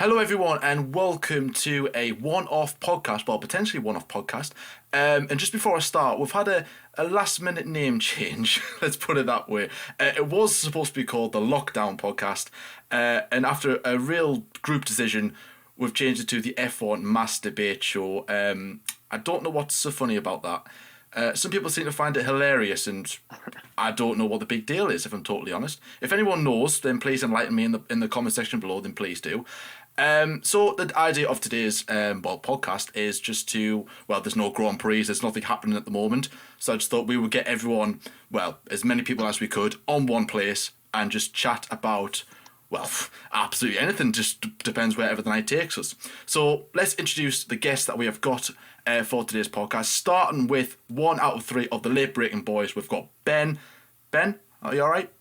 Hello, everyone, and welcome to a one-off podcast, well, potentially one-off podcast. And just before I start, we've had a last-minute name change, let's put it that way. It was supposed to be called the Lockdown Podcast, and after a real group decision, we've changed it to the F1 Mass Debate Show. I don't know what's so funny about that. Some people seem to find it hilarious, and I don't know what the big deal is, if I'm totally honest. If anyone knows, then please enlighten me in the comment section below, then please do. So the idea of today's podcast is just to, well, there's no Grand Prix, there's nothing happening at the moment, so I just thought we would get everyone, well, as many people as we could, on one place and just chat about, well, absolutely anything, just depends wherever the night takes us. So let's introduce the guests that we have got for today's podcast, starting with 1 out of 3 of the late-breaking boys. We've got Ben. Ben, are you all right?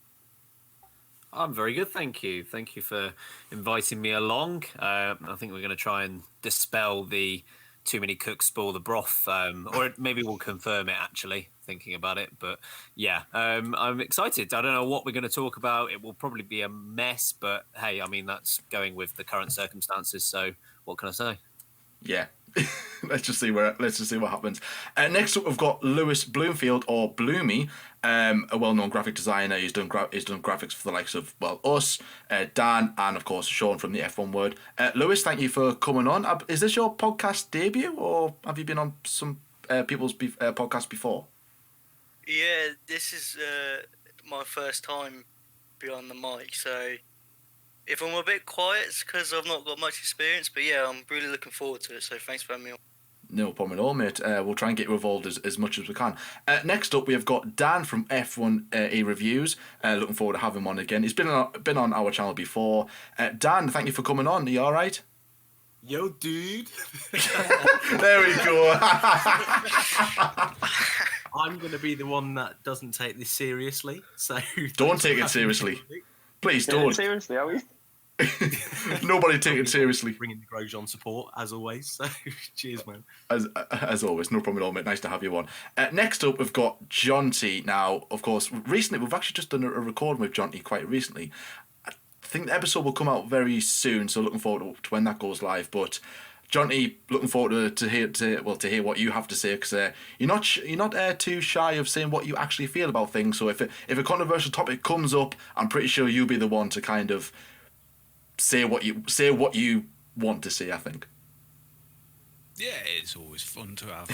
I'm very good, thank you. Thank you for inviting me along. I think we're going to try and dispel the too many cooks spoil the broth, or maybe we'll confirm it, actually, thinking about it. But yeah, I'm excited. I don't know what we're going to talk about. It will probably be a mess, but hey, I mean, that's going with the current circumstances. So what can I say? Yeah. Let's just see what happens. Next up, we've got Lewis Bloomfield, or Bloomy, a well-known graphic designer. He's done graphics for the likes of, well, us, Dan, and of course Sean from the F1 Word. Lewis, thank you for coming on. Is this your podcast debut, or have you been on some people's podcasts before? Yeah, this is my first time behind the mic, so if I'm a bit quiet, it's because I've not got much experience, but yeah, I'm really looking forward to it, so thanks for having me on. No problem at all, mate. We'll try and get you involved as much as we can. Next up, we have got Dan from F1 E Reviews. Looking forward to having him on again. He's been on our channel before. Dan, thank you for coming on. Are you all right? Yo, dude. There we go. I'm going to be the one that doesn't take this seriously, so... Don't take it seriously. Please don't. Seriously, are we? Nobody take it seriously. Bringing the Grosjean support, as always. So, cheers, man. As always, no problem at all, mate. Nice to have you on. Next up, we've got John T. Now, of course, recently, we've actually just done a recording with John T. quite recently. I think the episode will come out very soon, so looking forward to when that goes live. But John T., looking forward to hear what you have to say, because you're not too shy of saying what you actually feel about things. So if a controversial topic comes up, I'm pretty sure you'll be the one to kind of say what you want to say, I think. Yeah, it's always fun to have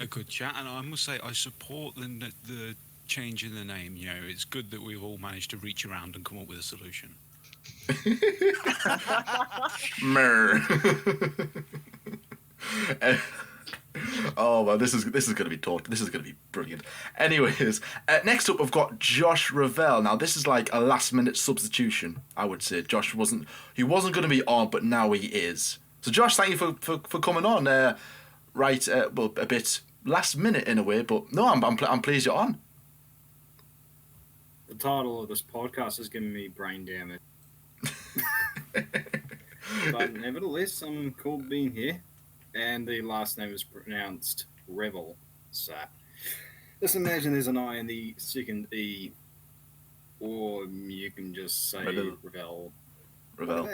a good chat, and I must say I support the change in the name. You know, it's good that we've all managed to reach around and come up with a solution. Mer. Oh well, this is going to be talked. This is going to be brilliant. Anyways, next up we've got Josh Ravel. Now this is like a last-minute substitution, I would say. Josh wasn't going to be on, but now he is. So Josh, thank you for coming on. Well, a bit last minute in a way, but no, I'm pleased you're on. The title of this podcast has given me brain damage. But nevertheless, I'm cool being here. And the last name is pronounced Revel. So just imagine there's an I in the second E. Or you can just say Revel. Revel.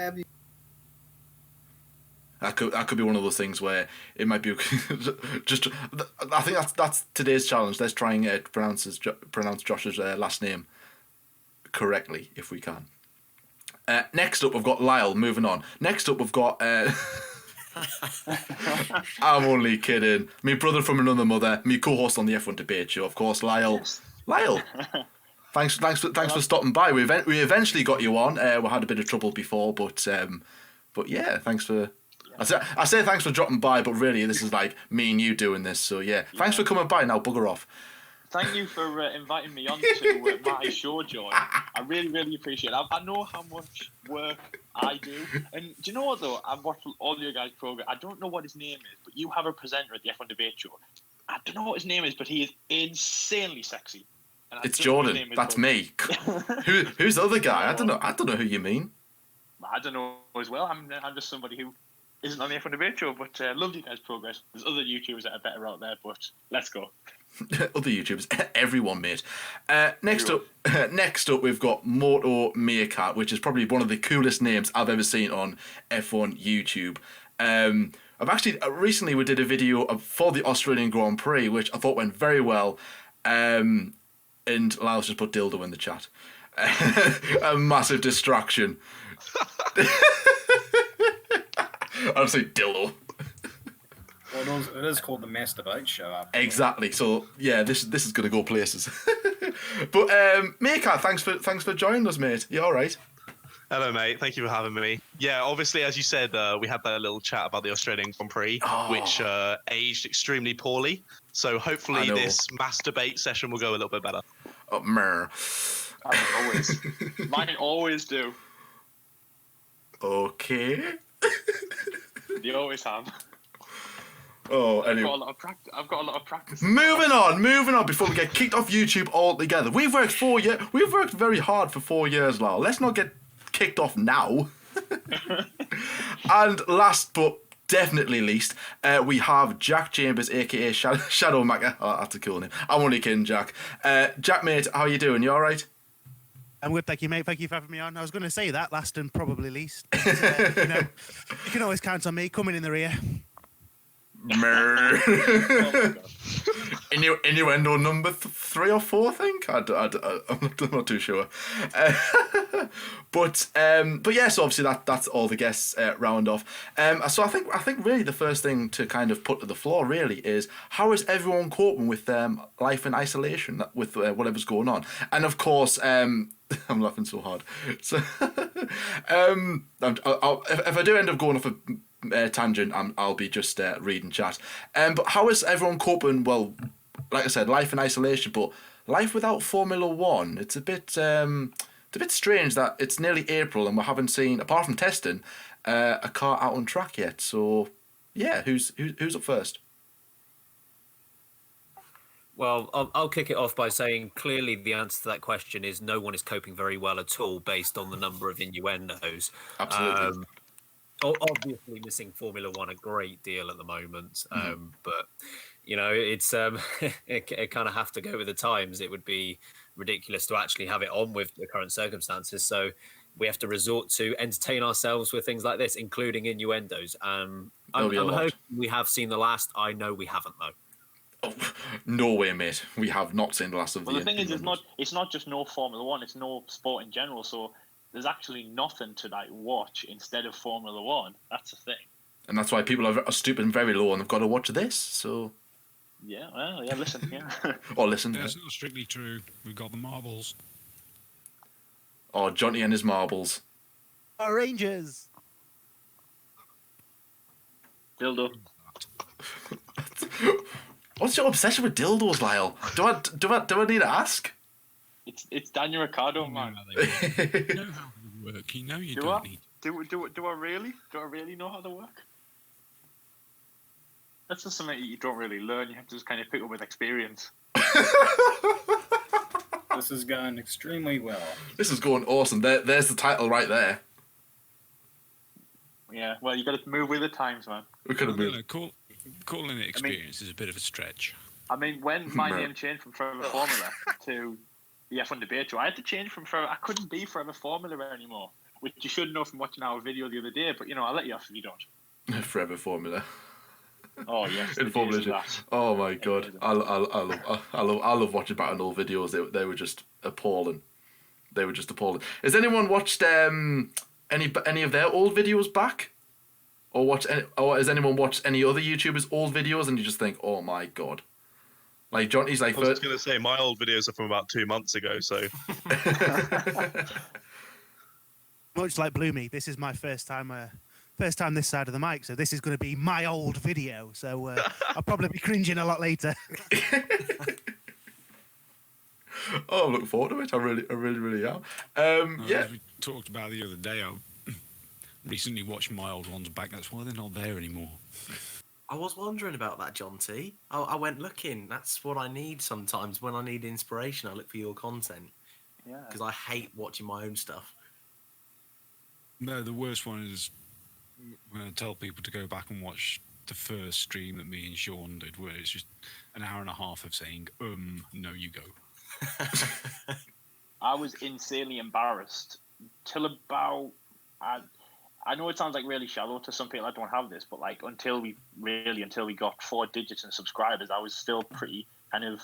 That could be one of those things where it might be just. I think that's today's challenge. Let's try and pronounce Josh's last name correctly if we can. Next up, we've got Lyle. Moving on. Next up, we've got. I'm only kidding. My brother from another mother. Me co-host on the F1 Debate Show, of course, Lyle. Yes. Lyle. Thanks for stopping by. We eventually got you on. We had a bit of trouble before, but yeah, thanks for. I say thanks for dropping by, but really this is like me and you doing this. So yeah, thanks for coming by. Now bugger off. Thank you for inviting me on to my show, Joy. I really, really appreciate it. I know how much work I do. And do you know what, though? I've watched all your guys' program. I don't know what his name is, but you have a presenter at the F1 Debate Show. I don't know what his name is, but he is insanely sexy. It's Jordan. That's me. Who's the other guy? I don't know who you mean. I don't know as well. I'm just somebody who isn't on the F1 Debate Show, but loved you guys' progress. There's other YouTubers that are better out there, but let's go. Other YouTubers, everyone, mate. Next up, we've got Moto Meerkat, which is probably one of the coolest names I've ever seen on F1 YouTube. I've actually recently we did a video for the Australian Grand Prix, which I thought went very well. And Lyle's just put dildo in the chat. A massive distraction. I'll say dildo. Well, it is called the Masturbate Show. Exactly. So yeah, this is gonna go places. But Meerkat, thanks for joining us, mate. You all right? Hello, mate. Thank you for having me. Yeah, obviously, as you said, we had that little chat about the Australian Grand Prix, which aged extremely poorly. So hopefully this masturbate session will go a little bit better. Oh, mer. Always. Mine always do. Okay. They always have. Oh, I've anyway. got a lot of practice. Moving on before we get kicked off YouTube altogether. We've worked very hard for 4 years, Lyle. Let's not get kicked off now. And last but definitely least, we have Jack Chambers, aka Shadow Macker. Oh, that's a cool name. I'm only kidding, Jack. Jack, mate, how you doing? You all right? I'm good, thank you, mate. Thank you for having me on. I was going to say that last and probably least. But, you can always count on me coming in the rear. Innuendo number 3 or 4, I think. I'm not too sure. But yeah, so obviously that's all the guests round off. So I think really the first thing to kind of put to the floor really is how is everyone coping with life in isolation with whatever's going on, and of course I'm laughing so hard. So if I do end up going off a tangent, I'll be just reading chat. But how is everyone coping? Well, like I said, life in isolation, but life without Formula One. It's a bit strange that it's nearly April and we haven't seen, apart from testing, a car out on track yet. So yeah, who's up first? Well, I'll kick it off by saying clearly the answer to that question is no one is coping very well at all based on the number of innuendos. Absolutely. Obviously missing Formula One a great deal at the moment, but it's it kind of have to go with the times. It would be ridiculous to actually have it on with the current circumstances, so we have to resort to entertain ourselves with things like this, including innuendos. I'm hoping we have seen the last. I know we haven't though. Oh, no way, mate. We have not seen the last of the thing is, it's not just no Formula One, it's no sport in general, so there's actually nothing to watch instead of Formula One. That's the thing. And that's why people are stooping very low and they've got to watch this, so... Yeah, well, yeah, listen, yeah. Or listen. That's not strictly true. We've got the marbles. Oh, Johnny and his marbles. Our Rangers. Dildo. What's your obsession with dildos, Lyle? Do I need to ask? It's Daniel Ricciardo, man. You know how they work. You know you don't need. Do I really? Do I really know how they work? That's just something you don't really learn. You have to just kind of pick up with experience. This is going extremely well. This is going awesome. There's the title right there. Yeah, well, you got to move with the times, man. We could have moved. Calling it experience is a bit of a stretch. I mean, when my name changed from Forever Formula to the F1 Debate Show, I had to change from Forever. I couldn't be Forever Formula anymore, which you should know from watching our video the other day. But I'll let you off if you don't. Forever Formula. Oh yes, in Formula. Oh my god, I love watching back on old videos. They were just appalling. Has anyone watched any of their old videos back? Or has anyone watched any other YouTubers' old videos and you just think, oh my god? Like Johnny's like... I was going to say, my old videos are from about 2 months ago, so... Much like Bloomy, this is my first time this side of the mic, so this is going to be my old video, so I'll probably be cringing a lot later. Oh, I'm looking forward to it. I really am. Yeah. As we talked about the other day, I recently watched my old ones back. That's why they're not there anymore. I was wondering about that, John T. I went looking. That's what I need sometimes when I need inspiration. I look for your content. Yeah. Because I hate watching my own stuff. No, the worst one is I'm going to tell people to go back and watch the first stream that me and Sean did, where it's just an hour and a half of saying, no, you go. I was insanely embarrassed till about. I know it sounds like really shallow to some people that don't have this, but like until we got 4 digits in subscribers, I was still pretty kind of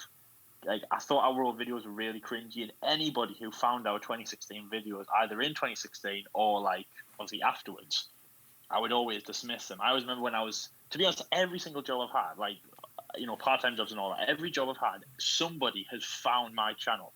like, I thought our old videos were really cringy, and anybody who found our 2016 videos either in 2016 or like obviously afterwards, I would always dismiss them. I always remember when I was, to be honest, every single job I've had, like, you know, part-time jobs and all that, every job I've had, somebody has found our channel,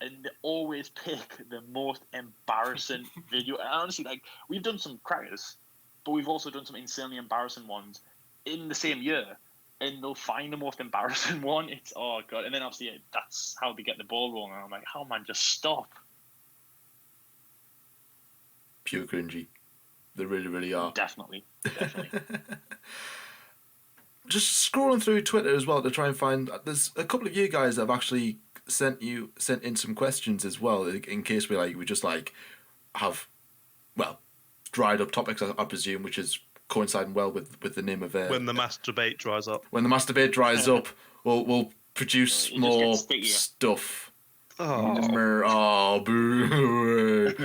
and they always pick the most embarrassing video. And honestly, like, we've done some crackers, but we've also done some insanely embarrassing ones in the same year, and they'll find the most embarrassing one. It's, oh god. And then obviously that's how they get the ball rolling, and I'm like, how, man, just stop. Pure cringy. They really, really are. Definitely. Just scrolling through Twitter as well to try and find. There's a couple of you guys that have actually sent in some questions as well, in case we just have, well, dried up topics, I presume, which is coinciding well with the name of when the masturbate dries up. When the masturbate dries up, we'll produce more stuff. Oh, boo.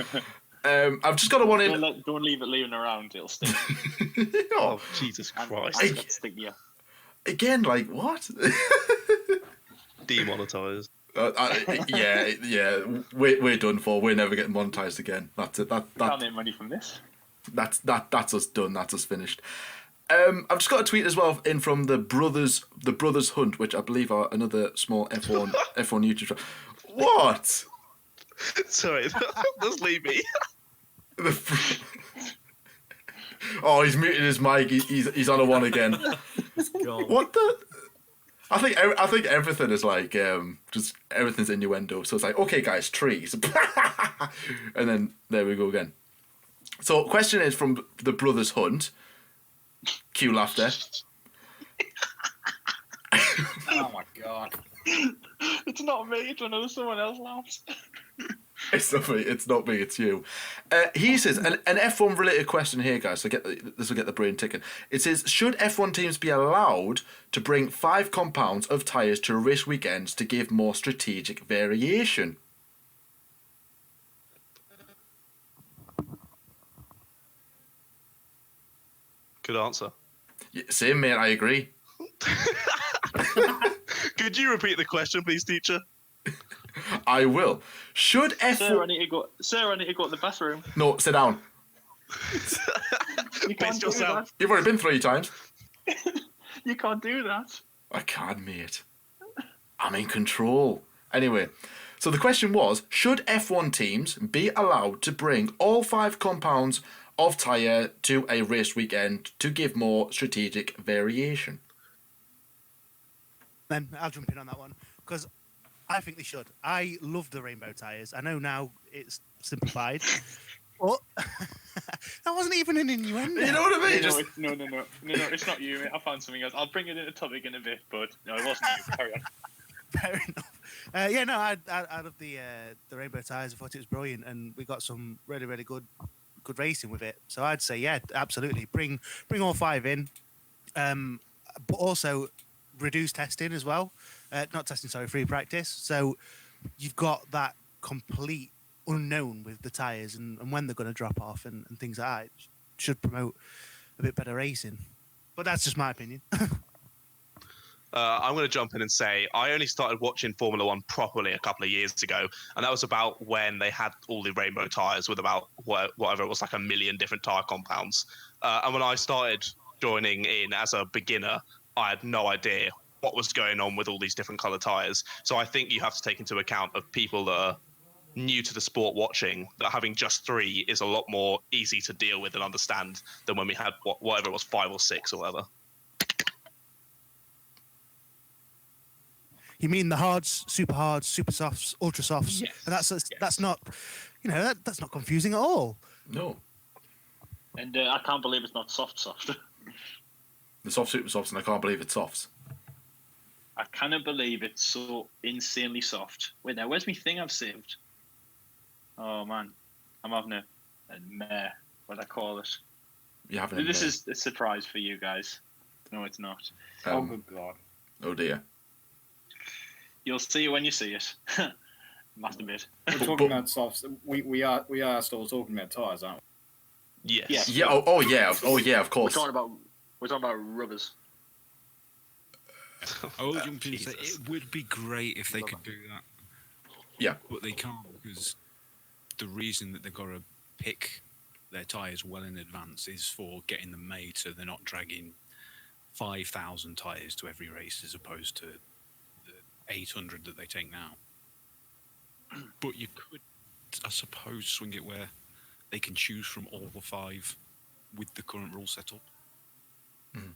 I've just got a one in. Don't leave it around; it'll stick. Oh, Jesus Christ! Stick you. Again, like what? Demonetized. Yeah. We're done for. We're never getting monetized again. That's it. Can't make money from this. That's us done. That's us finished. I've just got a tweet as well in from the Brothers Hunt, which I believe are another small F1 YouTube channel. What? Sorry, just leave me. Oh, he's muted his mic. He's on a one again. What the? I think everything is like just everything's innuendo. So it's like, okay, guys, trees, and then there we go again. So, question is from the Brothers Hunt. Cue laughter. Oh my god! It's not me. It's when someone else laughs. It's not me. It's you. He says an F1 related question here, guys. So this will get the brain ticking. It says, should F1 teams be allowed to bring 5 compounds of tyres to race weekends to give more strategic variation? Good answer. Yeah, same, mate. I agree. Could you repeat the question, please, teacher? I will. Should F1... Sarah, I need to go to the bathroom. No, sit down. You can't do that. You've already been 3 times. You can't do that. I can, mate. I'm in control. Anyway, so the question was, should F1 teams be allowed to bring all 5 compounds of tyre to a race weekend to give more strategic variation? Then I'll jump in on that one, because I think they should. I love the rainbow tyres. I know now it's simplified, but that wasn't even an innuendo. You know what I mean? No, it's not you, mate. I found something else. I'll bring it in a topic in a bit, but no, it wasn't you. Carry on. Fair enough. I love the rainbow tyres. I thought it was brilliant, and we got some really, really good racing with it. So I'd say, yeah, absolutely. Bring all 5 in, but also reduce testing as well. Not testing, sorry, free practice. So you've got that complete unknown with the tyres and when they're going to drop off and things like that. It should promote a bit better racing. But that's just my opinion. I'm going to jump in and say I only started watching Formula One properly a couple of years ago, and that was about when they had all the rainbow tyres with about whatever it was, like 1 million different tyre compounds. And when I started joining in as a beginner, I had no idea what was going on with all these different colour tyres. So I think you have to take into account of people that are new to the sport watching, that having just 3 is a lot more easy to deal with and understand than when we had whatever it was, 5 or 6 or whatever. You mean the hards, super softs, ultra softs? Yes. And that's not, that's not confusing at all. No. And I can't believe it's not soft. The soft super softs, and I can't believe it's softs. I cannot believe it's so insanely soft. Wait, now where's my thing I've saved? Oh man, I'm having a mare. what I call it. You haven't. This is a surprise for you guys. No, it's not. Oh, good God. Oh dear. You'll see it when you see it. Masturbate. We're talking about softs. We are still talking about tyres, aren't we? Yes. Yes. Yeah. Oh yeah. Oh yeah. Of We're course. talking about rubbers. I will jump in and say it would be great if they could do that. Yeah. But they can't, because the reason that they've got to pick their tyres well in advance is for getting them made so they're not dragging 5,000 tyres to every race as opposed to the 800 that they take now. But you could, I suppose, swing it where they can choose from all the 5 with the current rule setup.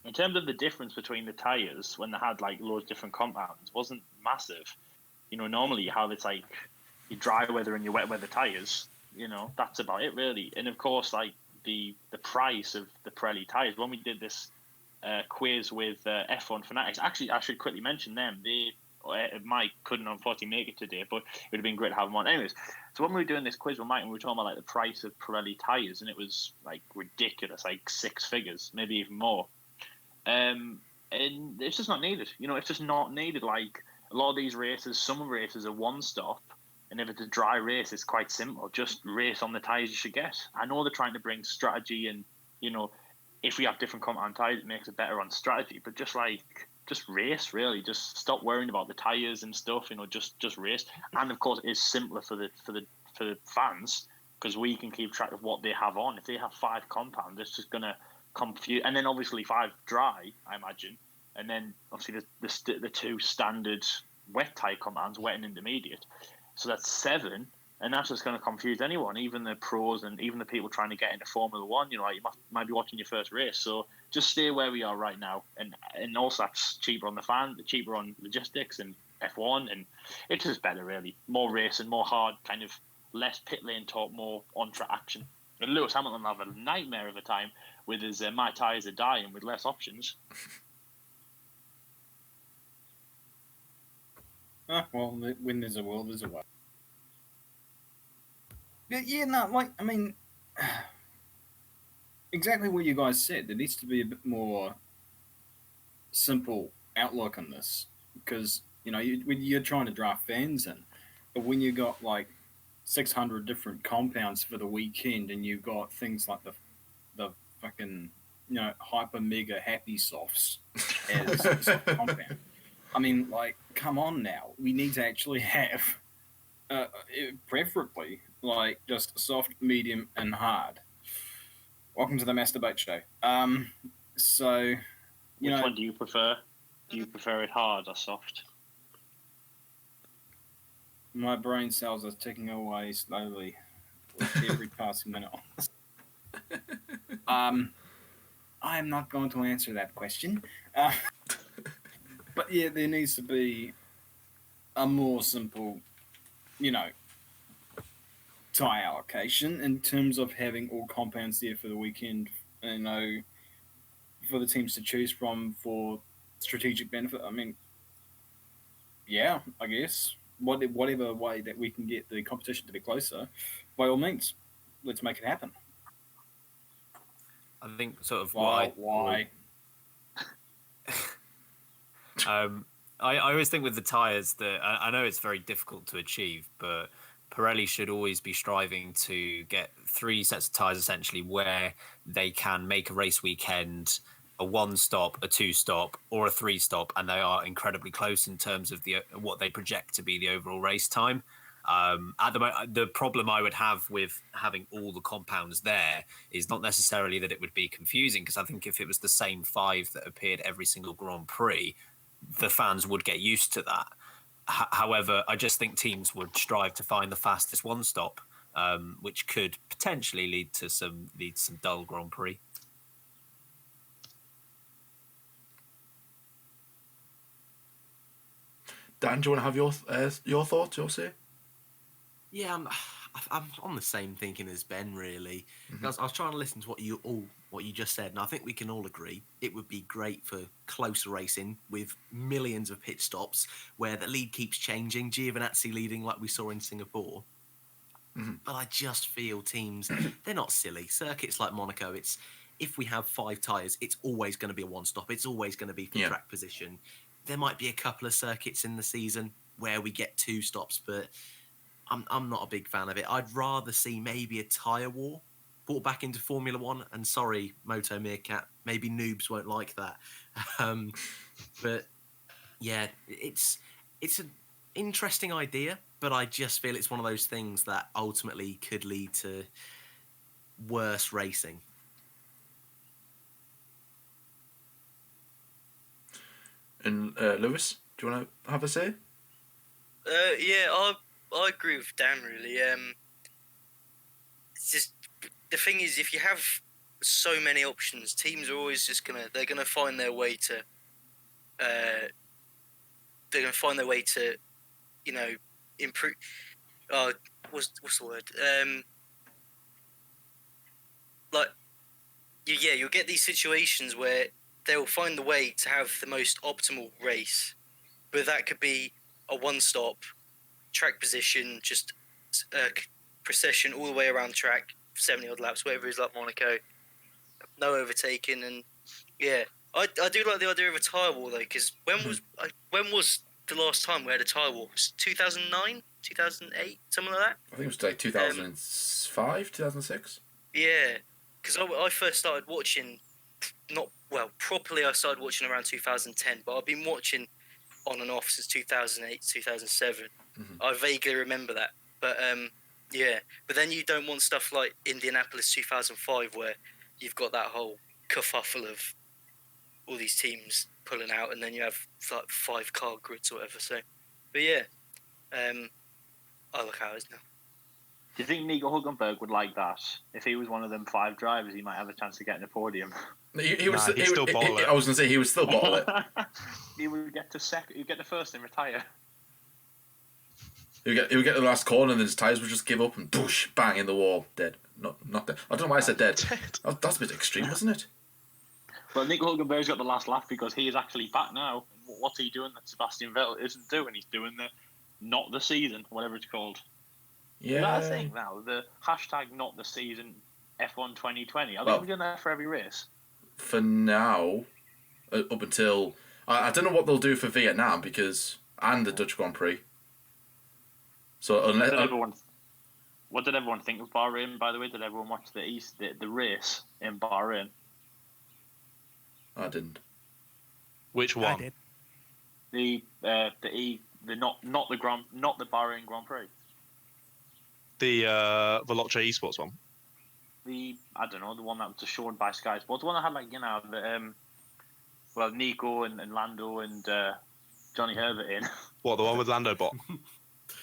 In terms of the difference between the tyres, when they had like loads of different compounds, wasn't massive. You know, normally you have it's like your dry weather and your wet weather tyres. You know, that's about it really. And of course, like the price of the Pirelli tyres. When we did this quiz with F1 Fanatics, actually, I should quickly mention them. Mike couldn't unfortunately make it today, but it would have been great to have him on. Anyways, so when we were doing this quiz with Mike, we were talking about like the price of Pirelli tyres, and it was like ridiculous, like 6 figures, maybe even more. And it's just not needed. You know, it's just not needed. Like a lot of these races, some races are one stop, and if it's a dry race, it's quite simple. Just race on the tyres you should get. I know they're trying to bring strategy, and you know, if we have different compound tyres, it makes it better on strategy. But just race, really. Just stop worrying about the tyres and stuff. You know, just race. And of course, it's simpler for the fans because we can keep track of what they have on. If they have 5 compounds, it's just gonna confuse. And then obviously 5 dry, I imagine. And then obviously the 2 standard wet tyre compounds, wet and intermediate. So that's 7. And that's just going to confuse anyone, even the pros and even the people trying to get into Formula One. You know, like you might be watching your first race. So just stay where we are right now. And also that's cheaper on the fan, cheaper on logistics and F1. And it's just better, really. More racing, more hard, kind of less pit lane talk, more on-track action. And Lewis Hamilton will have a nightmare of a time with his my tyres are dying with less options. Well, when there's a will, there's a way. Yeah, no, like, I mean, exactly what you guys said. There needs to be a bit more simple outlook on this because, you know, you're trying to draft fans in, but when you got like 600 different compounds for the weekend and you've got things like the fucking, you know, hyper mega happy softs as a soft compound. I mean, like, come on now. We need to actually have, preferably, like, just soft, medium, and hard. Welcome to the Masturbate Show. So, Which one do you prefer? Do you prefer it hard or soft? My brain cells are ticking away slowly with every passing minute. I am not going to answer that question. But yeah, there needs to be a more simple, you know, tie allocation in terms of having all compounds there for the weekend, you know, for the teams to choose from for strategic benefit. I mean, yeah, I guess. Whatever way that we can get the competition to be closer, by all means, let's make it happen. I think sort of why? I always think with the tyres that I know it's very difficult to achieve, but Pirelli should always be striving to get 3 sets of tyres essentially where they can make a race weekend a 1-stop, a 2-stop, or a 3-stop, and they are incredibly close in terms of what they project to be the overall race time. At the problem I would have with having all the compounds there is not necessarily that it would be confusing, because I think if it was the same 5 that appeared every single Grand Prix, the fans would get used to that. However, I just think teams would strive to find the fastest 1-stop, which could potentially lead to some dull Grand Prix. Dan, do you want to have your thoughts, your say? Yeah, I'm on the same thinking as Ben, really. I was trying to listen to what you just said, and I think we can all agree it would be great for closer racing with millions of pit stops where the lead keeps changing, Giovinazzi leading like we saw in Singapore. But I just feel teams, they're not silly. Circuits like Monaco, it's if we have 5 tyres, it's always going to be a one-stop. It's always going to be for track position. There might be a couple of circuits in the season where we get 2 stops, but I'm not a big fan of it. I'd rather see maybe a tyre war brought back into Formula One. And sorry, Moto Meerkat, maybe noobs won't like that. But yeah, it's an interesting idea, but I just feel it's one of those things that ultimately could lead to worse racing. And Lewis, do you want to have a say? Yeah, I agree with Dan, really. It's just, the thing is, if you have so many options, teams are always just they're gonna find their way to, you know, improve. What's the word? You'll get these situations where they'll find the way to have the most optimal race, but that could be a one-stop track position, just procession all the way around track, 70 odd laps, whatever it is, like Monaco, no overtaking, and I do like the idea of a tyre war though, because when was the last time we had a tyre war? 2009, 2008, something like that. I think it was like 2005, 2006. Yeah, because I first started watching, properly I started watching around 2010, but I've been watching on and off since 2008, 2007. I vaguely remember that. But but then you don't want stuff like Indianapolis 2005 where you've got that whole kerfuffle of all these teams pulling out, and then you have like 5 car grids or whatever. So, but I look how it is now. Do you think Nico Hulkenberg would like that? If he was one of them 5 drivers, he might have a chance of getting a podium. He would still bottle it. I was going to say he would still bottle it. He would get to second. He'd get the first and retire. He would get the last corner, and then his tyres would just give up and push, bang in the wall, dead. Not dead. I don't know why I said dead. That's a bit extreme, wasn't it? Well, Nico Hulkenberg's got the last laugh because he is actually back now. What's he doing that Sebastian Vettel isn't doing? He's doing not the season, whatever it's called. Yeah. That's the thing now. The hashtag not the season F1 2020. Are they doing that for every race? For now, up until I don't know what they'll do for Vietnam and the Dutch Grand Prix. So unless what did everyone think of Bahrain? By the way, did everyone watch the race in Bahrain? I didn't. Which one? I did. Not the Bahrain Grand Prix. The Veloce Esports one. I don't know, the one that was shown by Sky Sports. The one that had Nico and Lando and Johnny Herbert in. What, the one with Lando Bot?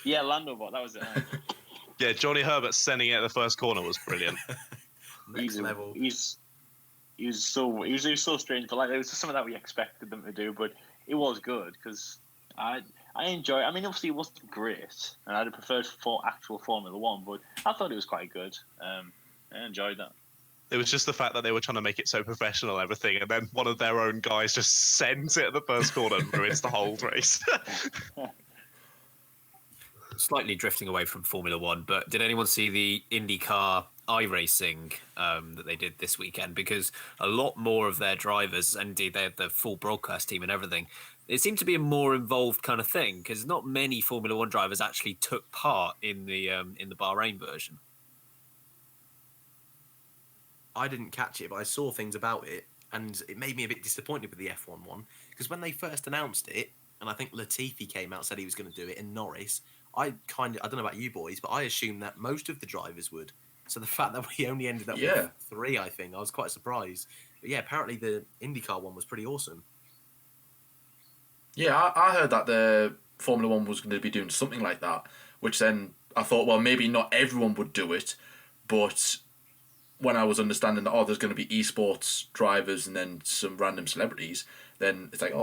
Yeah, Lando Bot, that was it. Yeah, Johnny Herbert sending it at the first corner was brilliant. Next level. He was so strange, but it was just something that we expected them to do. But it was good because I enjoy it. I mean, obviously it wasn't great, and I'd have preferred actual Formula One, but I thought it was quite good. I enjoyed that. It was just the fact that they were trying to make it so professional and everything, and then one of their own guys just sends it at the first corner and ruins the whole race. Slightly drifting away from Formula One, but did anyone see the IndyCar iRacing that they did this weekend? Because a lot more of their drivers, and indeed they had the full broadcast team and everything, it seemed to be a more involved kind of thing, because not many Formula One drivers actually took part in the Bahrain version. I didn't catch it, but I saw things about it, and it made me a bit disappointed with the F1 one, because when they first announced it, and I think Latifi came out, said he was going to do it in Norris, I don't know about you boys, but I assumed that most of the drivers would. So the fact that we only ended up with 3, I think, I was quite surprised. But yeah, apparently the IndyCar one was pretty awesome. Yeah, I heard that the Formula One was going to be doing something like that, which then I thought, well, maybe not everyone would do it, but when I was understanding that, there's going to be esports drivers and then some random celebrities, then it's like,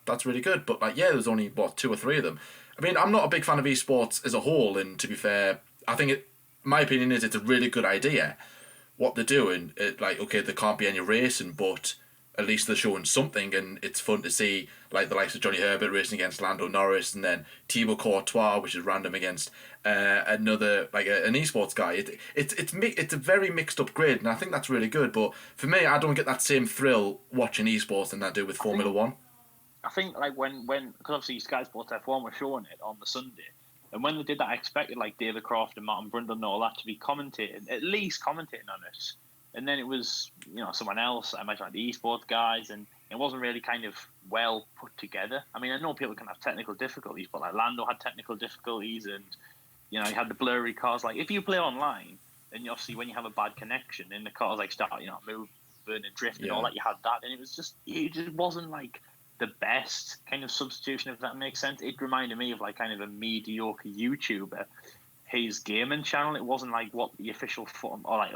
that's really good. But there's only 2 or 3 of them. I mean, I'm not a big fan of esports as a whole, and to be fair, I think my opinion is it's a really good idea what they're doing. There can't be any racing, but at least they're showing something, and it's fun to see like the likes of Johnny Herbert racing against Lando Norris, and then Thibaut Courtois, which is random, against another like an esports guy. It's a very mixed up grid, and I think that's really good. But for me, I don't get that same thrill watching esports than I do with Formula One. I think like when because obviously Sky Sports F1 were showing it on the Sunday, and when they did that, I expected like David Croft and Martin Brundle and all that to be commentating, at least commentating on it. And then it was, someone else. I imagine like the esports guys, and it wasn't really kind of well put together. I mean, I know people can have technical difficulties, but like Lando had technical difficulties, and you had the blurry cars. Like if you play online, and obviously when you have a bad connection, and the cars like start, moving and drifting and all that, you had that, and it just wasn't like the best kind of substitution, if that makes sense. It reminded me of like kind of a mediocre YouTuber. His gaming channel, it wasn't like what the official form, or like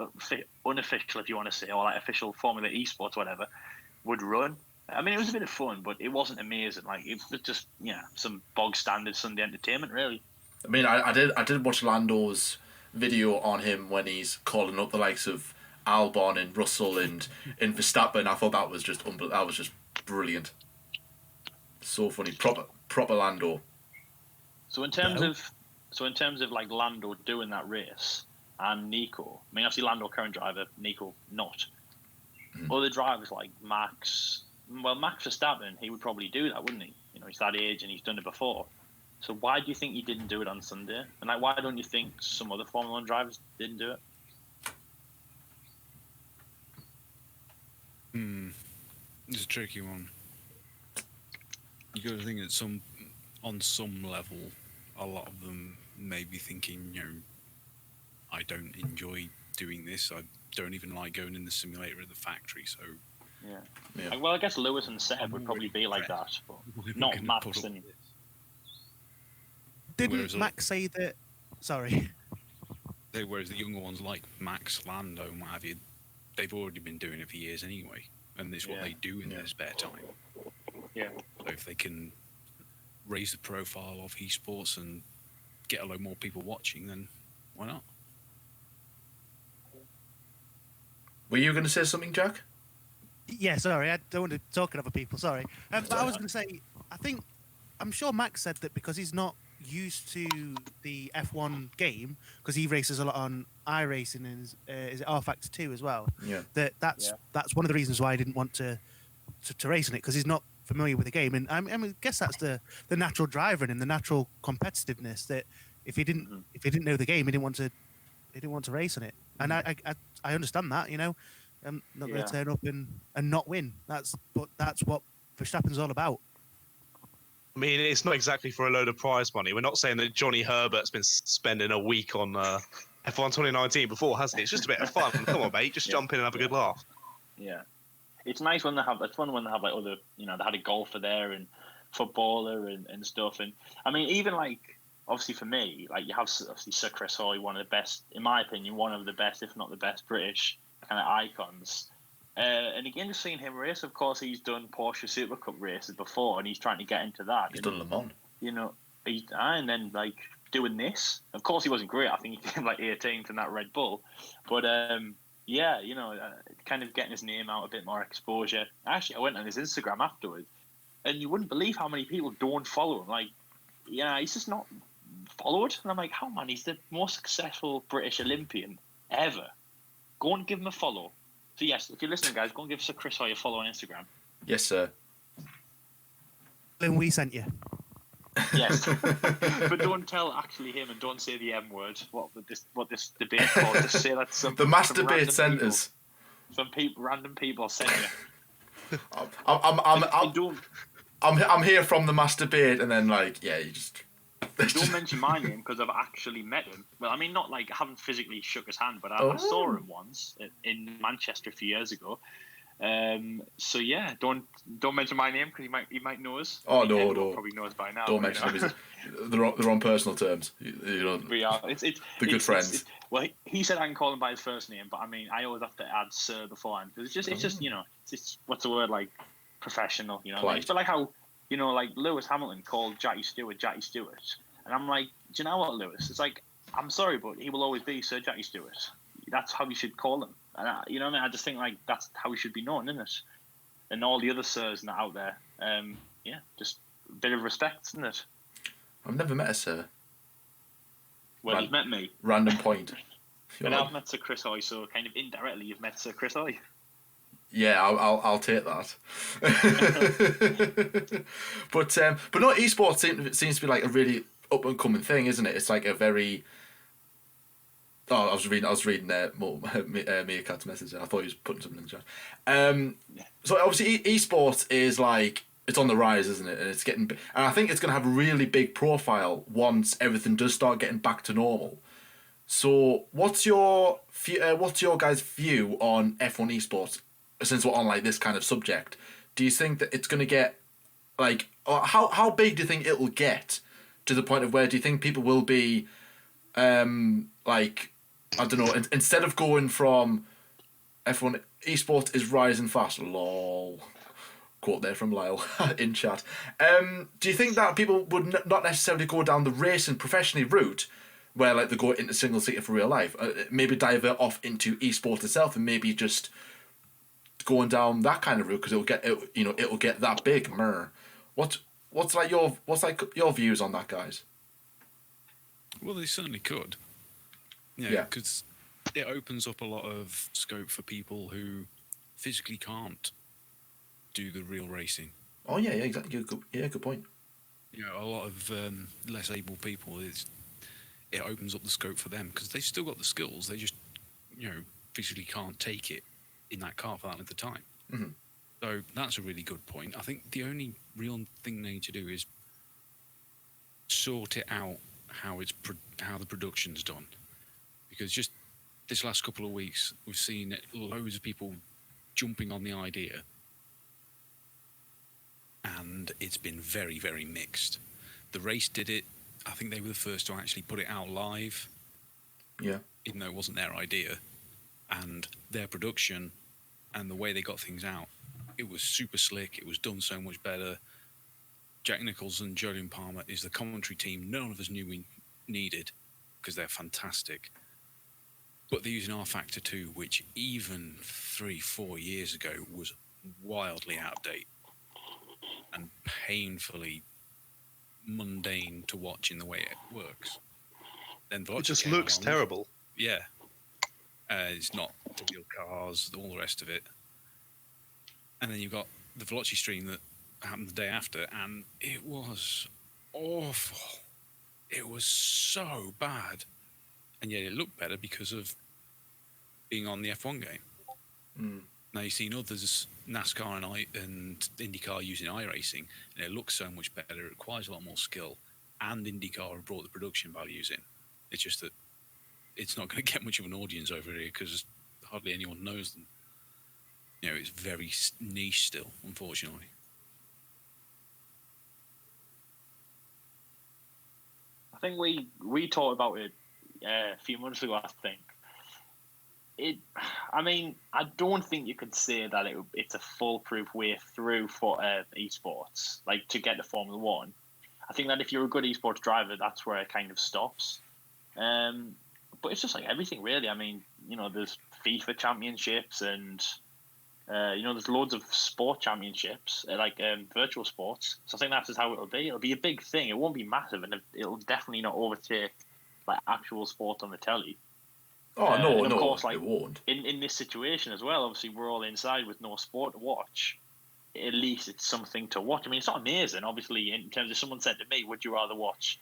unofficial, if you want to say, or like official Formula Esports, whatever, would run. I mean, it was a bit of fun, but it wasn't amazing. Like it was just some bog standard Sunday entertainment, really. I mean, I did watch Lando's video on him when he's calling up the likes of Albon and Russell and Verstappen. I thought that was just brilliant. So funny, proper Lando. So in terms of like Lando doing that race and Nico, I mean obviously Lando current driver, Nico not. Other drivers like Max Verstappen, he would probably do that, wouldn't he? He's that age and he's done it before. So why do you think he didn't do it on Sunday? And like, why don't you think some other Formula 1 drivers didn't do it? It's a tricky one. You got to think that on some level, a lot of them may be thinking, I don't enjoy doing this. I don't even like going in the simulator at the factory. So yeah. Well, I guess Lewis and Seb would probably be like that, but not Max and. Didn't Max say that? Sorry. Whereas the younger ones like Max, Lando, and what have you, they've already been doing it for years anyway, and it's what they do in their spare time. Yeah. So if they can raise the profile of esports and get a lot more people watching, then why not? Were you going to say something, Jack? Yeah, sorry, I don't want to talk at other people. Sorry, but I was going to say, I'm sure Max said that because he's not used to the F1 game, because he races a lot on iRacing and is it R Factor 2 as well. Yeah. That's one of the reasons why I didn't want to race in it, because he's not familiar with the game, and I guess that's the natural driver in him, the natural competitiveness, that if he didn't know the game, he didn't want to race in it. And I understand that, I'm not going to turn up and not win. That's what Verstappen's all about. I mean, it's not exactly for a load of prize money. We're not saying that Johnny Herbert's been spending a week on F1 2019 before, has he? It's just a bit of fun. Come on, mate, just jump in and have a good laugh. Yeah. It's nice when they have. It's fun when they have like other. They had a golfer there and footballer and stuff. And I mean, even like obviously for me, like you have obviously Sir Chris Hoy, one of the best, in my opinion, one of the best, if not the best, British kind of icons. And again, just seeing him race. Of course, he's done Porsche Super Cup races before, and he's trying to get into that. He's done Le Mans. And then like doing this. Of course, he wasn't great. I think he came like 18th in that Red Bull, but. Kind of getting his name out, a bit more exposure. Actually, I went on his Instagram afterwards, and you wouldn't believe how many people don't follow him. Like, he's just not followed. And I'm like, how, man? He's the most successful British Olympian ever. Go and give him a follow. So, yes, if you're listening, guys, go and give Sir Chris Hoy a follow on Instagram. Yes, sir. Then we sent you. Yes, but don't tell actually him, and don't say the M word. What this debate called? Just say that some the mass debate centres. Some random people sent you. I'm here from the mass debate, and then you just don't mention my name because I've actually met him. Well, I mean, not like I haven't physically shook his hand, but I saw him once in Manchester a few years ago. So yeah, don't mention my name because he might know us. Oh no, everyone probably knows by now. Don't mention him. They're on personal terms. We are. They're good friends. Well, he said I can call him by his first name, but I mean, I always have to add sir beforehand because it's just it's what's the word, like professional. Like, it's like how like Lewis Hamilton called Jackie Stewart, and I'm like, do you know what, Lewis? It's like, I'm sorry, but he will always be Sir Jackie Stewart. That's how you should call him. And I just think like that's how he should be known, isn't it? and all the other sirs that are out there. Yeah, just a bit of respect, isn't it? I've never met a sir. Well, you've met me. Random point. And I've met Sir Chris Hoy, so kind of indirectly you've met Sir Chris Hoy. Yeah, I'll take that. But no, esports seems to be like a really up and coming thing, isn't it? It's like a very. Oh, I was reading Meerkat's message. I thought he was putting something in the chat. So obviously, esports is like it's on the rise, isn't it? And it's getting, and I think it's going to have a really big profile once everything does start getting back to normal. So, what's your guys' view on F1 esports? Since we're on like this kind of subject, do you think that it's going to get like how big do you think it will get to the point of where do you think people will be like I don't know instead of going from F1 esports is rising fast lol quote there from Lyle in chat, do you think that people would not necessarily go down the racing professionally route where like they go into single seater for real life, maybe divert off into esports itself and maybe just going down that kind of route because it'll get that big. What's your views on that, guys? Well, they certainly could. Yeah, because it opens up a lot of scope for people who physically can't do the real racing. Oh yeah, exactly. Good point. You know, a lot of less able people it opens up the scope for them because they've still got the skills. They just physically can't take it in that car for that length of time. Mm-hmm. So that's a really good point. I think the only real thing they need to do is sort it out how the production's done, because just this last couple of weeks we've seen loads of people jumping on the idea, and it's been very, very mixed. The race did it. I think they were the first to actually put it out live. Yeah. Even though it wasn't their idea. And their production and the way they got things out, it was super slick. It was done so much better. Jack Nicholls and Julian Palmer is the commentary team none of us knew we needed because they're fantastic. But they're using R Factor 2, which even 3-4 years ago was wildly out of date and painfully mundane to watch in the way it works. Then It just looks terrible. Yeah. It's not real cars, all the rest of it. And then you've got the Veloci stream that happened the day after, and it was awful. It was so bad. And yet it looked better because of being on the F1 game. Mm. Now you've seen others, NASCAR and IndyCar using iRacing, and it looks so much better. It requires a lot more skill. And IndyCar have brought the production values in. It's just that it's not going to get much of an audience over here because hardly anyone knows them. It's very niche still, unfortunately. I think we talked about it a few months ago, I think. I don't think you could say that it's a foolproof way through for esports, like to get to Formula One. I think that if you're a good esports driver, that's where it kind of stops. But it's just like everything, really. I mean, there's FIFA championships and, there's loads of sport championships, like virtual sports. So I think that's just how it'll be. It'll be a big thing. It won't be massive, and it'll definitely not overtake like actual sport on the telly. Oh, no, of course, like, it won't. In this situation as well, obviously, we're all inside with no sport to watch. At least it's something to watch. I mean, it's not amazing, obviously, in terms of someone said to me, would you rather watch,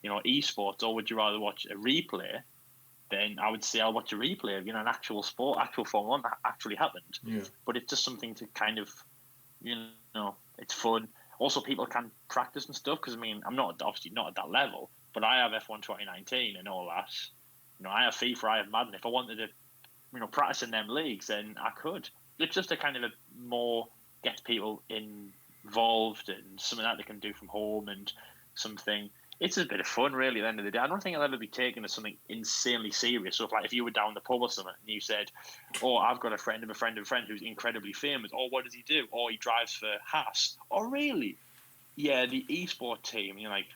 esports or would you rather watch a replay? Then I would say I'll watch a replay of, an actual sport, actual Formula 1 that actually happened. Yeah. But it's just something to kind of, it's fun. Also, people can practice and stuff because, I'm obviously not at that level, but I have F1 2019 and all that. I have FIFA, I have Madden. If I wanted to, practice in them leagues, then I could. It's just a kind of a more get people involved and something that they can do from home and something. It's a bit of fun, really, at the end of the day. I don't think it'll ever be taken as something insanely serious. So if you were down the pub or something and you said, oh, I've got a friend of a friend of a friend who's incredibly famous. Oh, what does he do? Oh, he drives for Haas. Oh, really? Yeah, the esport team. And you're like,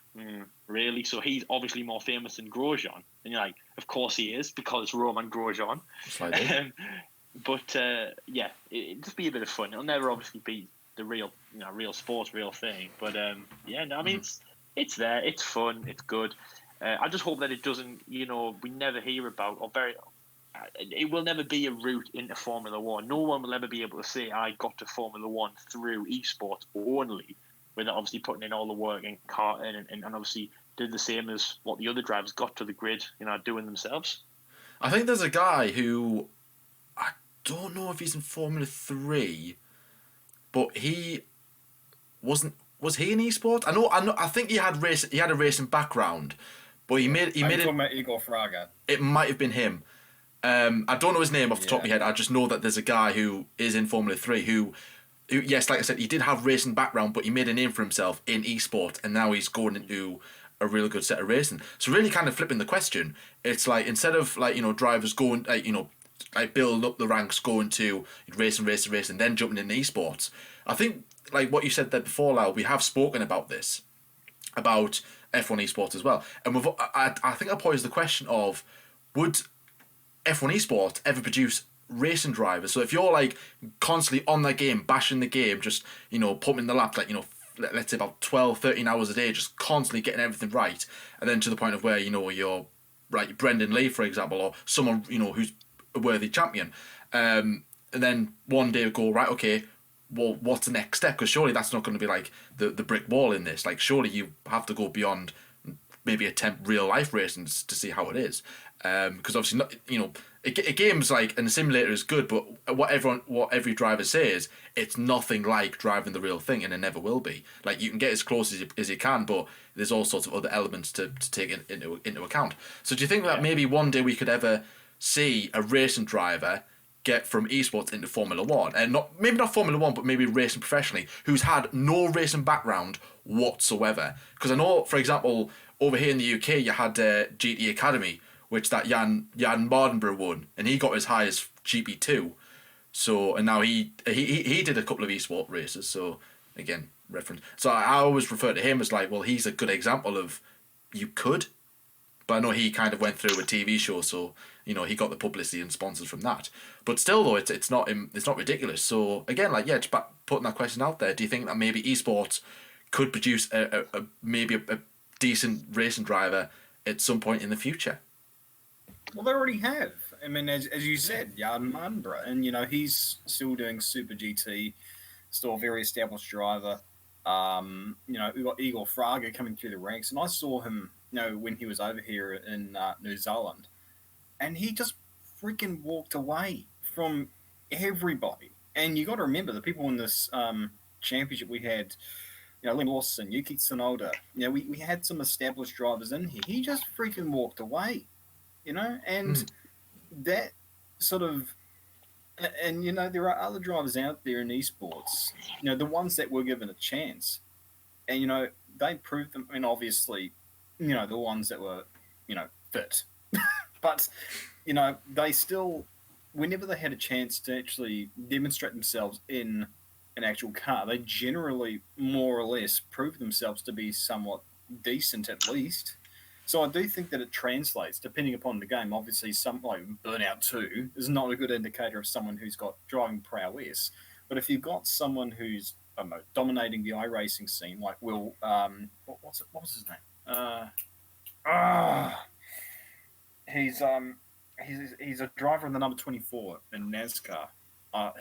really? So he's obviously more famous than Grosjean. And you're like, of course he is, because Roman Grosjean. But yeah, it'd just be a bit of fun. It'll never obviously be the real, real sports, real thing. But yeah, no, I mean, it's there. It's fun. It's good. I just hope that it doesn't. We never hear about or very. It will never be a route into Formula One. No one will ever be able to say I got to Formula One through esports only, without obviously putting in all the work and karting and obviously did the same as what the other drivers got to the grid, doing themselves. I think there's a guy who I don't know if he's in Formula 3, but he wasn't. Was he in esports? I know. I think he had a racing background, but he made it. Talking about Igor Fraga. It might have been him. I don't know his name off the top of my head. I just know that there's a guy who is in Formula 3 who, yes, like I said, he did have racing background, but he made a name for himself in esports, and now he's going into a really good set of racing. So really kind of flipping the question, it's like instead of drivers going building up the ranks, going to racing, then jumping into esports. I think like what you said there before, Lau, we have spoken about this, about F1 esports as well, and I think I posed the question of would F1 esports ever produce racing drivers? So if you're like constantly on the game, bashing the game, just pumping the laps, like let's say about 12, 13 hours a day, just constantly getting everything right, and then to the point of where you're right, Brendan Lee, for example, or someone who's a worthy champion, and then one day go, right, okay, well, what's the next step? Because surely that's not going to be like the brick wall in this. Like surely you have to go beyond maybe attempt real life racing to see how it is. Because obviously, a game's like, and a simulator is good, but what every driver says, it's nothing like driving the real thing, and it never will be. Like you can get as close as you can, but there's all sorts of other elements to take into account. So do you think that maybe one day we could ever see a racing driver get from esports into Formula One, and maybe not Formula One, but maybe racing professionally, who's had no racing background whatsoever? Because I know, for example, over here in the UK, you had GT Academy, which that Jan Mardenborough won, and he got as high as GP2. So, and now he did a couple of eSport races. So again, reference. So I always refer to him as like, well, he's a good example of you could, but I know he kind of went through a TV show, so he got the publicity and sponsors from that. But still, though, it's not ridiculous. So again, like just putting that question out there, do you think that maybe esports could produce maybe a decent racing driver at some point in the future? Well, they already have. I mean, as you said, Jan Mardenborough, and he's still doing Super GT, still a very established driver. We got Igor Fraga coming through the ranks, and I saw him, when he was over here in New Zealand, and he just freaking walked away from everybody. And you got to remember the people in this championship we had. Lynn Lawson, Yuki Tsunoda. We had some established drivers in here. He just freaking walked away. And that sort of, and there are other drivers out there in esports, the ones that were given a chance, and they proved them. I mean, obviously, the ones that were, fit, but they still, whenever they had a chance to actually demonstrate themselves in an actual car, they generally more or less proved themselves to be somewhat decent at least. So I do think that it translates, depending upon the game. Obviously, some like Burnout 2 is not a good indicator of someone who's got driving prowess. But if you've got someone who's, I don't know, dominating the iRacing scene, like Will, what was his name? He's a driver in the number 24 in NASCAR.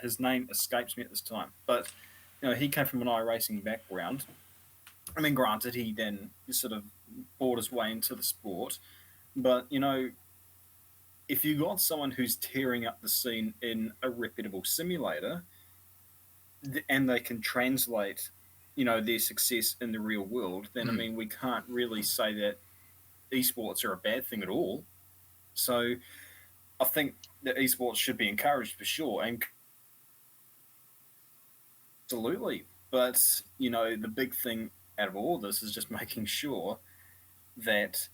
His name escapes me at this time, but he came from an iRacing background. I mean, granted, he then sort of bought his way into the sport, but if you got someone who's tearing up the scene in a reputable simulator, and they can translate, their success in the real world, then I mean, we can't really say that esports are a bad thing at all. So, I think that esports should be encouraged for sure, and absolutely. But the big thing out of all this is just making sure that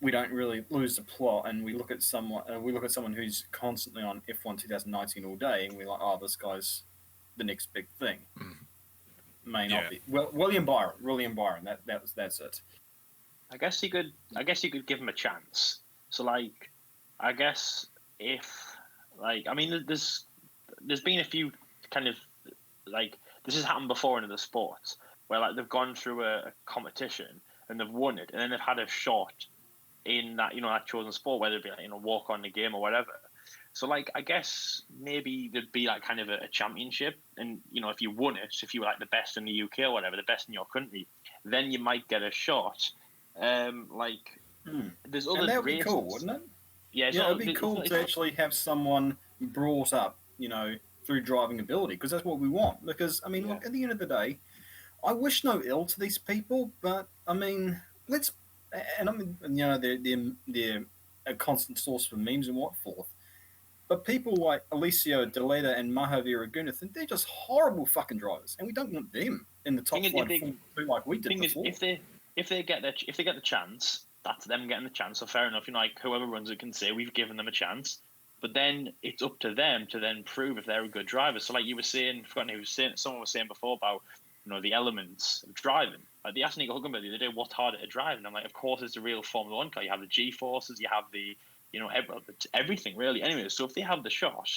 we don't really lose the plot, and we look at someone who's constantly on F1 2019 all day, and we're like, oh, this guy's the next big thing. May not be. Well, William Byron. That's it. I guess you could give him a chance. So like, I guess if Like, I mean, there's been a few kind of like this has happened before in other sports where like they've gone through a competition and they've won it, and then they've had a shot in that that chosen sport, whether it be like, walk on the game or whatever. So like I guess maybe there'd be like kind of a championship, and if you won it, if you were like the best in the UK or whatever, the best in your country, then you might get a shot. There's other and that would be races. cool, wouldn't it? Yeah, It'd be cool to actually have someone brought up, through driving ability, because that's what we want. Because I mean, look, at the end of the day, I wish no ill to these people, but I mean, they're a constant source for memes and what forth. But people like Alessio Deleta and Maha Viragunathan, they're just horrible fucking drivers, and we don't want them in the top flight like we did before. If they get the chance, that's them getting the chance. So fair enough, like whoever runs it can say we've given them a chance. But then it's up to them to then prove if they're a good driver. So like you were saying, someone was saying before about the elements of driving. Like they asked Nico Hülkenberg the other day, what's harder to drive? And I'm like, of course, it's a real Formula One car. You have the G forces, you have the everything really. Anyway, so if they have the shot,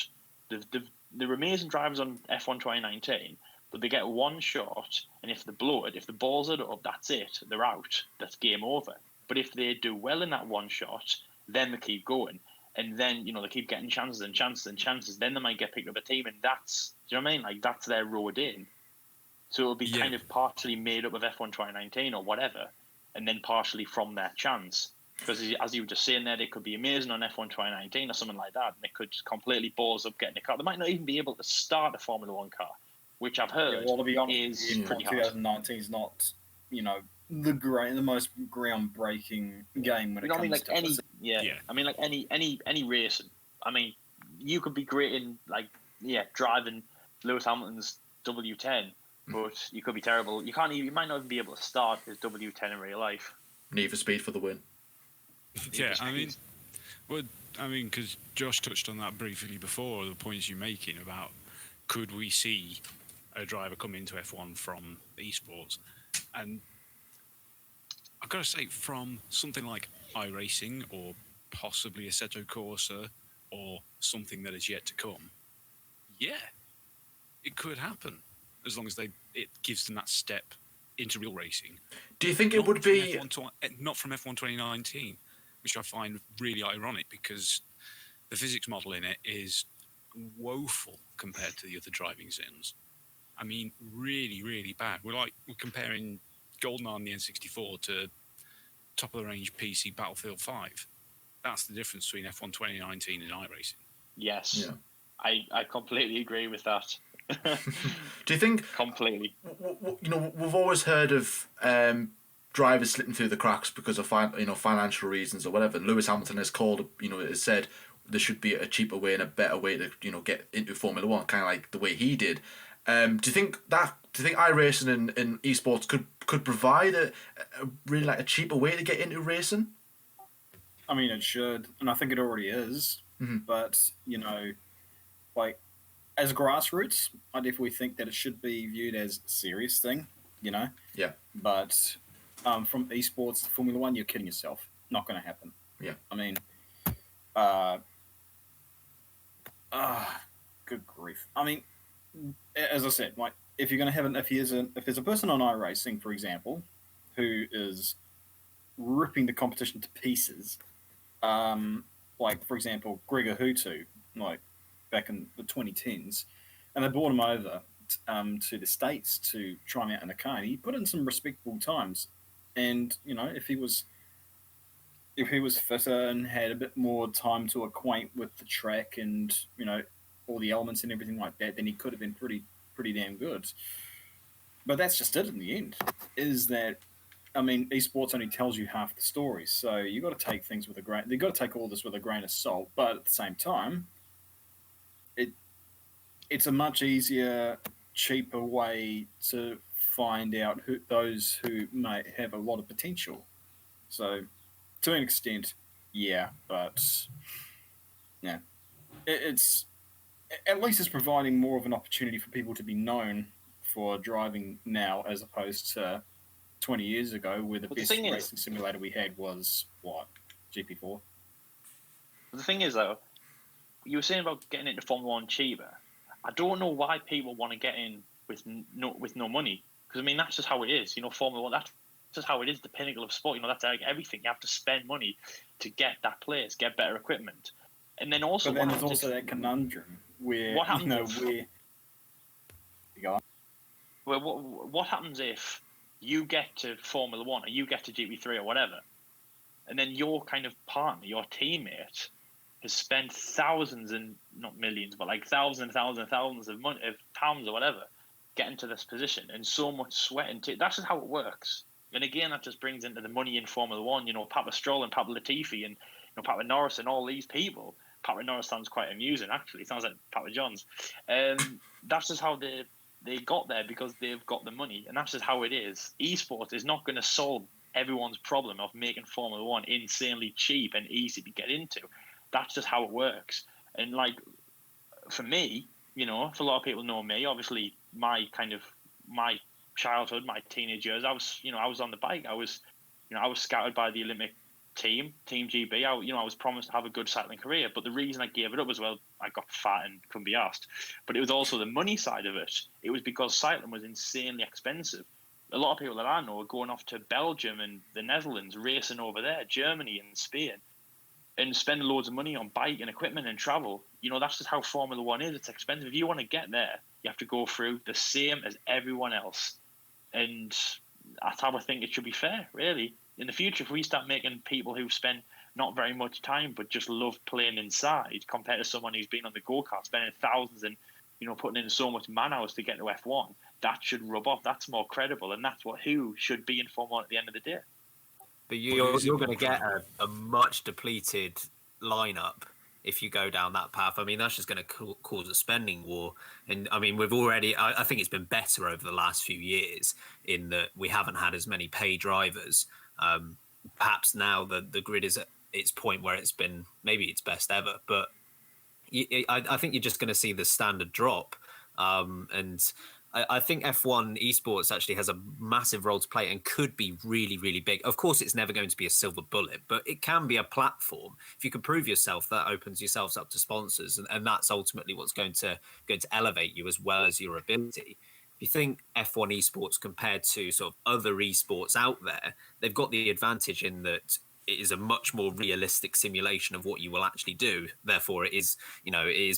they're amazing drivers on F1 2019, but they get one shot, and if they blow it, if the balls are up, that's it. They're out. That's game over. But if they do well in that one shot, then they keep going. And then, they keep getting chances and chances and chances. Then they might get picked up a team, and that's, do you know what I mean? Like, that's their road in. So it'll be kind of partially made up of F1 2019 or whatever, and then partially from their chance. Because as you were just saying there, they could be amazing on F1 2019 or something like that, and they could just completely balls up getting a car. They might not even be able to start a Formula One car, which I've heard to be honest, is pretty hard. 2019 is not, the most groundbreaking game when it comes to any. I mean, like any racing. I mean, you could be great in driving Lewis Hamilton's W10, but you could be terrible. You might not even be able to start his W10 in real life. Need for Speed for the win. Yeah, because Josh touched on that briefly before, the points you're making about could we see a driver come into F1 from esports, and I've got to say, from something like iRacing or possibly Assetto Corsa or something that is yet to come, it could happen as long as it gives them that step into real racing. Do you think it would be not from F1 2019, which I find really ironic because the physics model in it is woeful compared to the other driving sims. I mean, really, really bad. We're comparing GoldenEye on the N64 to top of the range PC Battlefield 5. That's the difference between F1 2019 and iRacing. Yes, I completely agree with that. Do you think completely? We've always heard of drivers slipping through the cracks because of financial reasons or whatever. Lewis Hamilton has called, has said there should be a cheaper way and a better way to get into Formula One, kind of like the way he did. Do you think iRacing and esports could provide a really a cheaper way to get into racing? I mean, it should, and I think it already is. Mm-hmm. But as grassroots, I definitely think that it should be viewed as a serious thing. Yeah. But from esports to Formula One, you're kidding yourself. Not going to happen. Yeah. I mean, good grief. I mean, as I said, if you're going to have if there's a person on iRacing, for example, who is ripping the competition to pieces, for example, Gregor Hutu, back in the 2010s, and they brought him over to the States to try him out in a car, and he put in some respectable times. And if he was fitter and had a bit more time to acquaint with the track and all the elements and everything like that, then he could have been pretty damn good. But that's just it in the end. Is that esports only tells you half the story, so you got to take things with a grain. You got to take all this with a grain of salt. But at the same time, it's a much easier, cheaper way to find out those who may have a lot of potential. So, to an extent, but it's at least it's providing more of an opportunity for people to be known for driving now, as opposed to 20 years ago, where the best racing simulator we had was GP4. The thing is, though, you were saying about getting into Formula One cheaper. I don't know why people want to get in with no money, because I mean that's just how it is. Formula One, that's just how it is. The pinnacle of sport. That's like everything. You have to spend money to get that place, get better equipment, and then also. But then there's also that conundrum where what happens what happens if you get to Formula One or you get to GP3 or whatever, and then your kind of partner, your teammate, has spent thousands and not millions, but like thousands and thousands of pounds or whatever, getting to this position, and so much sweat and that's just how it works. And again, that just brings into the money in Formula One. Papa Stroll and Papa Latifi and Papa Norris and all these people. Papa Norris sounds quite amusing, actually. It sounds like Papa John's. That's just how they got there, because they've got the money, and that's just how it is. Esports is not going to solve everyone's problem of making Formula One insanely cheap and easy to get into. That's just how it works. And like for me, if a lot of people know me, obviously my childhood, my teenage years, I was on the bike. I was scouted by the Olympic Team GB. I was promised to have a good cycling career, but the reason I gave it up was, well, I got fat and couldn't be asked. But it was also the money side of it. It was because cycling was insanely expensive. A lot of people that I know are going off to Belgium and the Netherlands, racing over there, Germany and Spain, and spending loads of money on bike and equipment and travel. That's just how Formula One is. It's expensive. If you want to get there, you have to go through the same as everyone else. And that's how I think it should be fair, really. In the future, if we start making people who spend not very much time but just love playing inside, compared to someone who's been on the go-kart, spending thousands and putting in so much man hours to get to F1, that should rub off. That's more credible, and that's who should be in Formula 1 at the end of the day. But you're going to get a much depleted lineup if you go down that path. I mean, that's just going to cause a spending war. And I mean, we've already, I think it's been better over the last few years in that we haven't had as many pay drivers. Perhaps now the grid is at its point where it's been maybe its best ever. But I think you're just going to see the standard drop. And I think F1 esports actually has a massive role to play and could be really, really big. Of course, it's never going to be a silver bullet, but it can be a platform. If you can prove yourself, that opens yourselves up to sponsors, and that's ultimately what's going to elevate you as well as your ability. If you think F1 esports compared to sort of other esports out there, they've got the advantage in that it is a much more realistic simulation of what you will actually do. Therefore, it is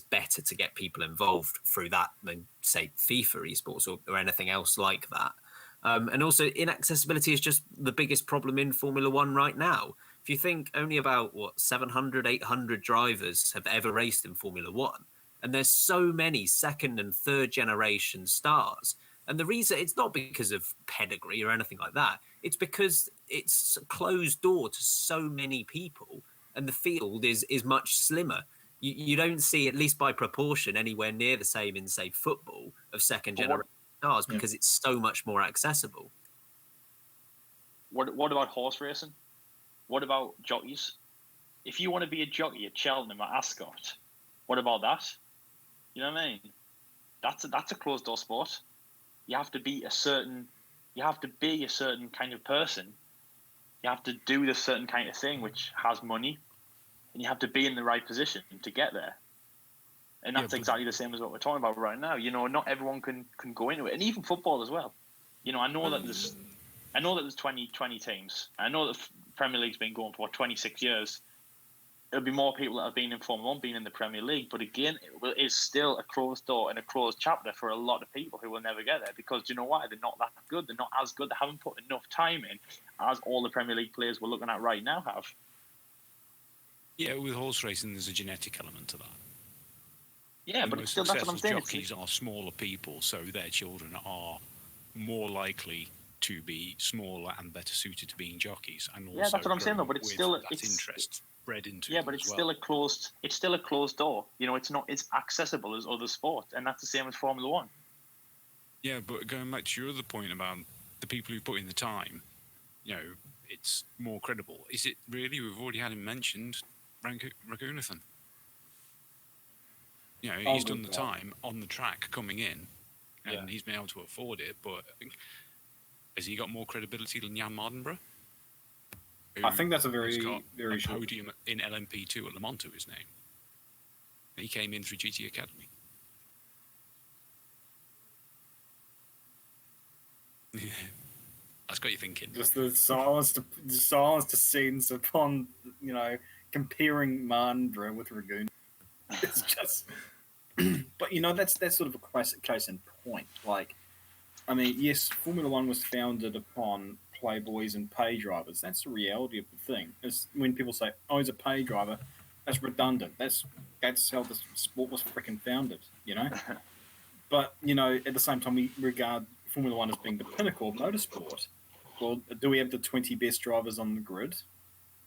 better to get people involved through that than, say, FIFA esports or anything else like that. And also, inaccessibility is just the biggest problem in Formula One right now. If you think only about, 700, 800 drivers have ever raced in Formula One, and there's so many second and third generation stars. And the reason, it's not because of pedigree or anything like that. It's because it's closed door to so many people, and the field is much slimmer. You don't see, at least by proportion, anywhere near the same in, say, football of second generation stars, because it's so much more accessible. What about horse racing? What about jockeys? If you want to be a jockey at Cheltenham or Ascot, what about that? You know what I mean? That's a closed door sport. You have to be a certain kind of person. You have to do this certain kind of thing which has money, and you have to be in the right position to get there. And that's exactly the same as what we're talking about right now. Not everyone can go into it, and even football as well. I know that there's 20 teams. I know that Premier League's been going for 26 years. There'll be more people that have been in Formula 1 being in the Premier League, but again, it's still a closed door and a closed chapter for a lot of people who will never get there, because do you know why? They're not that good. They're not as good. They haven't put enough time in as all the Premier League players we're looking at right now have. Yeah, with horse racing, there's a genetic element to that. Yeah, but still, that's what I'm saying. Jockeys are smaller people, so their children are more likely to be smaller and better suited to being jockeys. And also that's what I'm saying, though. But it's still interest bred into. Yeah, but it's still a closed. It's still a closed door. It's not. It's accessible as other sports, and that's the same as Formula One. Yeah, but going back to your other point about the people who put in the time, it's more credible. Is it really? We've already had him mentioned, Raghunathan. He's done the time on the track coming in, and he's been able to afford it. But has he got more credibility than Jan Mardenborough? I think that's a very got very a podium in LMP2 at Le Mans to his name. He came in through GT Academy. That's got you thinking. Just the silence descends upon, comparing Mandra with Ragoon. It's just, but that's sort of a classic case in point. Like, I mean, yes, Formula One was founded upon playboys and pay drivers. That's the reality of the thing. Is when people say, "Oh, he's a pay driver," that's redundant. That's how the sport was freaking founded. But at the same time, we regard Formula One as being the pinnacle of motorsport. Well, do we have the 20 best drivers on the grid?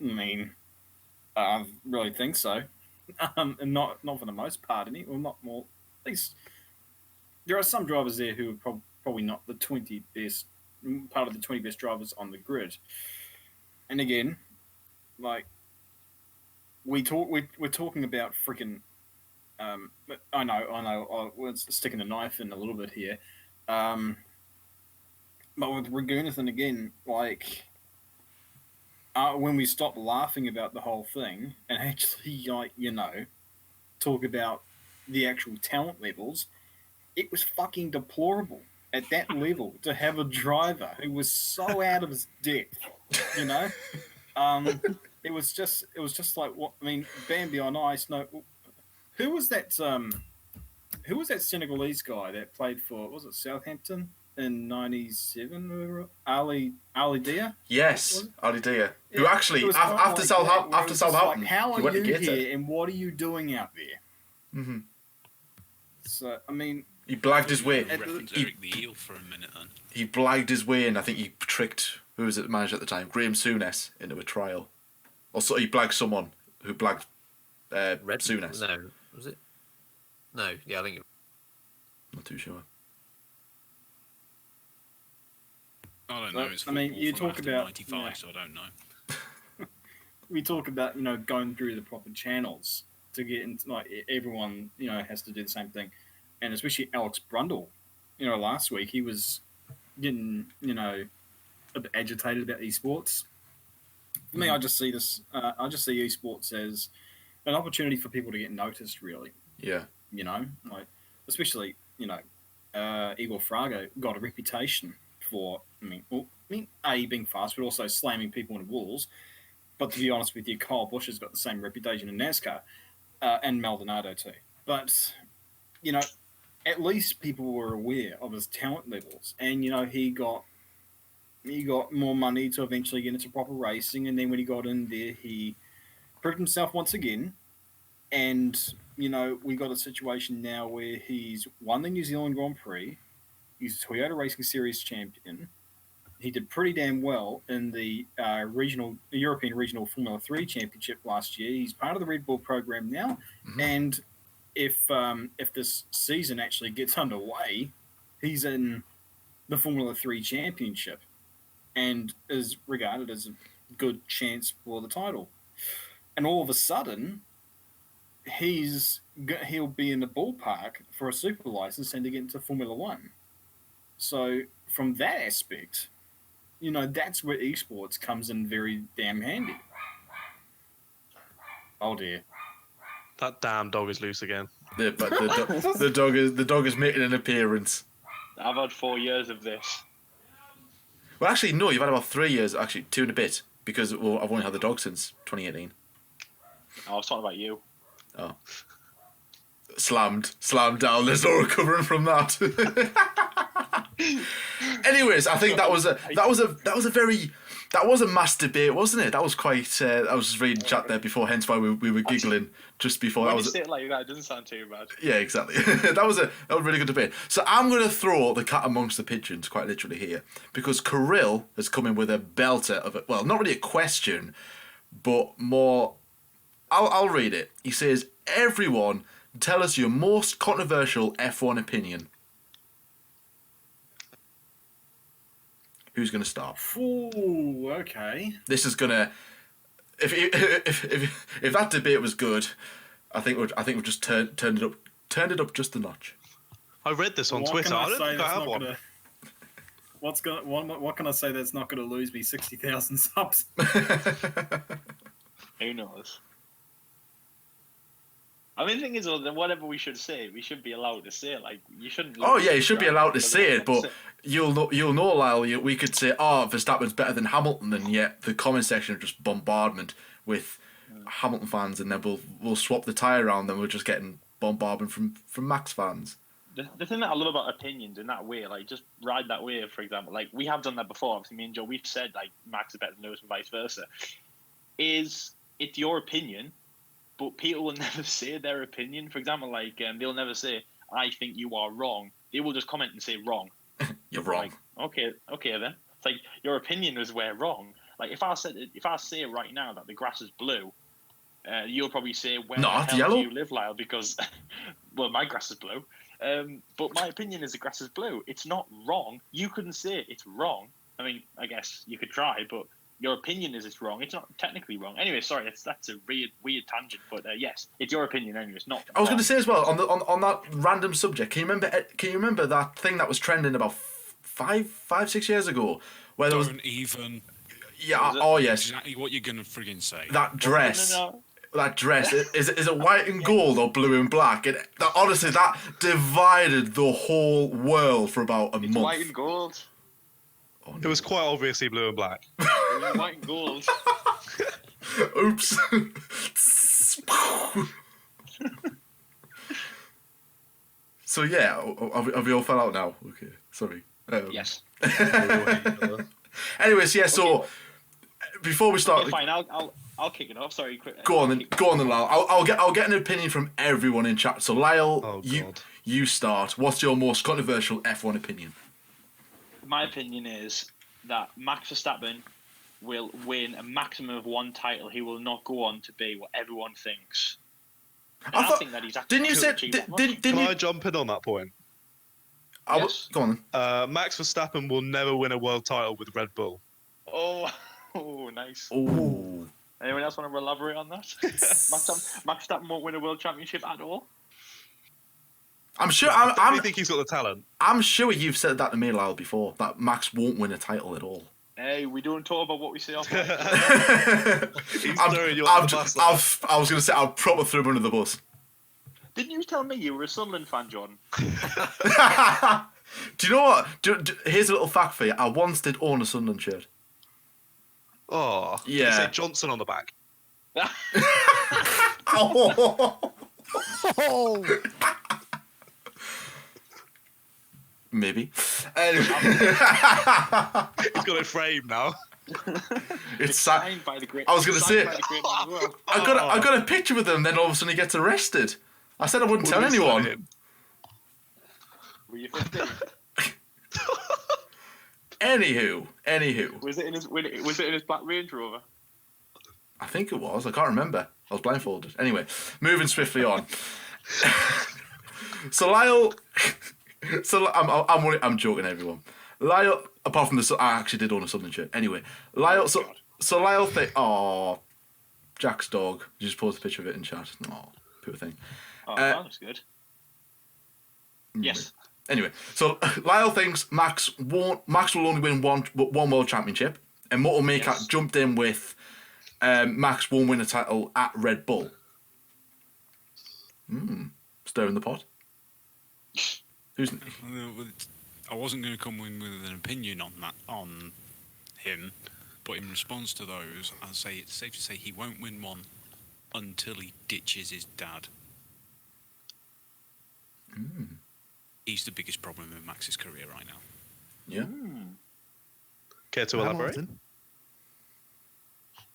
I mean, I really think so. And not for the most part, not more. At least there are some drivers there who are probably not the 20 best, part of the 20 best drivers on the grid. And again, like we're talking about freaking. I know. We're sticking the knife in a little bit here. But with Ragoonathan again, like, when we stop laughing about the whole thing and actually, talk about the actual talent levels, it was fucking deplorable at that level to have a driver who was so out of his depth, It was just like, what I mean, Bambi on ice. No, who was that Senegalese guy that played for, was it Southampton? In '97, Ali Dia. Yes, Ali Dia. Who Yeah, actually it was after kind of like that, where it was just Southampton, like, how he are went to you get here it. and what are you doing out there? Mm-hmm. So I mean, He blagged his way. Reference Eric the Eel for a minute then. He blagged his way in. I think he tricked, who was it, the manager at the time, Graham Souness, into a trial. Or so he blagged someone who blagged Souness. No, was it? No, yeah, I think. Not too sure. I don't know. But, It's I mean, football you from talk after about, 95, so I don't know. we talk about going through the proper channels to get into, like, everyone has to do the same thing, and especially Alex Brundle. Last week he was getting a bit agitated about esports. For me, I just see this. I just see esports as an opportunity for people to get noticed. Really, Yeah. like especially Igor Frago got a reputation for. A, being fast, but also slamming people into walls. But to be honest with you, Kyle Busch has got the same reputation in NASCAR, and Maldonado too. But at least people were aware of his talent levels, and he got more money to eventually get into proper racing. And then when he got in there, he proved himself once again. And we got a situation now where he's won the New Zealand Grand Prix. He's a Toyota Racing Series champion. He did pretty damn well in the European Regional Formula 3 Championship last year. He's part of the Red Bull program now. Mm-hmm. And if this season actually gets underway, he's in the Formula 3 Championship and is regarded as a good chance for the title. And all of a sudden, he'll be in the ballpark for a super license and to get into Formula 1. So from that aspect, that's where esports comes in very damn handy. Oh dear. That damn dog is loose again. The dog is making an appearance. I've had 4 years of this. Well, actually, no. You've had about 3 years. Actually, 2 and a bit, because I've only had the dog since 2018. I was talking about you. Oh. Slammed down. There's no recovering from that. Anyways, I think that was a mass debate, wasn't it? That was quite. I was just reading chat there before, hence why we were giggling just before. When That you was say it like that, it doesn't sound too bad. yeah, exactly. that was a really good debate. So I'm going to throw the cat amongst the pigeons, quite literally here, because Kirill has come in with a belter of it. Well, not really a question, but more. I'll read it. He says, "Everyone, tell us your most controversial F1 opinion." Who's going to start? Ooh, okay. This is gonna. If that debate was good, I think we've just turned it up just a notch. I read this on What Twitter. can I don't think I have one. What can I say that's not going to lose me 60,000 subs? Who knows? I mean, the thing is, though, that whatever we should say, we should be allowed to say. Like, you shouldn't. Oh yeah, you should be allowed to because say it, everyone but wants you'll know, Lyle. We could say, "Oh, Verstappen's better than Hamilton," and yet the comment section are just bombardment with Hamilton fans, and then we'll swap the tyre around, then we're just getting bombardment from Max fans. The thing that I love about opinions in that way, like just ride that wave, for example, like we have done that before. Obviously, me and Joe, we've said like Max is better than Lewis and vice versa. It's your opinion, but people will never say their opinion. For example, like they'll never say, "I think you are wrong." They will just comment and say, "Wrong." You're wrong. Like, okay then. It's like your opinion is we're wrong. Like if I say right now that the grass is blue, you'll probably say, "Where the hell yellow. do you live, Lyle?" Because well, my grass is blue. But my opinion is the grass is blue. It's not wrong. You couldn't say it's wrong. I mean, I guess you could try, but your opinion is it's wrong. It's not technically wrong. Anyway, sorry, that's a weird tangent. But yes, it's your opinion anyway. It's not. I was going to say as well on that random subject. Can you remember that thing that was trending about 6 years ago, where there was Don't even. Yeah. Oh yes. Exactly what you're gonna friggin' say. That dress. No. That dress is it white and gold or blue and black? Honestly, that divided the whole world for about a month. White and gold. Oh, It was quite obviously blue and black. It was white and gold. Oops. So yeah, have we all fell out now? Okay, sorry. Yes. Anyways, yeah. So before we start, Okay, fine. I'll kick it off. Sorry, quick. go on then, Lyle. I'll get an opinion from everyone in chat. So Lyle, Oh, you God. you start. What's your most controversial F1 opinion? My opinion is that Max Verstappen will win a maximum of one title. He will not go on to be what everyone thinks. And I think that he's actually Didn't you say? Didn't Can you? I jump in on that point? Yes. Go on then. Max Verstappen will never win a world title with Red Bull. Oh, nice. Oh. Anyone else want to elaborate on that? Max Verstappen won't win a world championship at all. I'm sure. I think he's got the talent. I'm sure you've said that to me, Lyle, before. That Max won't win a title at all. Hey, we don't talk about what we say off. He's throwing you on the bus. I was going to say, I'll proper throw him under the bus. Didn't you tell me you were a Sunderland fan, John? Do you know what? Here's a little fact for you. I once did own a Sunderland shirt. Oh, Yeah. Did it say Johnson on the back? Oh. Maybe. Anyway. He's got it framed now. It's signed by the great. I was going to say, signed by the great man as well. I got a picture with him, then all of a sudden he gets arrested. I said I wouldn't tell What did he sign anyone. him? Were you 15? Anywho. Was it in his Black Range Rover? I think it was. I can't remember. I was blindfolded. Anyway, moving swiftly on. So Lyle, I'm joking, everyone. Lyle, apart from I actually did own a Southern shirt. Anyway, Lyle. So Lyle think, oh, Jack's dog. You just post a picture of it in chat. Oh, poor thing. Oh, that looks good. Yes. Anyway, so Lyle thinks Max will only win one world championship, and Moto Maker jumped in with Max won't win a title at Red Bull. Stirring the pot. Who's? I wasn't going to come in with an opinion on him, but in response to those, I'd say it's safe to say he won't win one until he ditches his dad. He's the biggest problem in Max's career right now. Yeah. Care to elaborate? Hamilton.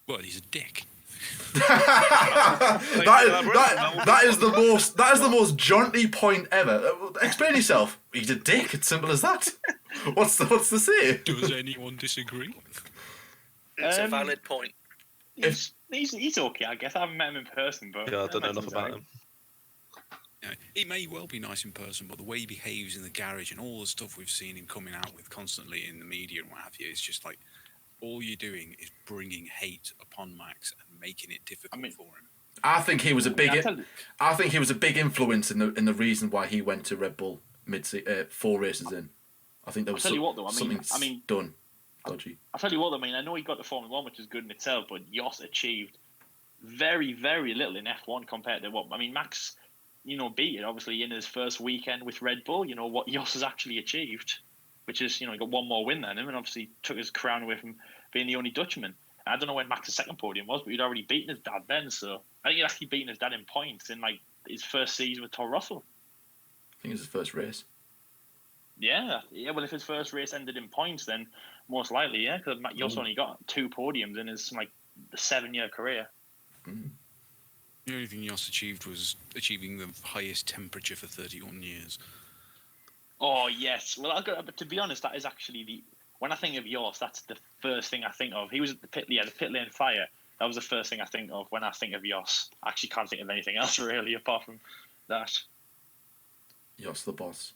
Well, he's a dick. that is the most jaunty point ever. Explain yourself. He's a dick. It's simple as that. What's the say? Does anyone disagree? It's a valid point. He's okay, I guess. I haven't met him in person, but Yeah, I don't know enough about him. You know, he may well be nice in person, but the way he behaves in the garage and all the stuff we've seen him coming out with constantly in the media and what have you, it's just like all you're doing is bringing hate upon Max and making it difficult for him. I think he was a big influence in the reason why he went to Red Bull 4 races in. I think there was something done dodgy. I'll tell you what, I mean, I know he got to Formula 1, which is good in itself, but Yoss achieved very, very little in F1 compared to what, I mean, Max, beat it obviously in his first weekend with Red Bull, what Jos has actually achieved, which is, he got one more win than him and obviously took his crown away from being the only Dutchman. I don't know when Max's second podium was, but he'd already beaten his dad then, so I think he'd actually beaten his dad in points in like his first season with Toro Rosso. I think it was his first race. Yeah. Well, if his first race ended in points, then most likely, yeah, because Jos only got 2 podiums in his 7-year career. Mm. The only thing Jos achieved was achieving the highest temperature for 31 years. Oh yes. Well, but to be honest, that is actually when I think of Jos, that's the first thing I think of. He was at the pit lane fire. That was the first thing I think of when I think of Jos. I actually can't think of anything else really apart from that. Jos the boss.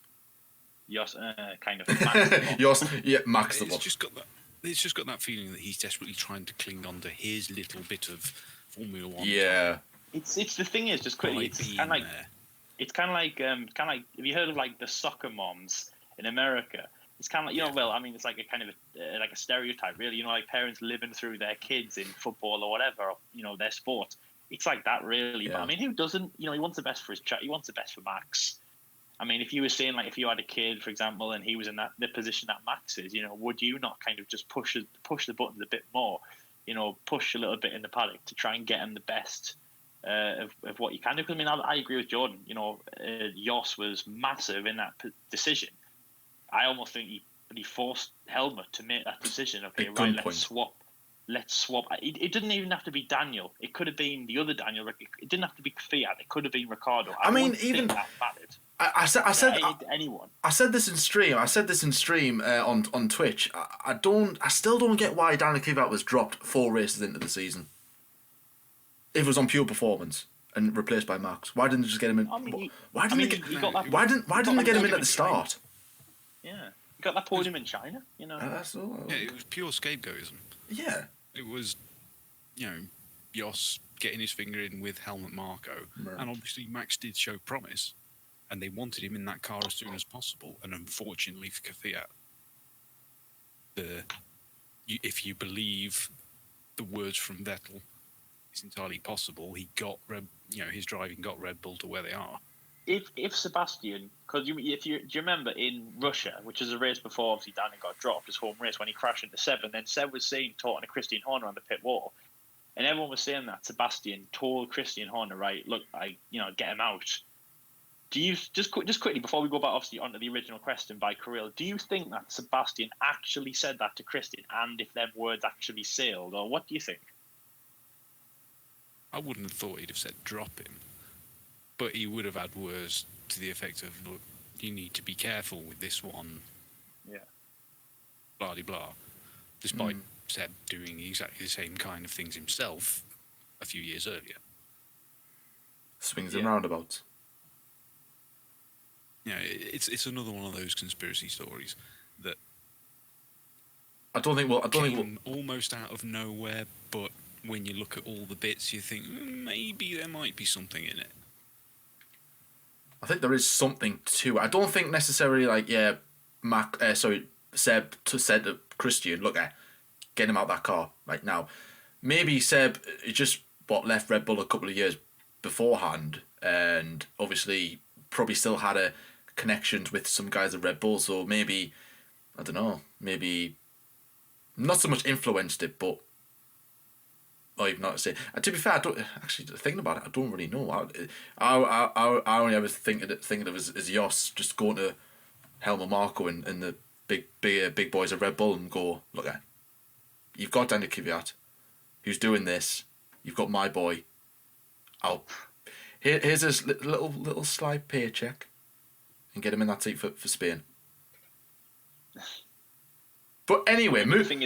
Jos, kind of. Max the boss. Jos, yeah, Max the It's boss. just got that feeling that he's desperately trying to cling on to his little bit of Formula One. Yeah. It's the thing is just quickly. It's kind of like have you heard of like the soccer moms in America? It's kind of like well, I mean, it's like a kind of like a stereotype, really. Like parents living through their kids in football or whatever, or, their sport. It's like that, really. Yeah. But I mean, who doesn't? He wants the best for his child. He wants the best for Max. I mean, if you were saying if you had a kid, for example, and he was in the position that Max is, would you not kind of just push the buttons a bit more? Push a little bit in the paddock to try and get him the best of what you can do. Because I mean, I agree with Jordan. Jos was massive in that decision. I almost think he forced Helmut to make that decision. Okay, right, let's swap. It didn't even have to be Daniel. It could have been the other Daniel. It didn't have to be Fiat. It could have been Ricciardo. I mean, don't even think that mattered. I said anyone. I said this in stream. On Twitch. I still don't get why Daniel Kvyat was dropped 4 races into the season. If it was on pure performance and replaced by Max, why didn't they just get him in? Why didn't they get him in at the start? Yeah, you got that podium in China. That's all. Yeah, it was pure scapegoatism. Yeah. It was, Jos getting his finger in with Helmut Marko, and obviously Max did show promise, and they wanted him in that car as soon as possible. And unfortunately for Fiat, if you believe the words from Vettel, it's entirely possible he got his driving got Red Bull to where they are. If Sebastian, because do you remember in Russia, which is a race before obviously Daniel got dropped, his home race when he crashed into Seb, and then Seb was talking to Christian Horner on the pit wall, and everyone was saying that Sebastian told Christian Horner, right, look, get him out. Do you just quickly before we go back obviously onto the original question by Kirill, do you think that Sebastian actually said that to Christian, and if them words actually sailed, or what do you think? I wouldn't have thought he'd have said drop him. But he would have had words to the effect of, look, you need to be careful with this one. Yeah. Blah, de blah. Despite Seb doing exactly the same kind of things himself a few years earlier. Swings and roundabouts. It's another one of those conspiracy stories that I don't think almost out of nowhere, but when you look at all the bits, you think maybe there might be something in it. I think there is something to it. I don't think necessarily Seb said to Christian, look, get him out that car right now. Maybe Seb just left Red Bull a couple of years beforehand, and obviously probably still had connections with some guys at Red Bull. So maybe, I don't know, maybe not so much influenced it, but. Or even not to say. To be fair, I don't actually thinking about it. I don't really know. I only ever think of it as Jos just going to Helmut Marko and the big boys of Red Bull and go, look, you've got Daniel Kvyat, who's doing this. You've got my boy. Here's his little slight paycheck, and get him in that seat for Spain. But anyway, moving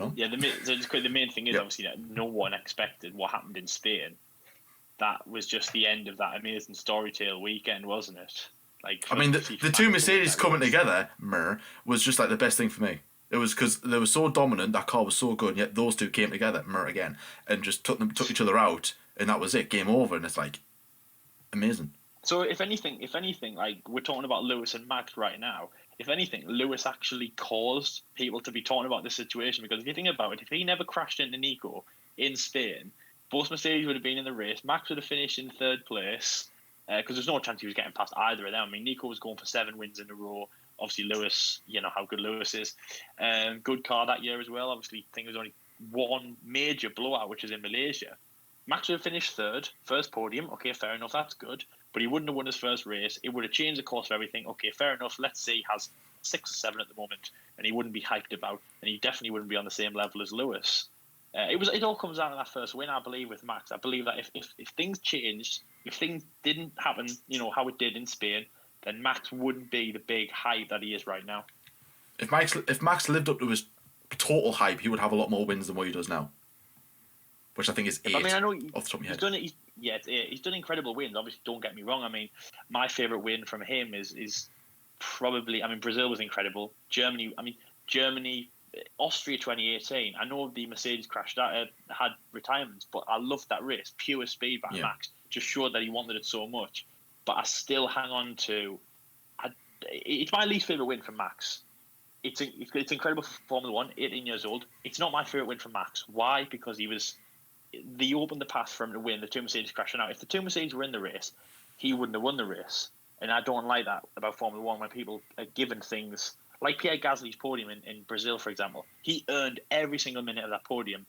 on. Yeah, the main thing is obviously that no one expected what happened in Spain. That was just the end of that amazing Storytale weekend, wasn't it? I mean, the two Mercedes coming together, was just like the best thing for me. It was because they were so dominant, that car was so good, and yet those two came together, again, and just took each other out, and that was it, game over, and it's like amazing. So if anything, like we're talking about Lewis and Max right now. If anything, Lewis actually caused people to be talking about this situation, because if you think about it, if he never crashed into Nico in Spain, both Mercedes would have been in the race. Max would have finished in third place because there's no chance he was getting past either of them. I mean, Nico was going for 7 wins in a row. Obviously, Lewis, you know how good Lewis is. Good car that year as well. Obviously, I think there was only one major blowout, which is in Malaysia. Max would have finished third, first podium. Okay, fair enough, that's good. But he wouldn't have won his first race. It would have changed the course of everything. Okay, fair enough. Let's say he has 6 or 7 at the moment, and he wouldn't be hyped about, and he definitely wouldn't be on the same level as Lewis. It all comes down to that first win, I believe, with Max. I believe that if things changed, if things didn't happen, you know, how it did in Spain, then Max wouldn't be the big hype that he is right now. If Max lived up to his total hype, he would have a lot more wins than what he does now. Which I think is 8 I mean, I know off the top of my head. He's done incredible wins. Obviously, don't get me wrong. I mean, my favourite win from him is probably, I mean, Brazil was incredible. Germany, Austria 2018. I know the Mercedes crash that had retirements, but I loved that race. Pure speed by Max. Just showed that he wanted it so much. But I still hang on to. It's my least favourite win from Max. It's incredible for Formula 1, 18 years old. It's not my favourite win from Max. Why? Because they opened the path for him to win. The 2 Mercedes crashing out. If the 2 Mercedes were in the race, he wouldn't have won the race. And I don't like that about Formula 1 when people are given things. Like Pierre Gasly's podium in Brazil, for example. He earned every single minute of that podium.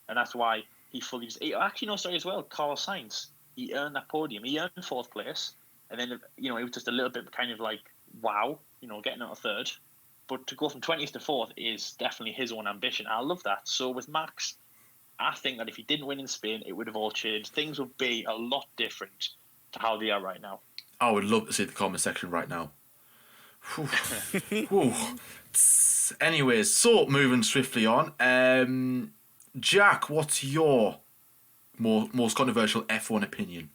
And that's why he fully... Actually, no, sorry, as well. Carlos Sainz, he earned that podium. He earned 4th place. And then, you know, it was just a little bit kind of like, wow, you know, getting out of 3rd. But to go from 20th to 4th is definitely his own ambition. I love that. So with Max, I think that if he didn't win in Spain, it would have all changed. Things would be a lot different to how they are right now. I would love to see the comment section right now. Whew. Anyways, so moving swiftly on. Jack, what's your most controversial F1 opinion?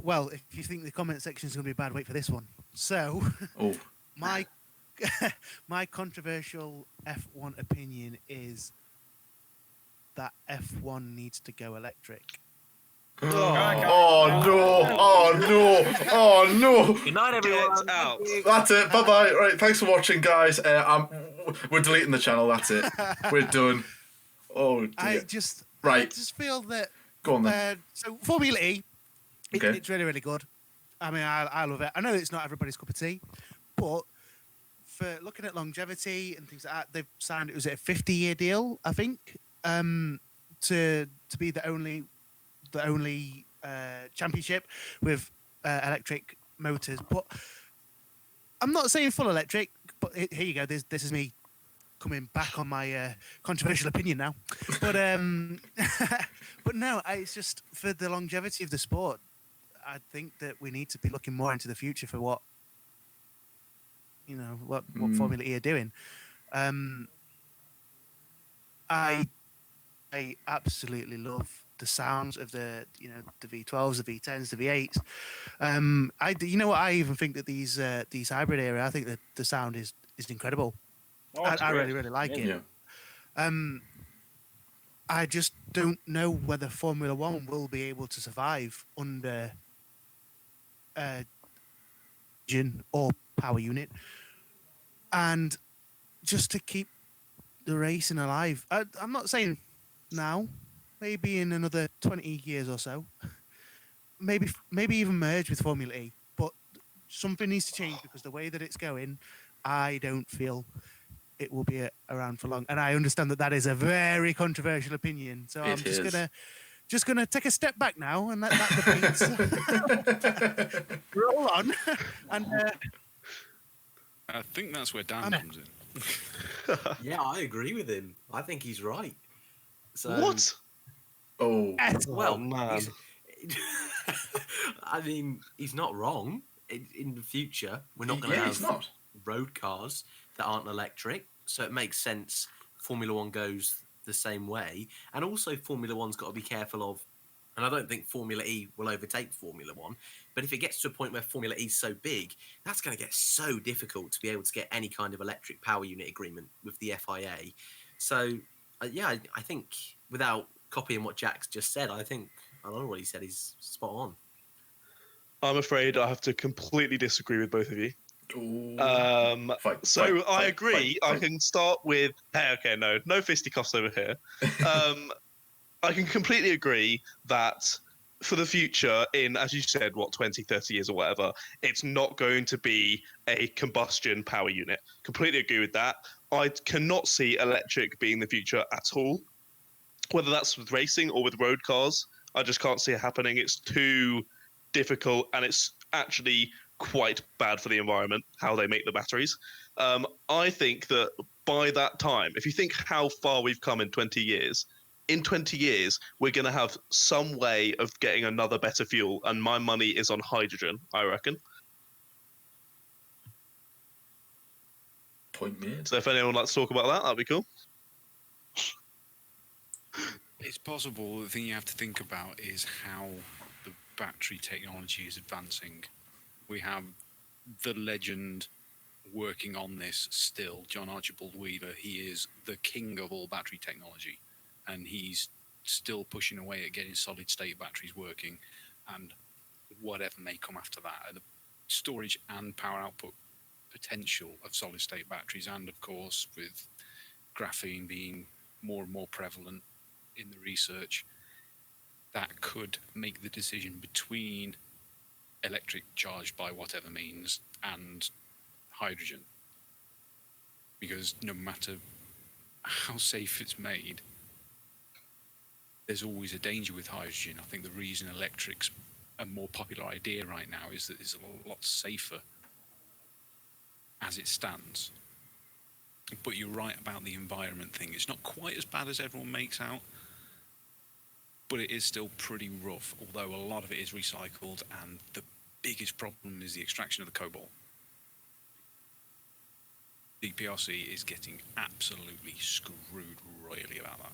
Well, if you think the comment section is going to be bad, wait for this one. So, my controversial F1 opinion is that F1 needs to go electric. Oh no! Good night, everyone. Out. That's it. Bye bye. Right, thanks for watching, guys. We're deleting the channel. That's it. We're done. Oh dear. I just feel that. Go on then. So Formula E, it's really, really good. I mean, I love it. I know it's not everybody's cup of tea, but for looking at longevity and things like that, they've signed, it was a 50-year deal, I think, to be the only championship with electric motors. But I'm not saying full electric, but here you go. This is me coming back on my controversial opinion now. But but no, it's just for the longevity of the sport. I think that we need to be looking more into the future for what Formula E are doing. I absolutely love the sounds of the V12s, the V10s, the V8s. I even think that these hybrid era, I think that the sound is incredible. I really, really like it. Yeah. I just don't know whether Formula 1 will be able to survive under engine or power unit, and just to keep the racing alive. I'm not saying now, maybe in another 20 years or so, maybe even merge with Formula E, but something needs to change because the way that it's going, I don't feel it will be around for long. And I understand that is a very controversial opinion, so I'm just gonna take a step back now and let that debate roll on. And I think that's where Dan comes in. Yeah, I agree with him. I think he's right. So, what? Oh, well, man. I mean, he's not wrong. In the future, we're not going to have road cars that aren't electric, so it makes sense Formula 1 goes the same way. And also Formula 1's got to be careful of, and I don't think Formula E will overtake Formula 1, but if it gets to a point where Formula E is so big, that's going to get so difficult to be able to get any kind of electric power unit agreement with the FIA. So, I think without copying what Jack's just said, I don't know what he said, he's spot on. I'm afraid I have to completely disagree with both of you. I agree. I can start with. Hey, okay, no fisticuffs over here. I can completely agree that for the future, in, as you said, 20, 30 years or whatever, it's not going to be a combustion power unit. Completely agree with that. I cannot see electric being the future at all. Whether that's with racing or with road cars, I just can't see it happening. It's too difficult, and it's actually quite bad for the environment, how they make the batteries. I think that by that time, if you think how far we've come in 20 years, in 20 years, we're going to have some way of getting another better fuel, and my money is on hydrogen, I reckon. Point made. So if anyone would like to talk about that, that'd be cool. It's possible. The thing you have to think about is how the battery technology is advancing. We have the legend working on this still, John Archibald Wheeler. He is the king of all battery technology, and he's still pushing away at getting solid state batteries working, and whatever may come after that, the storage and power output potential of solid state batteries, and of course with graphene being more and more prevalent in the research, that could make the decision between electric charged by whatever means and hydrogen, because no matter how safe it's made, there's always a danger with hydrogen. I think the reason electric's a more popular idea right now is that it's a lot safer as it stands. But you're right about the environment thing. It's not quite as bad as everyone makes out, but it is still pretty rough, although a lot of it is recycled, and the biggest problem is the extraction of the cobalt. DPRC is getting absolutely screwed royally about that.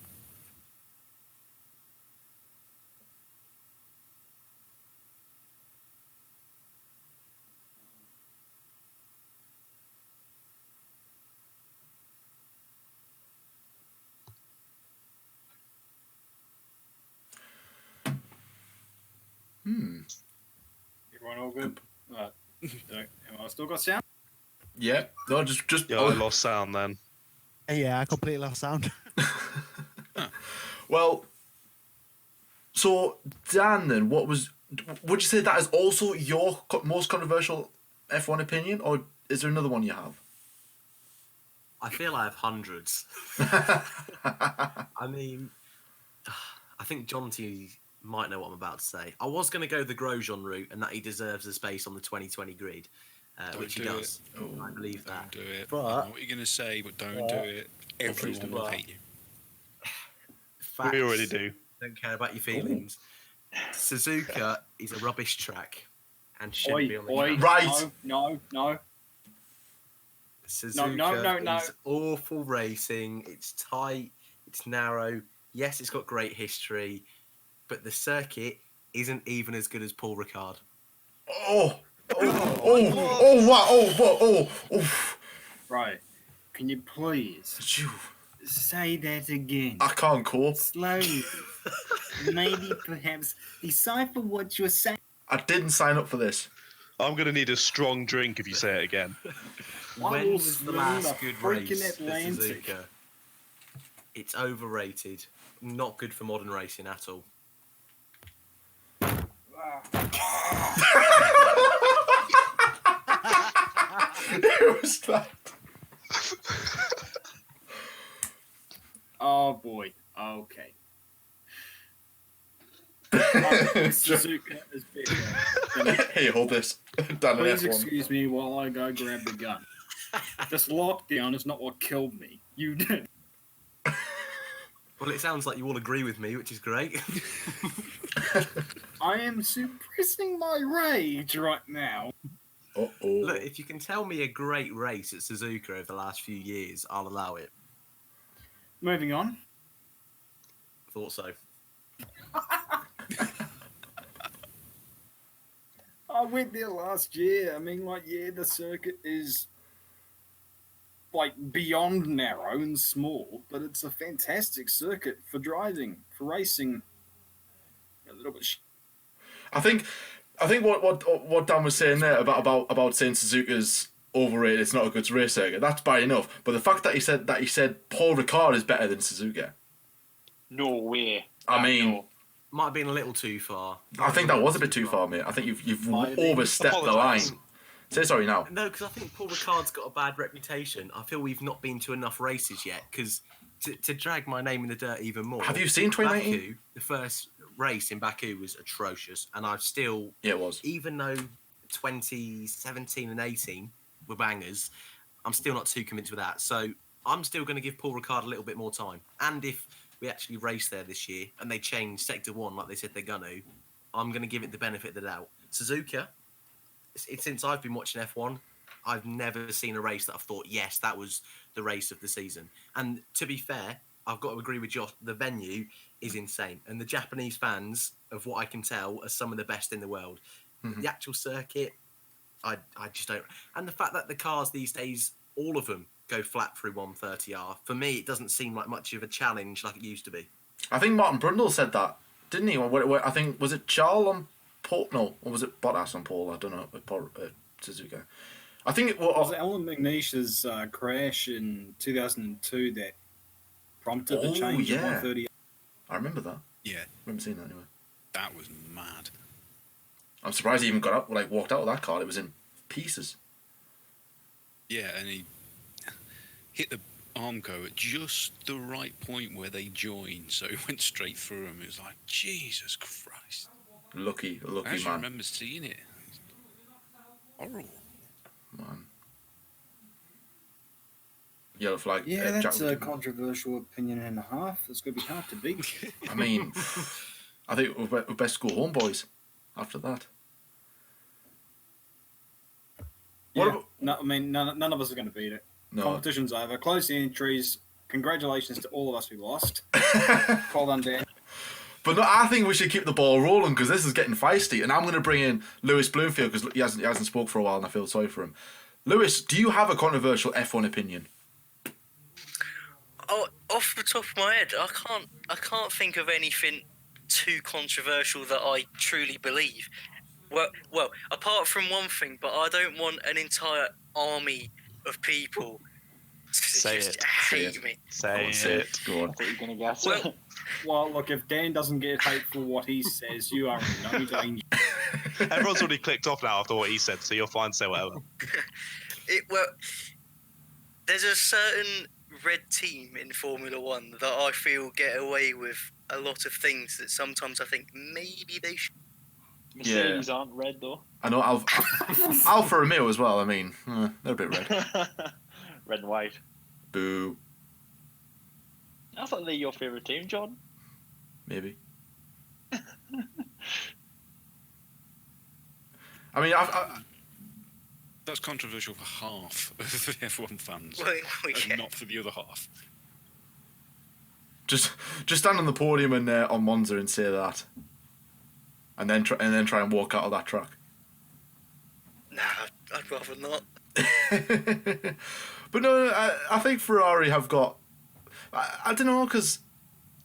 Everyone all good? Am I still got sound? Yeah. No, just. Yeah, I lost sound then. Yeah, I completely lost sound. Well, so Dan, then, would you say that is also your most controversial F1 opinion, or is there another one you have? I feel I have hundreds. I mean, I think John T might know what I'm about to say. I was going to go the Grosjean route, and that he deserves a space on the 2020 grid, which he does. I believe that. Don't do it. But, I know what you're going to say, but don't do it. Everyone will hate you. Facts, We already do. Don't care about your feelings. Suzuka is a rubbish track and shouldn't be on the grid. Right. No. Suzuka No. is awful racing. It's tight. It's narrow. Yes, it's got great history, but the circuit isn't even as good as Paul Ricard. Oh, Right. Can you please say that again? I can't cope. Slowly. Maybe perhaps decipher what you're saying. I didn't sign up for this. I'm going to need a strong drink if you say it again. When was the swim last the good freaking race for Atlantic. Suzuka? It's overrated. Not good for modern racing at all. Who was that? Oh boy. Okay. Suzuka is better. Hey, hold this. Dan, Please F1. excuse me while I go grab the gun. This lockdown is not what killed me. You did. Well, it sounds like you all agree with me, which is great. I am suppressing my rage right now. Uh-oh. Look, if you can tell me a great race at Suzuka over the last few years, I'll allow it. Moving on. Thought so. I went there last year. I mean, the circuit is beyond narrow and small, but it's a fantastic circuit for driving, for racing. A little bit. I think what Dan was saying there about saying Suzuka's overrated, it's not a good race circuit. That's bad enough. But the fact that he said Paul Ricard is better than Suzuka. No way. I mean, No. Might have been a little too far. I think that was a bit too far, mate. I think you've Might have been. overstepped the line. Apologise. Say sorry now. No, because I think Paul Ricard's got a bad reputation. I feel we've not been to enough races yet. Because to drag my name in the dirt even more. Have you seen 2019? Baku, the first race in Baku was atrocious, and I've still, Yeah, it was. even though 2017 and 18 were bangers, I'm still not too convinced with that. So I'm still going to give Paul Ricard a little bit more time. And if we actually race there this year and they change Sector 1 like they said they're going to, I'm going to give it the benefit of the doubt. Suzuka, since I've been watching F1, I've never seen a race that I've thought, yes, that was the race of the season. And to be fair, I've got to agree with Josh, the venue is insane. And the Japanese fans, of what I can tell, are some of the best in the world. Mhm. The actual circuit, I just don't. And the fact that the cars these days, all of them, go flat through 130R, for me, it doesn't seem like much of a challenge like it used to be. I think Martin Brundle said that, didn't he? I think, was it Charles on Paul? No, or was it Bottas on Paul? I don't know. Suzuka. I think it Was it Alan McNeish's crash in 2002 that prompted the change to 130? I remember that. Yeah, I remember seeing that anyway. that was mad. I'm surprised he even got up, walked out of that car. It was in pieces. Yeah, and he hit the Armco at just the right point where they joined, so he went straight through him. It was like, Jesus Christ. Lucky I actually man. remember seeing it. Horrible. Man. Yellow flag. Yeah, that's Jack- a controversial opinion and a half. It's going to be hard to beat. I mean, I think we're best go home, boys. After that. What Yeah, about- no, I mean, none of us are going to beat it. No. Competition's over. Close the entries. Congratulations to all of us who lost. Well done, Dan. But no, I think we should keep the ball rolling because this is getting feisty. And I'm going to bring in Lewis Bloomfield because he hasn't spoke for a while and I feel sorry for him. Lewis, do you have a controversial F1 opinion? Oh, off the top of my head, I can't think of anything too controversial that I truly believe. Well, apart from one thing, but I don't want an entire army of people to Say just it. hate me. Say it. Go on. I think you're going to guess Well, it. Well, look, if Dan doesn't get hate for what he says, you are in no danger. Everyone's already clicked off now after what he said, so you're fine to say whatever. There's a certain red team in Formula One that I feel get away with a lot of things that sometimes I think maybe they should. Mercedes aren't red, though. I know Alfa Romeo as well. I mean, they're a bit red. Red and white. Boo. I thought they're your favourite team, John. Maybe. I mean, That's controversial for half of the F1 fans, Well, and yeah. not for the other half. just stand on the podium and on Monza and say that, and then try and walk out of that track. Nah, I'd rather not. But no, I think Ferrari have got. I don't know, because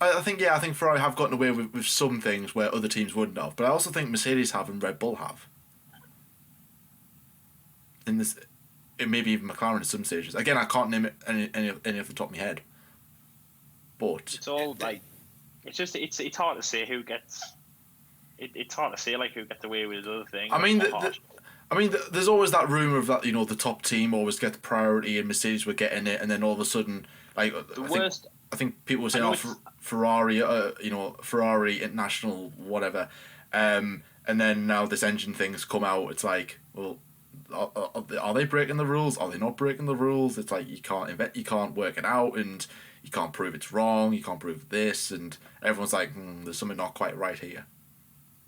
I think Ferrari have gotten away with some things where other teams wouldn't have. But I also think Mercedes have and Red Bull have. In this, it maybe even McLaren at some stages. Again, I can't name it any off the top of my head. But It's all like, it's hard to say who gets. It's hard to say like who gets away with other things. I mean, It's not hard. there's always that rumor of that, the top team always gets priority and Mercedes were getting it, and then all of a sudden, like I think people were saying, I know Ferrari, Ferrari International, whatever, and then now this engine thing's come out. It's like, well, are they breaking the rules? Are they not breaking the rules? It's like you can't work it out, and you can't prove it's wrong. You can't prove this, and everyone's like, there's something not quite right here.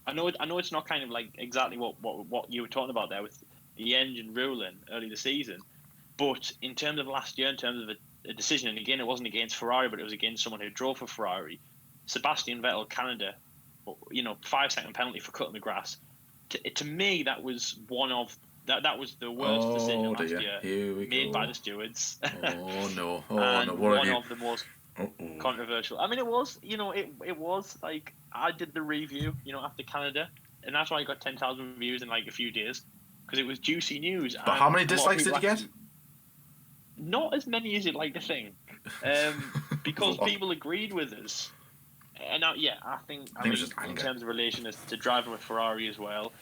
I know it's not kind of like exactly what you were talking about there with the engine ruling early this season, but in terms of last year, in terms of a decision, and again, it wasn't against Ferrari, but it was against someone who drove for Ferrari. Sebastian Vettel, Canada, 5-second penalty for cutting the grass. To me, that was one of that was the worst decision last year made by the stewards. Oh no! And no! one of the most controversial. I mean, it was it was like I did the review, after Canada, and that's why I got 10,000 views in like a few days because it was juicy news. But how many dislikes did you get? Not as many as you'd like to think, because people agreed with us. And I think it was just in anger. terms of relation to driving with Ferrari as well,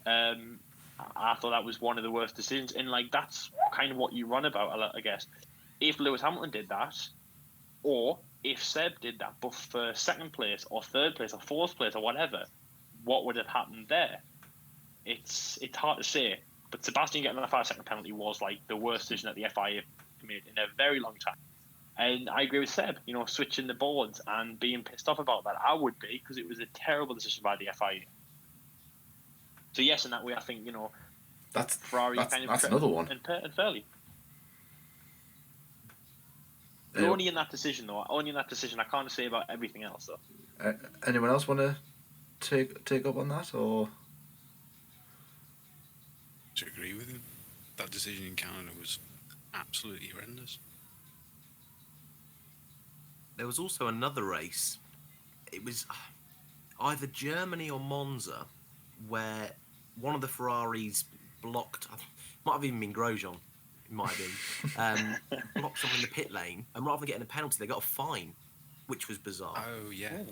I thought that was one of the worst decisions. And like that's kind of what you run about, I guess. If Lewis Hamilton did that, or if Seb did that, but for second place or third place or fourth place or whatever, what would have happened there? It's hard to say. But Sebastian getting a 5-second penalty was like the worst decision that the FIA made in a very long time. And I agree with Seb, switching the boards and being pissed off about that. I would be, because it was a terrible decision by the FIA. So yes, in that way, I think, That's Ferrari that's, kind of that's another one. and fairly. Only in that decision, though. Only in that decision. I can't say about everything else, though. Anyone else want to take up on that, or? To agree with him, that decision in Canada was absolutely horrendous. There was also another race. It was either Germany or Monza, where one of the Ferraris blocked. Might have even been Grosjean. It might have been blocked someone in the pit lane, and rather than getting a penalty, they got a fine, which was bizarre. Oh yeah.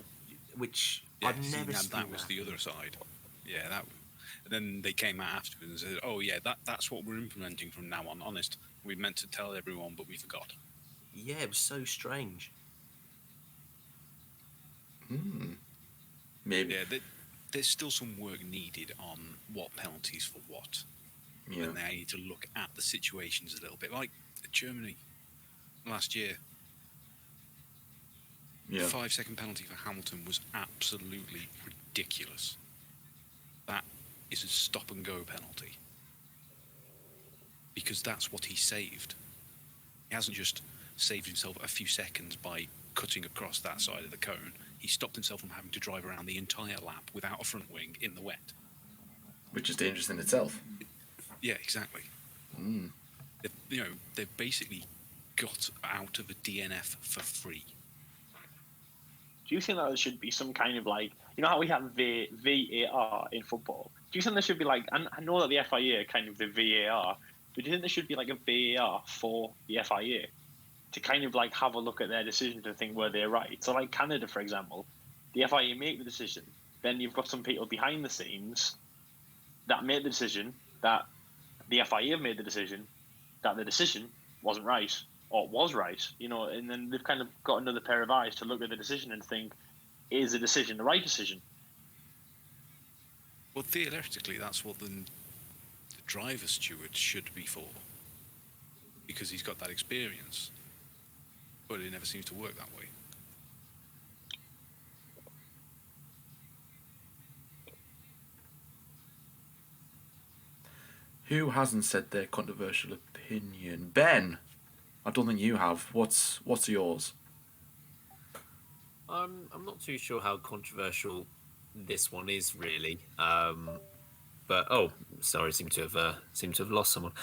Which Yeah, I've never seen. That was the other side. Yeah, that. And then they came out afterwards and said, "Oh yeah, that's what we're implementing from now on." Honest, we meant to tell everyone, but we forgot. Yeah, it was so strange. Maybe. Yeah, there's still some work needed on what penalties for what. Yeah. And they need to look at the situations a little bit, like Germany last year. Yeah. The 5-second penalty for Hamilton was absolutely ridiculous. That is a stop and go penalty. Because that's what he saved. He hasn't just saved himself a few seconds by cutting across that side of the cone. He stopped himself from having to drive around the entire lap without a front wing in the wet. Which is dangerous in itself. Yeah, exactly. They've basically got out of a DNF for free. Do you think that there should be some kind of like, how we have VAR in football? Do you think there should be like, I know that the FIA are kind of the VAR, but do you think there should be like a VAR for the FIA to kind of like have a look at their decisions and think were they right? So like Canada, for example, the FIA make the decision, then you've got some people behind the scenes that made the decision, that the FIA have made the decision, that the decision wasn't right, or was right, and then they've kind of got another pair of eyes to look at the decision and think, is the decision the right decision? Well, theoretically, that's what the driver steward should be for. Because he's got that experience. But it never seems to work that way. Who hasn't said their controversial opinion? Ben, I don't think you have. What's yours? I'm not too sure how controversial this one is really. But sorry, seem to have lost someone.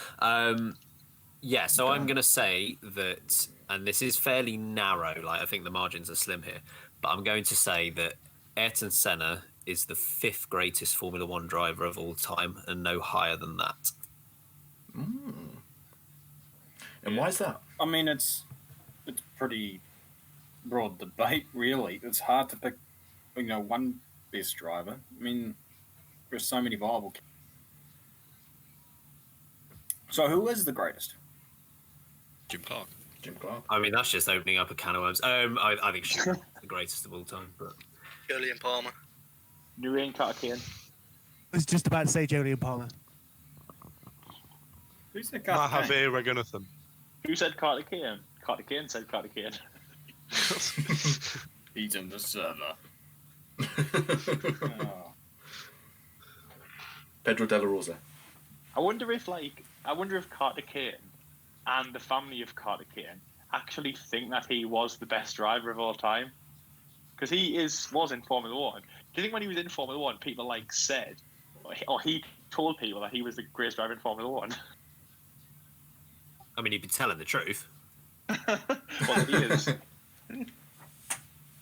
Yeah, so I'm going to say that, and this is fairly narrow. Like I think the margins are slim here, but I'm going to say that Ayrton Senna is the 5th greatest Formula One driver of all time, and no higher than that. And why is that? I mean, it's pretty broad debate, really. It's hard to pick, one best driver. I mean, there's so many viable. So, who is the greatest? Jim Clark. I mean, that's just opening up a can of worms. I think she's the greatest of all time. But Julian Palmer. Narain Carter-Kane. I was just about to say Jolyon Palmer. Who's the guy? Mahavir Raghunathan. Who said Carter-Kane? Carter-Kane said Carter-Kane. He's in the server. Oh. Pedro de la Rosa. I wonder if Carter-Kane and the family of Carter-Kane actually think that he was the best driver of all time, because he was in Formula One. Do you think when he was in Formula One, people said, or he told people that he was the greatest driver in Formula One? I mean, he'd be telling the truth. Well, he is.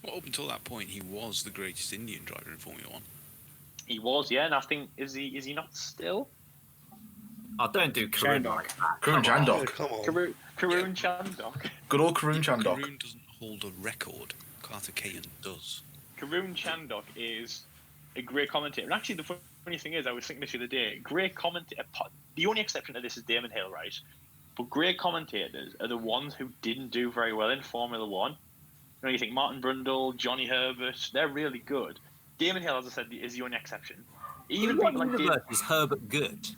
Well, up until that point, he was the greatest Indian driver in Formula One. He was, yeah, and I think is he not still? Oh, don't do Karun Chandok. like that. Karun Come on. Chandok. Come on. Karun Chandok. Good old Karun Chandok. Karun doesn't hold a record. Carter Kane does. Karun Chandok is a great commentator. And actually, the funny thing is, I was thinking this the other day, great commentator. The only exception to this is Damon Hill, right? But great commentators are the ones who didn't do very well in Formula One. You know, you think Martin Brundle, Johnny Herbert, they're really good. Damon Hill, as I said, is the only exception. Even what people like universe is Herbert good?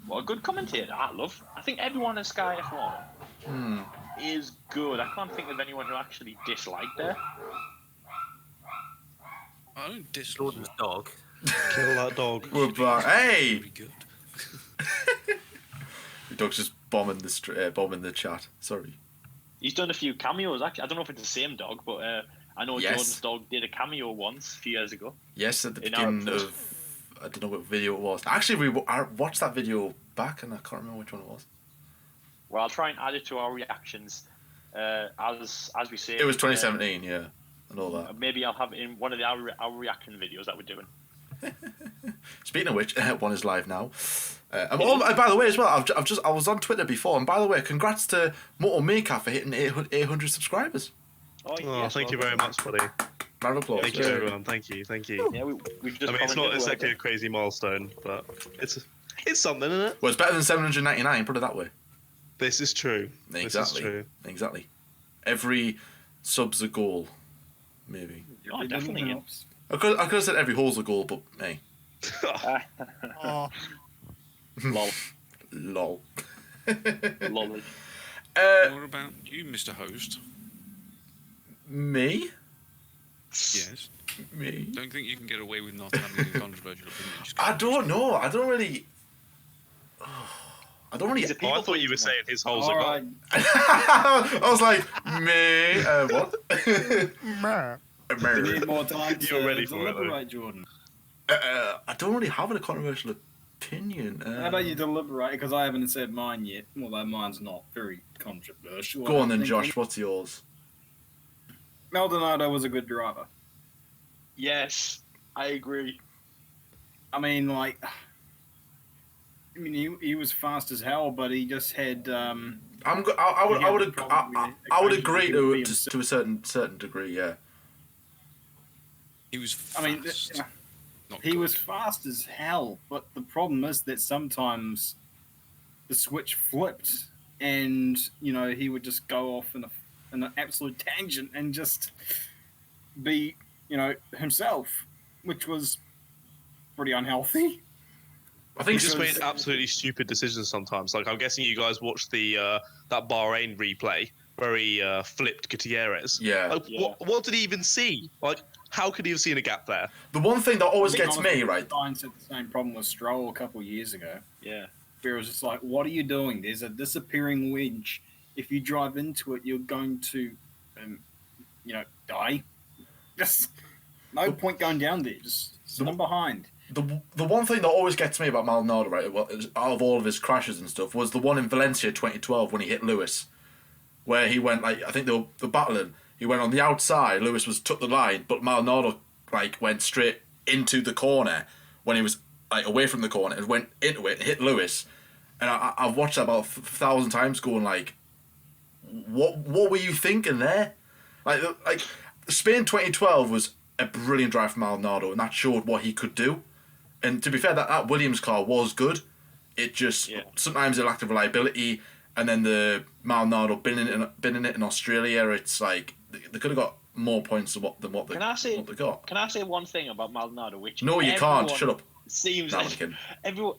well, a good commentator, I think everyone in Sky F1 is good. I can't think of anyone who actually disliked her. I don't dislike Jordan's dog. Kill that dog. We're back. Hey! Very good. The dog's just bombing the chat. Sorry. He's done a few cameos, actually. I don't know if it's the same dog, but I know Yes. Jordan's dog did a cameo once a few years ago. Yes, at the In our beginning episode. of... I don't know what video it was. Actually, I watched that video back and I can't remember which one it was. Well, I'll try and add it to our reactions as we say. It was 2017, yeah. And all that. Maybe I'll have it in one of our reaction videos that we're doing. Speaking of which, one is live now. By the way, as well, I was on Twitter before, and by the way, congrats to Moto Maker for hitting 800 subscribers. Oh, thank you very much, buddy. Round of applause. Thank you, everyone. Thank you. Yeah, we've just. I mean, it's not exactly a crazy milestone, but it's something, isn't it? Well, it's better than 799. Put it that way. This is true. Exactly. This is true. Exactly. Every sub's a goal, maybe. Oh, definitely. I could have said every hole's a goal, but hey. Oh, Lol. Lol. Lolly. What about you, Mr. Host? Me? Yes. Me? Don't think you can get away with not having a controversial opinion. Just I don't know. I don't really. I thought you were saying his holes are All gone. right. I was like, me? What? meh. You need more time to You're ready for it, though. deliberate, Jordan. I don't really have a controversial opinion. How about you deliberate? Because I haven't said mine yet. Although mine's not very controversial. Go I on then, don't Josh. think What's yours? Maldonado was a good driver. Yes, I agree. I mean, he was fast as hell, but he just had. I would agree to a certain degree. Yeah. He was fast. I mean, Not he good. was fast as hell, but the problem is that sometimes the switch flipped, and he would just go off in an absolute tangent and just be himself, which was pretty unhealthy. I He think just made absolutely stupid decisions sometimes. Like, I'm guessing you guys watched the that Bahrain replay where he flipped Gutierrez. Yeah. Like, what did he even see? Like, how could he have seen a gap there? the one thing that always I think gets me honestly, right. Stein said the same problem with Stroll a couple of years ago. Yeah. Where it was just like, what are you doing? There's a disappearing wedge. If you drive into it, you're going to, die. Just no point going down there. Just sit behind. The one thing that always gets me about Maldonado, right, out of all of his crashes and stuff, was the one in Valencia 2012 when he hit Lewis, where he went I think they were battling. He went on the outside. Lewis took the line, but Maldonado went straight into the corner when he was away from the corner and went into it and hit Lewis. And I've watched that about 1,000 times, going what were you thinking there? Like Spain 2012 was a brilliant drive for Maldonado, and that showed what he could do. And to be fair, that Williams car was good. It just sometimes it lacked the reliability, and then the Maldonado binning it in Australia. It's like they could have got more points than what they got. Can I say one thing about Maldonado? Which No, you can't. Shut up. Seems No, I'm kidding.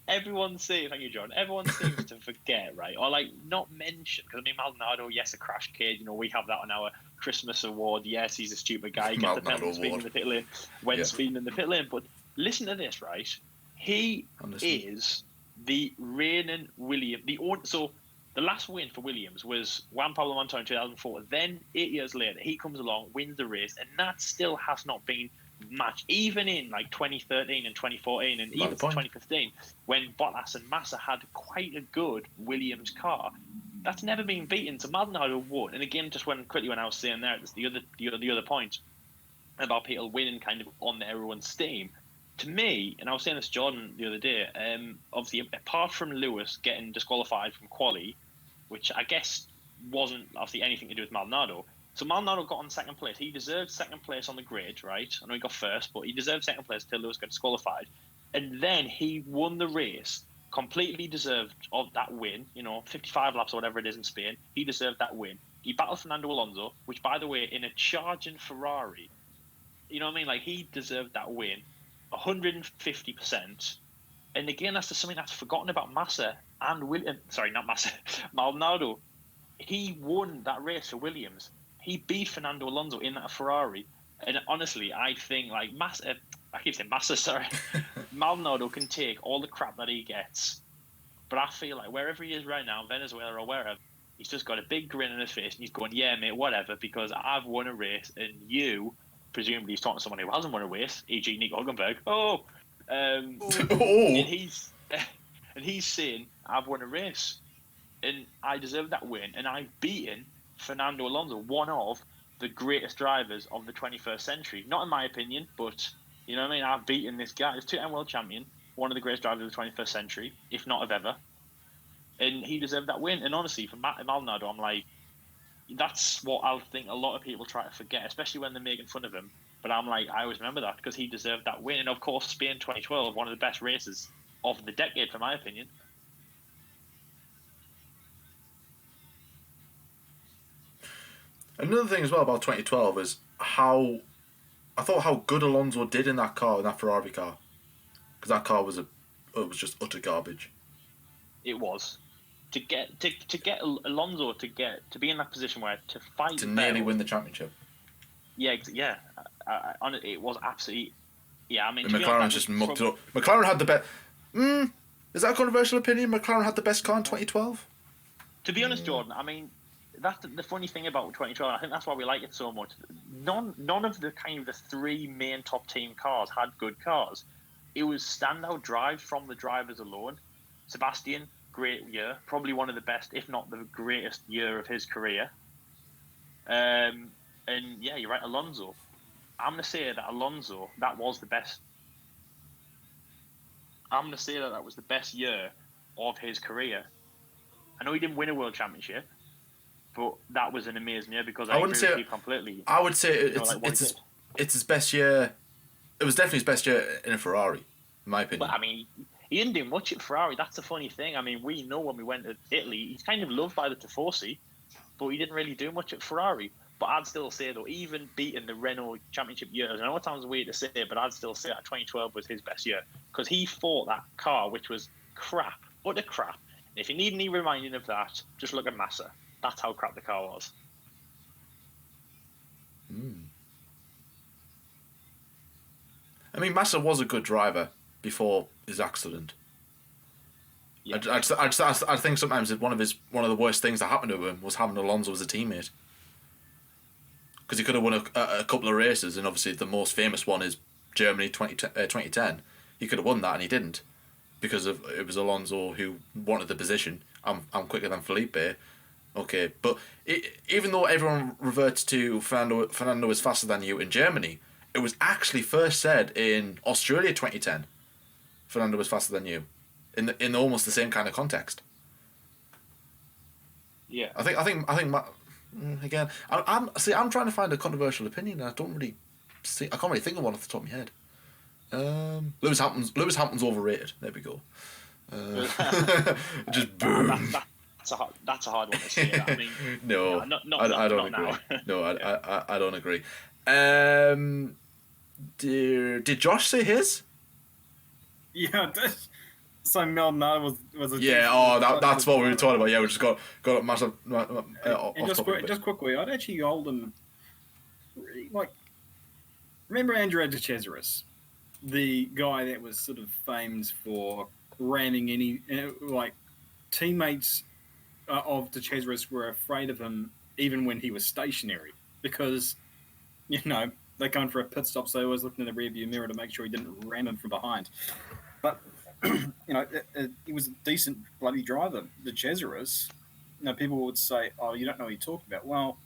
everyone seems. Thank you, John. Everyone seems to forget, right, or not mention. Because Maldonado, yes, a crash kid. We have that on our Christmas award. Yes, he's a stupid guy. He gets the penalty speeding in the pit lane when speeding in the pit lane. But listen to this, right? He is the reigning Williams. So the last win for Williams was Juan Pablo Montoya in 2004. Then 8 years later, he comes along, wins the race, and that still has not been matched. Even in 2013 and 2014 and even 2015, when Bottas and Massa had quite a good Williams car, that's never been beaten. So Maldonado would. And again, just when I was saying there, it's the other point about people winning kind of on their own steam. To me, and I was saying this to Jordan the other day, obviously apart from Lewis getting disqualified from quali, which I guess wasn't obviously anything to do with Maldonado, So Maldonado got on second place. He deserved second place on the grid, right? I know he got first, but he deserved second place until Lewis got disqualified. And then he won the race, completely deserved of that win. 55 laps or whatever it is in Spain. He deserved that win. He battled Fernando Alonso, which, by the way, in a charging Ferrari, you know what I mean? Like, he deserved that win 150%. And again, that's just something that's forgotten about Massa and Maldonado. He won that race for Williams. He beat Fernando Alonso in that Ferrari. And honestly, I think, like, Maldonado can take all the crap that he gets. But I feel like wherever he is right now, Venezuela or wherever, he's just got a big grin on his face and he's going, yeah, mate, whatever, because I've won a race and you, presumably he's talking to someone who hasn't won a race, e.g. Nico Hülkenberg. And he's saying, I've won a race and I deserve that win, and I've beaten Fernando Alonso, one of the greatest drivers of the 21st century. Not in my opinion, but you know what I mean? I've beaten this guy. He's two-time world champion, one of the greatest drivers of the 21st century, if not of ever. And he deserved that win. And honestly, for Maldonado, I'm like, that's what I think a lot of people try to forget, especially when they're making fun of him. But I'm like, I always remember that because he deserved that win. And of course, Spain 2012, one of the best races of the decade, for my opinion. Another thing as well about 2012 is how good Alonso did in that car, in that Ferrari car, because that car was just utter garbage. It was to get Alonso to be in that position where to fight to nearly win the championship. Yeah. It was absolutely. Yeah, I mean, McLaren just mucked it up. McLaren had the best. Is that a controversial opinion? McLaren had the best car in 2012. To be honest, Jordan, I mean, that's the funny thing about 2012. I think that's why we like it so much. None of the kind of the three main top team cars had good cars. It was standout drives from the drivers alone. Sebastian, great year, probably one of the best, if not the greatest year of his career. And yeah, you're right, Alonso. I'm going to say that Alonso, that was the best. I'm going to say that was the best year of his career. I know he didn't win a world championship, but that was an amazing year because I wouldn't say completely. I would say it's his best year. It was definitely his best year in a Ferrari, in my opinion. But I mean, he didn't do much at Ferrari. That's the funny thing. I mean, we know when we went to Italy, he's kind of loved by the Tifosi, but he didn't really do much at Ferrari. But I'd still say, though, even beating the Renault Championship years, I know it sounds weird to say, but I'd still say that 2012 was his best year because he fought that car, which was crap, utter crap. And if you need any reminding of that, just look at Massa. That's how crap the car was. I mean, Massa was a good driver before his accident. Yeah. I think sometimes one of the worst things that happened to him was having Alonso as a teammate. Because he could have won a couple of races, and obviously the most famous one is Germany 2010. He could have won that, and he didn't, because it was Alonso who wanted the position. I'm quicker than Felipe. Okay, but even though everyone reverts to Fernando is faster than you in Germany, it was actually first said in Australia 2010. Fernando was faster than you, in almost the same kind of context. Yeah, I think. Again, I'm trying to find a controversial opinion, and I can't really think of one off the top of my head. Lewis Hamilton's overrated. There we go. Just boom. That's a hard one to say. I mean, no, I don't agree. No, I don't agree. Did Josh say his? Yeah, so Maldonado was a that's what we were talking about. Yeah, we just got massive. And just quickly, I'd actually hold him. Like, remember Andrea De Cesaris, the guy that was sort of famed for ramming any teammates of De Cesaris were afraid of him even when he was stationary because they come for a pit stop, so they always looked in the rearview mirror to make sure he didn't ram him from behind. But he was a decent bloody driver. De Cesaris, people would say, "Oh, you don't know what you're talking about." Well,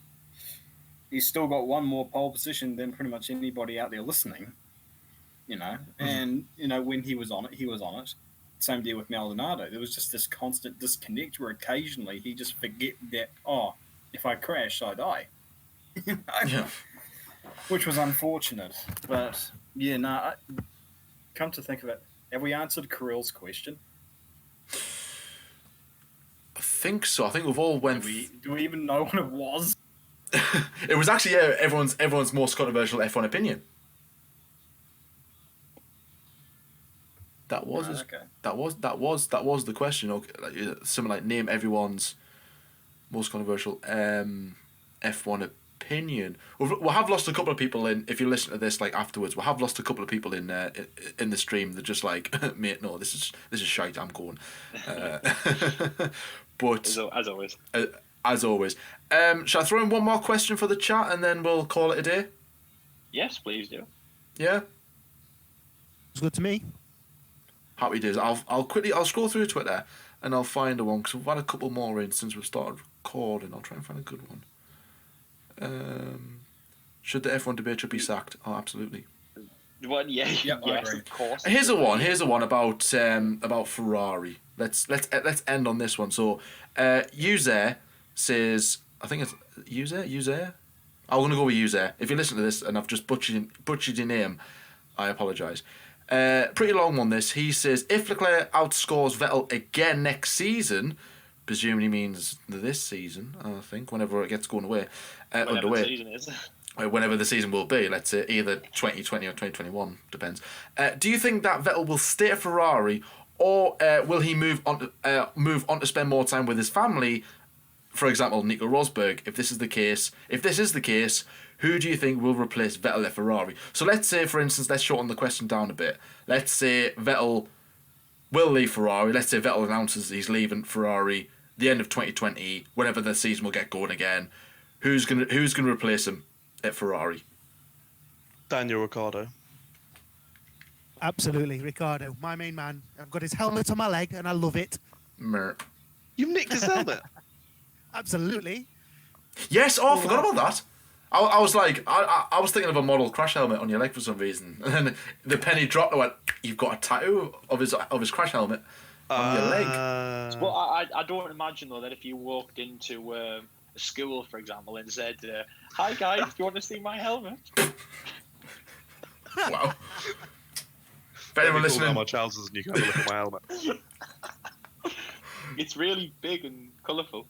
he's still got one more pole position than pretty much anybody out there listening. And when he was on it, he was on it. Same deal with Maldonado. There was just this constant disconnect where occasionally he just forget that, if I crash, I die. Yeah. Which was unfortunate. But, yeah, no, come to think of it, have we answered Kirill's question? I think so. I think we've all went. Do we even know what it was? It was actually everyone's most controversial F1 opinion. That was Right, his, okay. that was the question. Okay, like, something like name everyone's most controversial F1 opinion. We'll have lost a couple of people in. If you listen to this like afterwards, we'll have lost a couple of people in the stream. They're just like, mate, no, this is shite. I'm going. But As always. As always, shall I throw in one more question for the chat and then we'll call it a day? Yes, please do. Yeah. It's good to me. Happy days. I'll scroll through Twitter and I'll find a one because we've had a couple more in since we've started recording. I'll try and find a good one. Should the F1 debate be sacked? Oh, absolutely. Well, yes, agree. of course. Here's a one about Ferrari. Let's end on this one. So, User says, I think it's User. I'm gonna go with User. If you listen to this and I've just butchered your name, I apologise. Pretty long one. This he says if Leclerc outscores Vettel again next season, presumably means this season. I think whenever it gets going away, underway. The season is. Whenever the season will be, let's say either 2020 or 2021, depends. Do you think that Vettel will stay at Ferrari, or will he move on to spend more time with his family? For example, Nico Rosberg. If this is the case, who do you think will replace Vettel at Ferrari? So let's say, for instance, let's shorten the question down a bit. Let's say Vettel will leave Ferrari. Let's say Vettel announces he's leaving Ferrari the end of 2020, whenever the season will get going again. Who's gonna replace him at Ferrari? Daniel Ricciardo. Absolutely, Ricardo, my main man. I've got his helmet on my leg, and I love it. Mert. You've nicked his helmet. Absolutely. Yes. Oh, I forgot about that. I was like, I was thinking of a model crash helmet on your leg for some reason, and then the penny dropped. I went, "You've got a tattoo of his crash helmet on your leg." Well, I don't imagine though that if you walked into a school, for example, and said, "Hi guys, do you want to see my helmet?" Wow. If anyone listening, my trousers and you can have a look at my helmet. It's really big and colourful.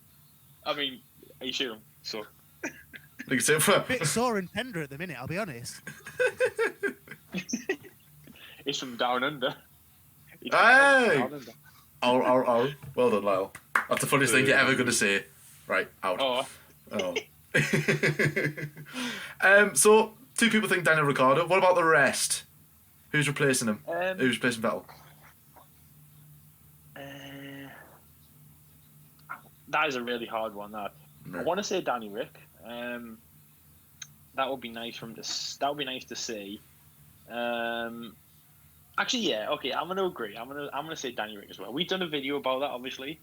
I mean, you shoot them, so. like I said, for A bit sore and tender at the minute, I'll be honest. It's from down under. It's Hey! from down under. Oh, well done, Lyle. That's the funniest thing you're ever going to say. Right, out. Oh, So, two people think Daniel Ricciardo. What about the rest? Who's replacing him? Who's replacing Vettel? that is a really hard one. That I want to say Danny Rick. That would be nice for him to. That would be nice to see. Actually, yeah, okay. I'm gonna agree. I'm gonna say Danny Rick as well. We've done a video about that, obviously.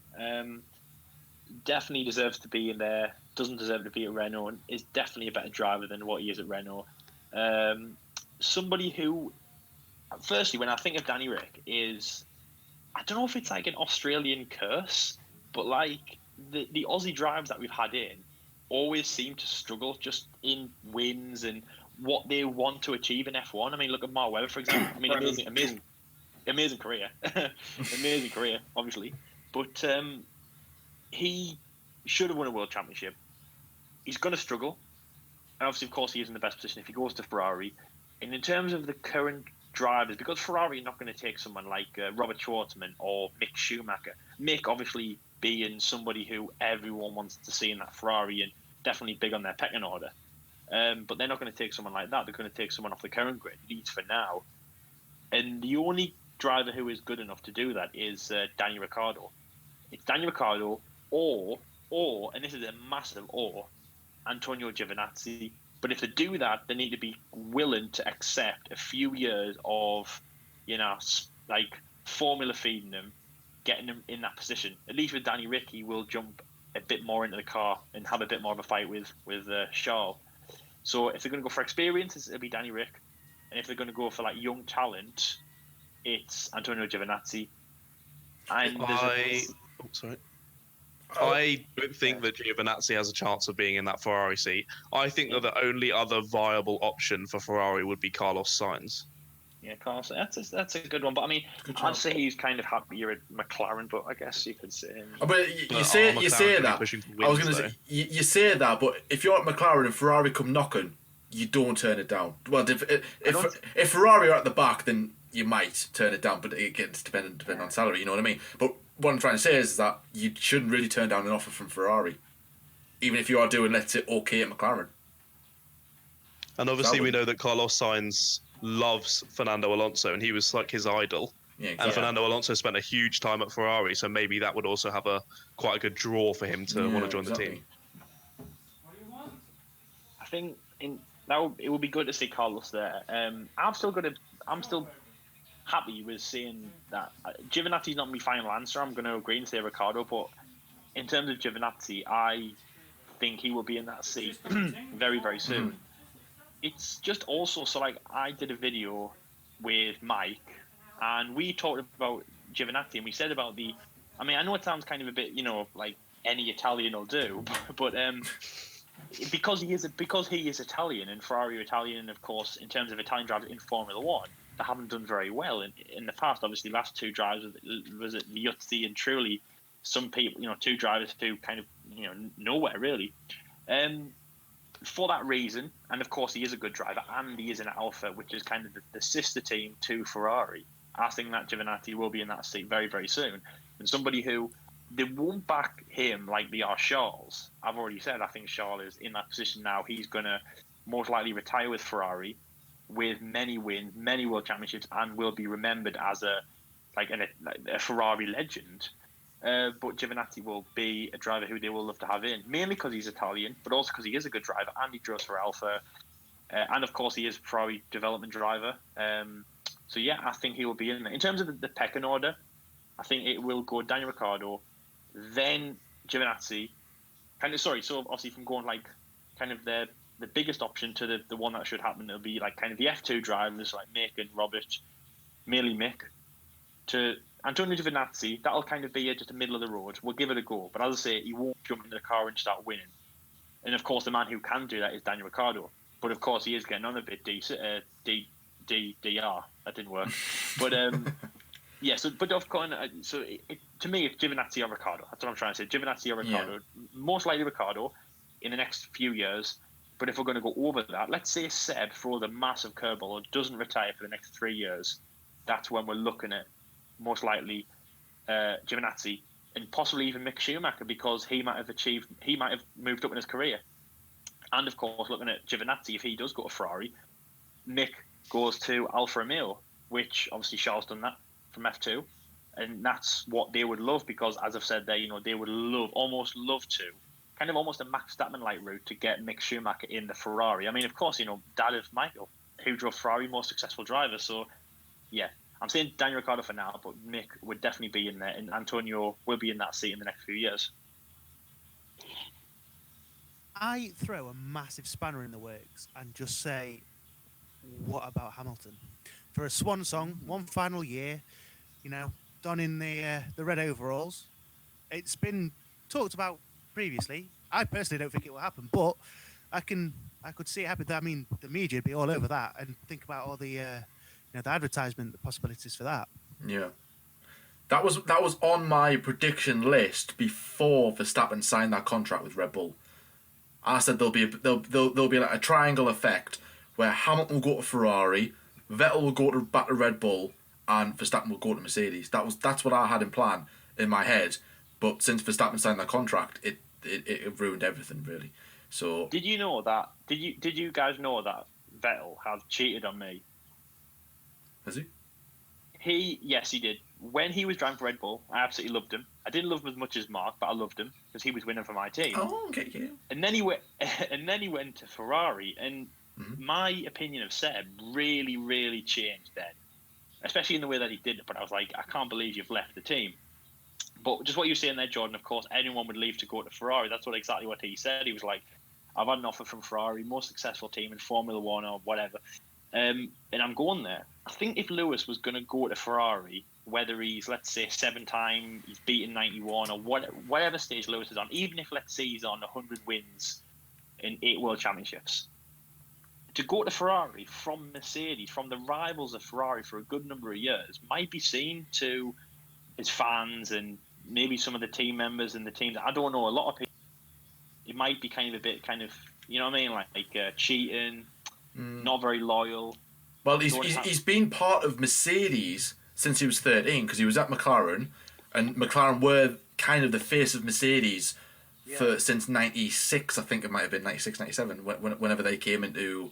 Definitely deserves to be in there. Doesn't deserve to be at Renault. And is definitely a better driver than what he is at Renault. Somebody who, firstly, when I think of Danny Rick, is I don't know if it's like an Australian curse, but like the Aussie drivers that we've had in always seem to struggle just in wins and what they want to achieve in F1. I mean, look at Mark Webber, for example. I mean, amazing career. Amazing career, obviously. But he should have won a world championship. He's going to struggle. And obviously, of course, he is in the best position if he goes to Ferrari. And in terms of the current drivers, because Ferrari are not going to take someone like Robert Schwartzman or Mick Schumacher. Mick, obviously, being somebody who everyone wants to see in that Ferrari and definitely big on their pecking order. But they're not going to take someone like that. They're going to take someone off the current grid, at least for now. And the only driver who is good enough to do that is Daniel Ricciardo. It's Daniel Ricciardo or, and this is a massive or, Antonio Giovinazzi. But if they do that, they need to be willing to accept a few years of, like formula feeding them, getting them in that position. At least with Danny Rick, he will jump a bit more into the car and have a bit more of a fight with Charles. So if they're going to go for experience, it'll be Danny Rick. And if they're going to go for like young talent, it's Antonio Giovinazzi. And I don't think that Giovinazzi has a chance of being in that Ferrari seat. I think that the only other viable option for Ferrari would be Carlos Sainz. Yeah, Carlos, that's a good one. But I mean, I'd say he's kind of happier at McLaren, but I guess you could say. But you say that. I was going to say you say that, but if you're at McLaren and Ferrari come knocking, you don't turn it down. Well, if Ferrari are at the back, then you might turn it down, but it gets dependent on salary. You know what I mean? But what I'm trying to say is that you shouldn't really turn down an offer from Ferrari, even if you are doing, let's say, okay at McLaren. And obviously, we know that Carlos Sainz loves Fernando Alonso, and he was like his idol. Yeah, exactly. And Fernando Alonso spent a huge time at Ferrari, so maybe that would also have quite a good draw for him to want to join the team. I think it would be good to see Carlos there. I'm still happy with seeing that. Giovinazzi's not my final answer. I'm going to agree and say Ricciardo, but in terms of Giovinazzi, I think he will be in that seat very, very soon. Mm-hmm. It's just also, so like I did a video with Mike and we talked about Giovinazzi and we said about I mean, I know it sounds kind of a bit, like any Italian will do, but because he is Italian and Ferrari are Italian, and of course, in terms of Italian drivers in Formula One, they haven't done very well in the past. Obviously, last two drivers was it Liuzzi and Trulli. Some people, two drivers who kind of, nowhere really. For that reason, and of course he is a good driver, and he is in Alfa, which is kind of the sister team to Ferrari. I think that Giovinazzi will be in that seat very, very soon. And somebody who, they won't back him like they are Charles. I've already said I think Charles is in that position now. He's going to most likely retire with Ferrari with many wins, many world championships, and will be remembered as a Ferrari legend. But Giovinazzi will be a driver who they will love to have in, mainly because he's Italian, but also because he is a good driver and he drives for Alfa. And of course, he is a Ferrari development driver. So yeah, I think he will be in there. In terms of the pecking order, I think it will go Daniel Ricciardo, then Giovinazzi. So obviously from going like kind of the biggest option to the one that should happen, it'll be like kind of the F2 drivers like Mick and Robert, mainly Mick, to Antonio Giovinazzi. That'll kind of be just the middle of the road. We'll give it a go. But as I say, he won't jump into the car and start winning. And of course, the man who can do that is Daniel Ricciardo. But of course, he is getting on a bit DR. That didn't work. But yeah. So, but of course, to me, it's Giovinazzi or Ricciardo. That's what I'm trying to say. Giovinazzi or Ricciardo. Yeah. Most likely Ricciardo in the next few years. But if we're going to go over that, let's say Seb throws a massive curveball and doesn't retire for the next 3 years. That's when we're looking at most likely Giovinazzi and possibly even Mick Schumacher, because he might have moved up in his career. And of course, looking at Giovinazzi, if he does go to Ferrari, Mick goes to Alfa Romeo, which obviously Charles done that from F2, and that's what they would love, because as I've said there, they would almost love to, kind of almost a Max Verstappen-like route to get Mick Schumacher in the Ferrari. I mean, of course, dad of Michael, who drove Ferrari, most successful driver. So, yeah, I'm saying Daniel Ricciardo for now, but Mick would definitely be in there, and Antonio will be in that seat in the next few years. I throw a massive spanner in the works and just say, what about Hamilton? For a swan song, one final year, donning the red overalls. It's been talked about previously. I personally don't think it will happen, but I could see it happen. I mean, the media would be all over that, and think about all the the advertisement, the possibilities for that. Yeah, that was on my prediction list before Verstappen signed that contract with Red Bull. I said there'll be like a triangle effect where Hamilton will go to Ferrari, Vettel will go back to Red Bull, and Verstappen will go to Mercedes. That's what I had in plan in my head. But since Verstappen signed that contract, it ruined everything really. So did you know that? Did you guys know that Vettel has cheated on me? Has he? Yes, he did. When he was driving for Red Bull, I absolutely loved him. I didn't love him as much as Mark, but I loved him because he was winning for my team. Oh, okay, yeah. And then he went to Ferrari, and my opinion of Seb really, really changed then, especially in the way that he did it. But I was like, I can't believe you've left the team. But just what you were saying there, Jordan, of course, anyone would leave to go to Ferrari. That's exactly what he said. He was like, I've had an offer from Ferrari, most successful team in Formula One or whatever. And I'm going there. I think if Lewis was going to go to Ferrari, whether he's, let's say, 7-time, he's beaten 91, or whatever stage Lewis is on, even if, let's say, he's on 100 wins in 8 World Championships, to go to Ferrari from Mercedes, from the rivals of Ferrari for a good number of years, might be seen to his fans and maybe some of the team members and the teams. I don't know, a lot of people, it might be kind of a bit you know what I mean, like cheating, not very loyal. Well, he's been part of Mercedes since he was 13 because he was at McLaren, and McLaren were kind of the face of Mercedes since 96. I think it might have been 96, 97, whenever they came into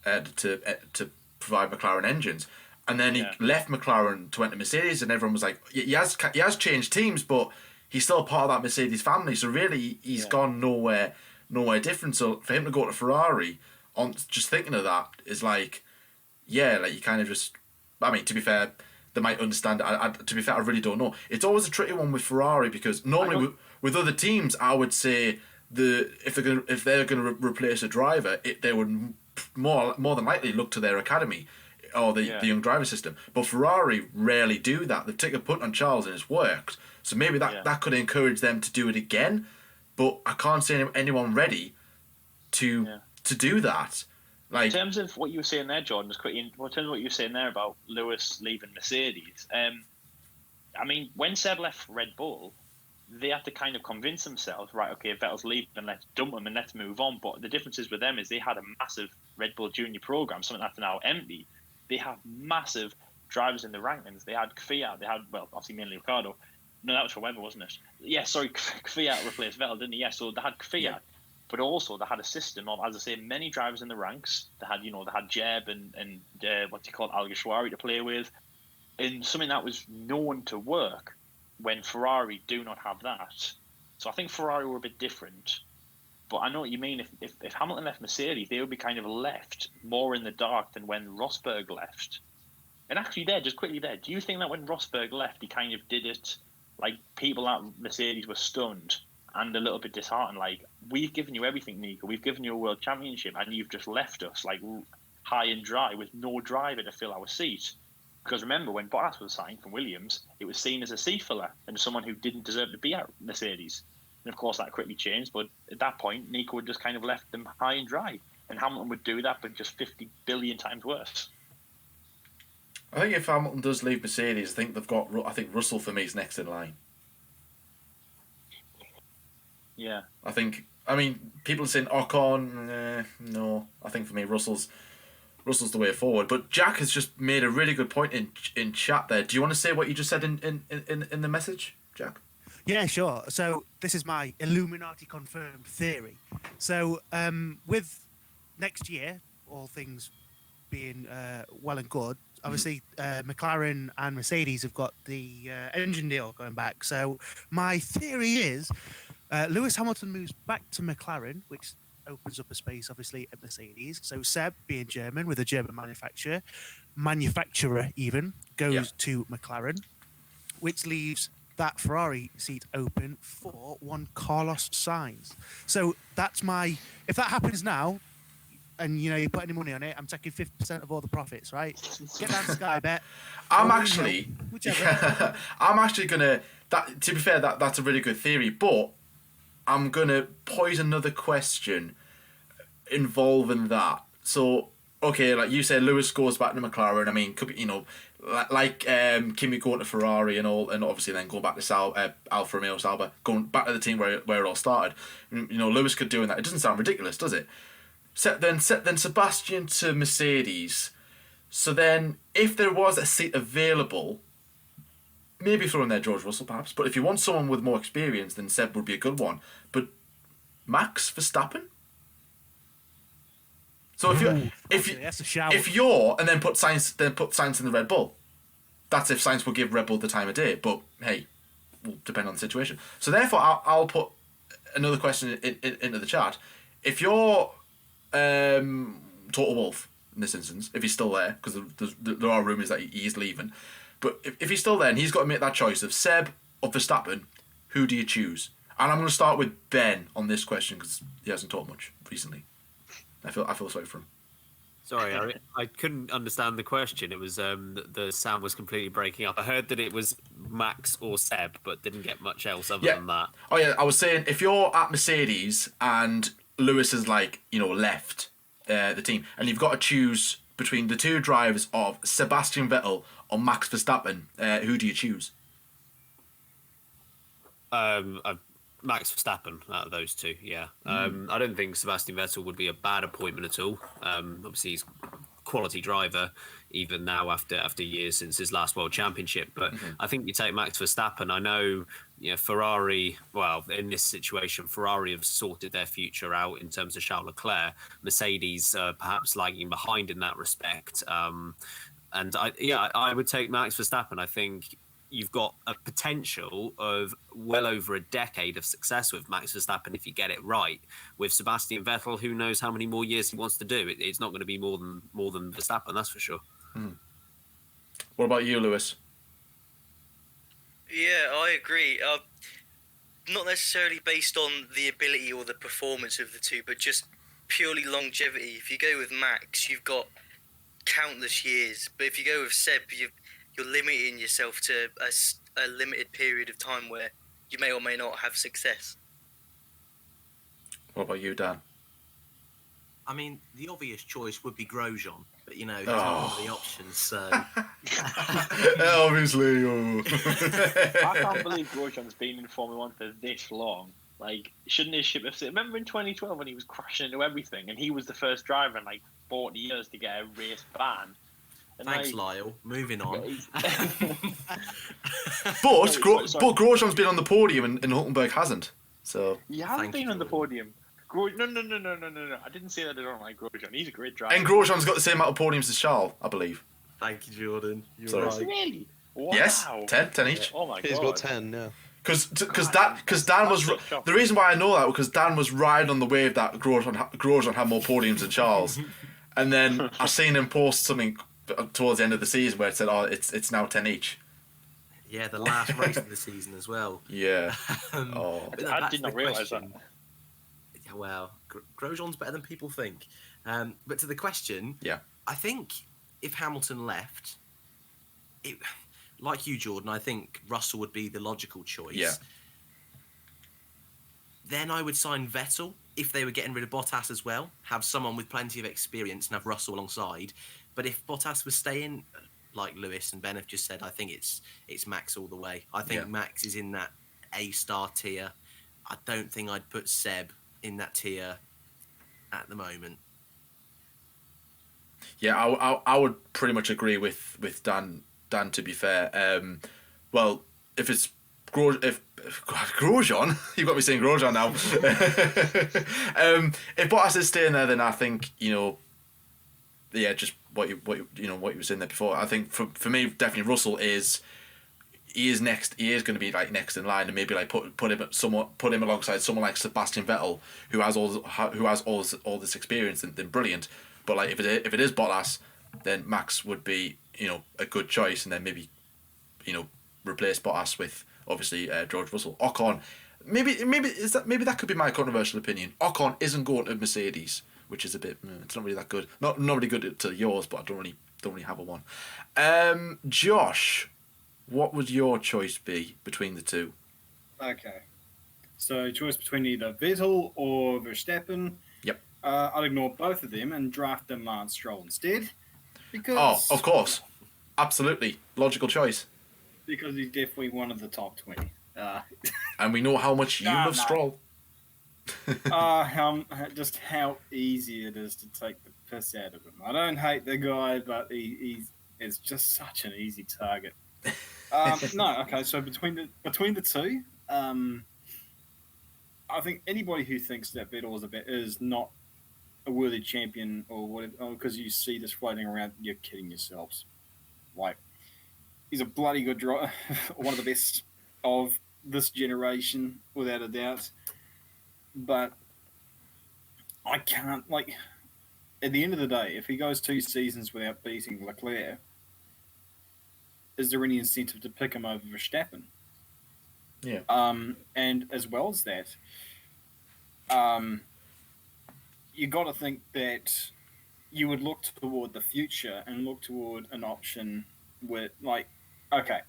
to provide McLaren engines. And then he left McLaren to enter Mercedes, and everyone was like, he has changed teams, but he's still part of that Mercedes family. So really, he's gone nowhere different. So for him to go to Ferrari, on just thinking of that is like, like you kind of just. I mean, to be fair, they might understand. To be fair, I really don't know. It's always a tricky one with Ferrari because normally with other teams, I would say if they're gonna replace a driver, they would more than likely look to their academy or the young driver system. But Ferrari rarely do that. They've taken a punt on Charles and it's worked. So maybe that could encourage them to do it again. But I can't see anyone ready to do that. Like, in terms of what you were saying there, Jordan, just quickly, in terms of what you were saying there about Lewis leaving Mercedes, I mean, when Seb left Red Bull, they had to kind of convince themselves, right, okay, Vettel's leaving, let's dump him and let's move on. But the differences with them is they had a massive Red Bull Junior program, something that's now empty. They have massive drivers in the rankings. They had Kvyat, they had, well, obviously mainly Ricciardo. No, that was for Webber, wasn't it? Yeah, sorry, Kvyat replaced Vettel, didn't he? Yeah, so they had Kvyat. But also they had a system of, as I say, many drivers in the ranks. They had Jeb and what's he called, Alguersuari to play with, and something that was known to work. When Ferrari do not have that, so I think Ferrari were a bit different. But I know what you mean. If Hamilton left Mercedes, they would be kind of left more in the dark than when Rosberg left. And actually, just quickly there, do you think that when Rosberg left, he kind of did it like people at Mercedes were stunned and a little bit disheartened? Like, we've given you everything, Nico. We've given you a world championship, and you've just left us like high and dry with no driver to fill our seat. Because remember, when Bottas was signed from Williams, it was seen as a seat filler and someone who didn't deserve to be at Mercedes. And of course, that quickly changed. But at that point, Nico had just kind of left them high and dry. And Hamilton would do that, but just 50 billion times worse. I think if Hamilton does leave Mercedes, I think Russell for me is next in line. Yeah. I mean, people are saying Ocon, no. I think for me, Russell's the way forward. But Jack has just made a really good point in chat there. Do you want to say what you just said in the message, Jack? Yeah, sure. So this is my Illuminati confirmed theory. So with next year, all things being well and good, obviously McLaren and Mercedes have got the engine deal going back. So my theory is Lewis Hamilton moves back to McLaren, which opens up a space, obviously, at Mercedes. So Seb, being German, with a German manufacturer even, goes to McLaren, which leaves that Ferrari seat open for one Carlos Sainz. So that's if that happens now, and you put any money on it, I'm taking 50% of all the profits, right? Get down to Sky Bet. I'm actually gonna. To be fair, that's a really good theory, but I'm gonna pose another question involving that. So, okay, like you said, Lewis goes back to McLaren. I mean, could be, Kimi going to Ferrari and all, and obviously then going back to Alfa Romeo Sauber, going back to the team where it all started. Lewis could do that. It doesn't sound ridiculous, does it? Then Sebastian to Mercedes. So then, if there was a seat available, maybe throw in there George Russell perhaps. But if you want someone with more experience, then Seb would be a good one. But Max Verstappen. So if you're and then put Sainz in the Red Bull, that's if Sainz will give Red Bull the time of day. But hey, will depend on the situation. So therefore, I'll put another question into the chat. If you're Toto Wolff in this instance, if he's still there, because there are rumours that he is leaving, but if he's still there and he's got to make that choice of Seb or Verstappen, who do you choose? And I'm going to start with Ben on this question because he hasn't talked much recently. I feel sorry for him. Sorry, I couldn't understand the question. It was the sound was completely breaking up. I heard that it was Max or Seb, but didn't get much else other than that. Oh yeah, I was saying if you're at Mercedes and Lewis is left the team, and you've got to choose between the two drivers of Sebastian Vettel or Max Verstappen, who do you choose? Max Verstappen out of those two, yeah. I don't think Sebastian Vettel would be a bad appointment at all. Obviously, he's a quality driver, even now after years since his last World Championship. But I think you take Max Verstappen. I know, Ferrari, well, in this situation, Ferrari have sorted their future out in terms of Charles Leclerc. Mercedes perhaps lagging behind in that respect. And I would take Max Verstappen. I think you've got a potential of well over a decade of success with Max Verstappen if you get it right. With Sebastian Vettel, who knows how many more years he wants to do? It's not going to be more than Verstappen, that's for sure. What about you, Lewis? Yeah, I agree. Not necessarily based on the ability or the performance of the two, but just purely longevity. If you go with Max, you've got countless years. But if you go with Seb, you're limiting yourself to a limited period of time where you may or may not have success. What about you, Dan? I mean, the obvious choice would be Grosjean, but he's not one of the options, so... Obviously. I can't believe Grosjean's been in Formula 1 for this long. Like, shouldn't his ship have... Remember in 2012 when he was crashing into everything, and he was the first driver in, 40 years to get a race ban? And thanks, Lyle. Moving on. But Grosjean's been on the podium and Hulkenberg hasn't. So he hasn't been on the podium. No. I didn't say that I don't like Grosjean. He's a great driver. And Grosjean's got the same amount of podiums as Charles, I believe. Thank you, Jordan. Sorry. Right. Really? Wow. Yes, 10 each. Oh my god. He's got 10, yeah. Because Dan was the reason why I know that because Dan was riding on the wave that Grosjean had more podiums than Charles, and then I seen him post something towards the end of the season where it said, "Oh, it's now 10 each." Yeah, the last race of the season as well. Yeah. I did not realise that. Yeah, well, Grosjean's better than people think. But to the question, yeah, I think if Hamilton left, like you, Jordan, I think Russell would be the logical choice. Yeah. Then I would sign Vettel if they were getting rid of Bottas as well. Have someone with plenty of experience and have Russell alongside. But if Bottas was staying, like Lewis and Ben have just said, I think it's Max all the way. I think Max is in that A-star tier. I don't think I'd put Seb in that tier at the moment. Yeah, I would pretty much agree with Dan. To be fair, well, if it's Grosjean, you've got me saying Grosjean now. If Bottas is staying there, then I think just what you were saying there before. I think for me, definitely Russell is next. He is going to be next in line, and maybe put him alongside someone like Sebastian Vettel, who has all this experience. Then brilliant. But if it is Bottas, then Max would be a good choice, and then maybe replace Bottas with obviously George Russell. Ocon, maybe that could be my controversial opinion. Ocon isn't going to Mercedes, which is a bit. It's not really that good. Not really good to yours, but I don't really have a one. Josh, what would your choice be between the two? Okay, so choice between either Vettel or Verstappen. Yep. I'd ignore both of them and draft Lance Stroll instead. Because of course, absolutely logical choice. Because he's definitely one of the top 20. And we know how much you love Stroll. Just how easy it is to take the piss out of him. I don't hate the guy, but it's just such an easy target. So between the two, I think anybody who thinks that Vettel is not a worthy champion or whatever, because you see this floating around, you're kidding yourselves. He's a bloody good driver, one of the best of this generation, without a doubt. But I can't, at the end of the day, if he goes 2 seasons without beating Leclerc, is there any incentive to pick him over Verstappen? Yeah. And as well as that, you got to think that you would look toward the future and look toward an option where, like, okay,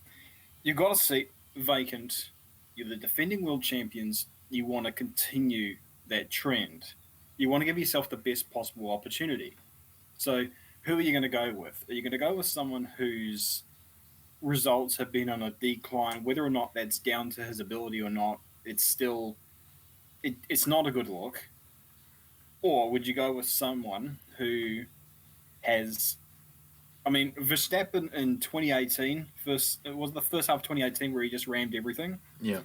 you've got a seat vacant. You're the defending world champions. You want to continue that trend. You want to give yourself the best possible opportunity. So, who are you going to go with? Are you going to go with someone whose results have been on a decline, whether or not that's down to his ability or not? It's still, it's not a good look. Or would you go with someone who has, I mean, Verstappen in 2018, it was the first half of 2018 where he just rammed everything. Yeah.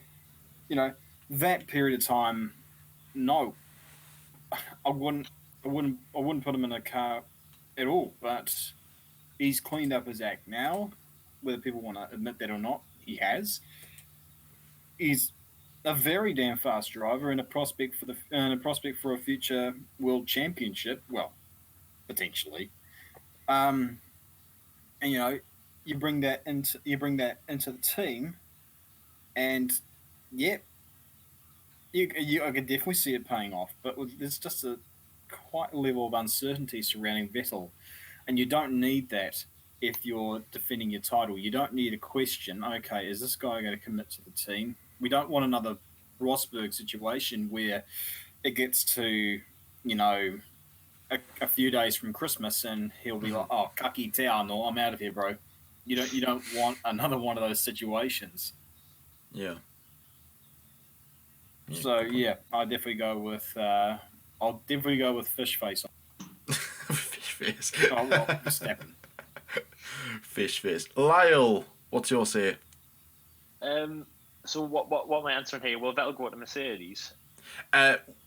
You know, that period of time, no, I wouldn't put him in a car at all. But he's cleaned up his act now, whether people want to admit that or not. He has. He's a very damn fast driver and a prospect for a future world championship. Well, potentially. And you know, you bring that into the team, and yeah, I could definitely see it paying off. But there's just a quite level of uncertainty surrounding Vettel, and you don't need that if you're defending your title. You don't need a question. Okay, is this guy going to commit to the team? We don't want another Rosberg situation where it gets to, you know, a few days from Christmas and he'll be like, "Oh, kaki te no, I'm out of here, bro." You don't want another one of those situations. Yeah. So yeah, I'll definitely go with fish face. Fish face. Oh, well, Verstappen. Fish face. Lyle, what's your say? So what am I answering here? Will Vettel go to Mercedes?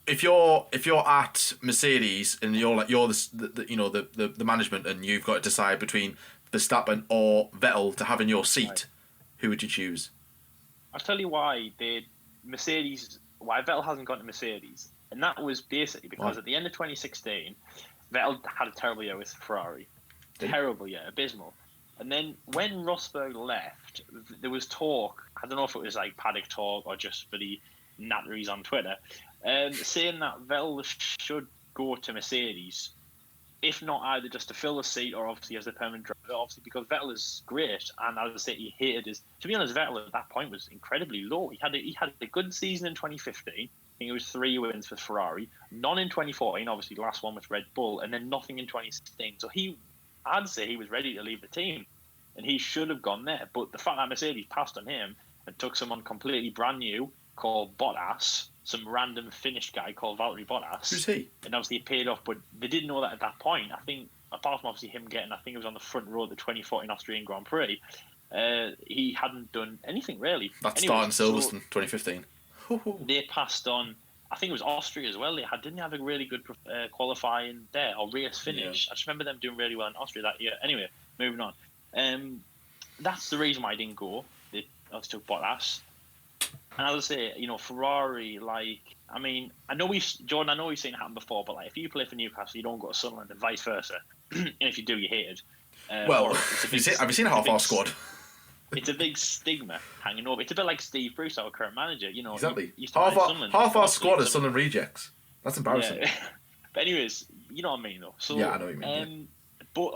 If you're at Mercedes and you're the management and you've got to decide between Verstappen or Vettel to have in your seat, right, who would you choose? I'll tell you why why Vettel hasn't gone to Mercedes, and that was basically because at the end of 2016, Vettel had a terrible year with Ferrari, terrible year, abysmal. And then when Rosberg left, there was talk, I don't know if it was like paddock talk or just for the natteries on Twitter, saying that Vettel should go to Mercedes, if not either just to fill the seat or obviously as a permanent driver, obviously because Vettel is great, and as I say, he hated his. To be honest, Vettel at that point was incredibly low. He had a good season in 2015. I think it was 3 wins for Ferrari, none in 2014, obviously the last one with Red Bull, and then nothing in 2016. So I'd say he was ready to leave the team, and he should have gone there. But the fact that Mercedes passed on him and took someone completely brand new called Bottas, some random Finnish guy called Valtteri Bottas. Who's he? And obviously it paid off, but they didn't know that at that point. I think, apart from obviously him getting, I think it was on the front row of the 2014 Austrian Grand Prix, he hadn't done anything really. That's starting Silverstone 2015. They passed on, I think it was Austria as well. Didn't they have a really good qualifying there, or race finish? Yeah. I just remember them doing really well in Austria that year. Anyway, moving on. That's the reason why I didn't go. They obviously took Bottas. And as I say, Ferrari, I know we've seen it happen before, but if you play for Newcastle, you don't go to Sunderland, and vice versa. And if you do, you're hated. Well, have you seen half our squad? It's a big stigma hanging over. It's a bit like Steve Bruce, our current manager. Exactly. Half our squad is Sunderland rejects. That's embarrassing. Yeah. But anyways, you know what I mean, though. So, yeah, I know what you mean. But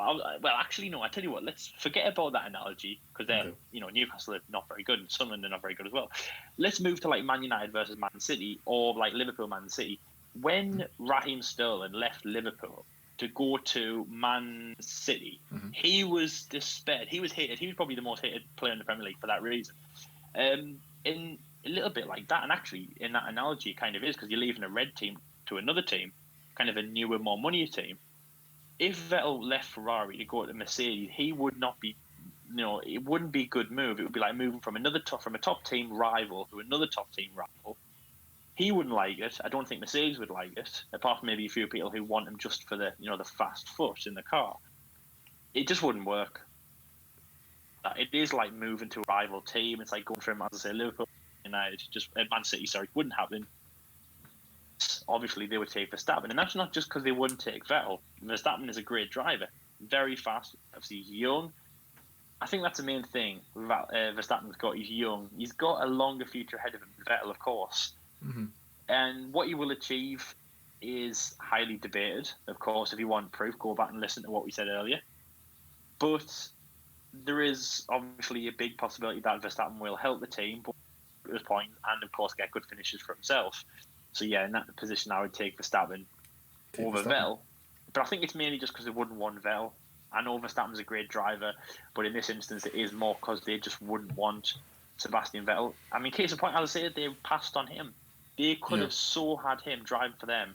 actually, no. I tell you what. Let's forget about that analogy because they're, Newcastle are not very good and Sunderland are not very good as well. Let's move to Man United versus Man City, or Liverpool Man City. When Raheem Sterling left Liverpool to go to Man City, he was despaired. He was hated. He was probably the most hated player in the Premier League for that reason. In a little bit like that, and actually in that analogy, it kind of is because you're leaving a red team to another team, kind of a newer, more money team. If Vettel left Ferrari to go to Mercedes, he would not be, it wouldn't be a good move. It would be like moving from a top team rival to another top team rival. He wouldn't like it. I don't think Mercedes would like it, apart from maybe a few people who want him just for the, the fast foot in the car. It just wouldn't work. It is like moving to a rival team. It's like going from, as I say, Liverpool, United, Man City, wouldn't happen. Obviously, they would take Verstappen, and that's not just because they wouldn't take Vettel. Verstappen is a great driver, very fast. Obviously, he's young. I think that's the main thing Verstappen's got. He's young. He's got a longer future ahead of him than Vettel, of course. Mm-hmm. And what he will achieve is highly debated. Of course, if you want proof, go back and listen to what we said earlier. But there is obviously a big possibility that Verstappen will help the team at this point, and of course get good finishes for himself. So yeah, in that position, I would take Verstappen over Vettel. But I think it's mainly just because they wouldn't want Vettel. I know Verstappen's a great driver, but in this instance, it is more because they just wouldn't want Sebastian Vettel. I mean, case in point, as I said, they passed on him. They could have so had him driving for them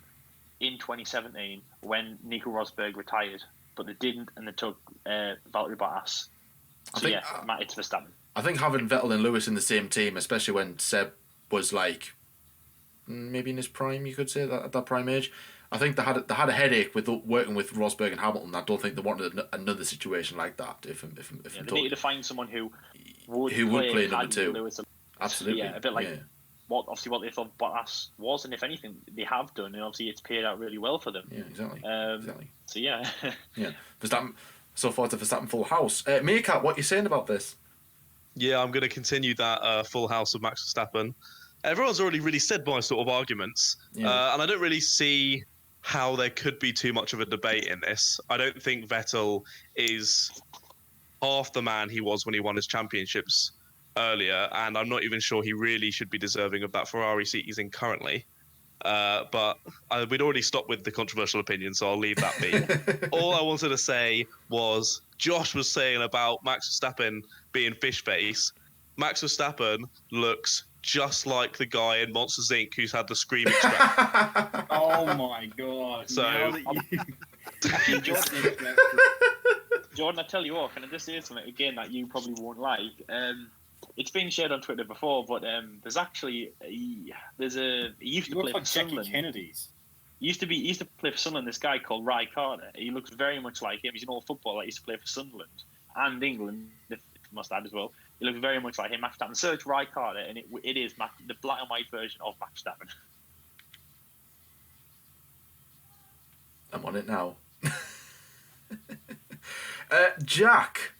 in 2017 when Nico Rosberg retired, but they didn't, and they took Valtteri Bottas. So Matt, it's Verstappen. I think having Vettel and Lewis in the same team, especially when Seb was like maybe in his prime, you could say at that prime age, I think they had a headache with working with Rosberg and Hamilton. I don't think they wanted another situation like that. If they needed to find someone who would play number two. Lewis. Absolutely, yeah, a bit like what they thought Bottas was, and if anything, they have done, and obviously it's paid out really well for them. Yeah, exactly. So yeah, yeah. Verstappen, so far to Verstappen full house. Meerkat, what are you saying about this? Yeah, I'm going to continue that full house of Max Verstappen. Everyone's already really said my sort of arguments, and I don't really see how there could be too much of a debate in this. I don't think Vettel is half the man he was when he won his championships earlier, and I'm not even sure he really should be deserving of that Ferrari seat he's in currently. But we'd already stopped with the controversial opinion, so I'll leave that be. All I wanted to say was Josh was saying about Max Verstappen being fish face. Max Verstappen looks just like the guy in Monsters Inc. who's had the scream extract. Oh my god! So, Jordan, I tell you what, can I just say something again that you probably won't like? It's been shared on Twitter before, but there's actually he used to play for Sunderland. Kennedy's. He used to play for Sunderland. This guy called Ricard. He looks very much like him. He's an old footballer. He used to play for Sunderland and England, if I must add as well. He looks very much like him. Max Verstappen. Search Ricard, and it is the black and white version of Max Verstappen. I'm on it now. Jack,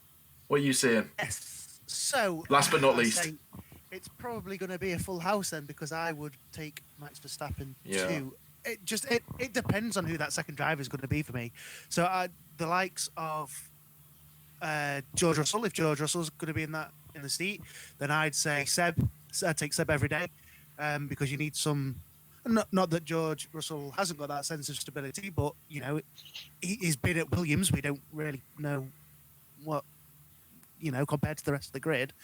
what are you saying? Yes. So last but not least, it's probably going to be a full house then, because I would take Max Verstappen too. It depends on who that second driver is going to be for me. So the likes of George Russell, if George Russell's going to be in the seat, then I'd say Seb. I'd take Seb every day, because you need some. Not that George Russell hasn't got that sense of stability, but he's been at Williams. We don't really know what compared to the rest of the grid.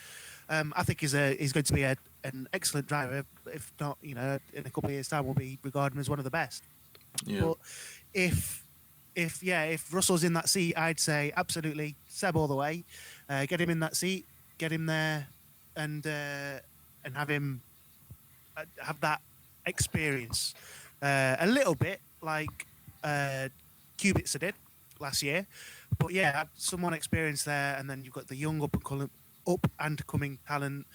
I think he's going to be an excellent driver. If not, in a couple of years' time, will be regarded as one of the best. Yeah. But if Russell's in that seat, I'd say absolutely Seb all the way. Get him in that seat, get him there, and have him have that experience a little bit like Kubica did last year. But yeah, someone experienced there, and then you've got the young up and coming talent.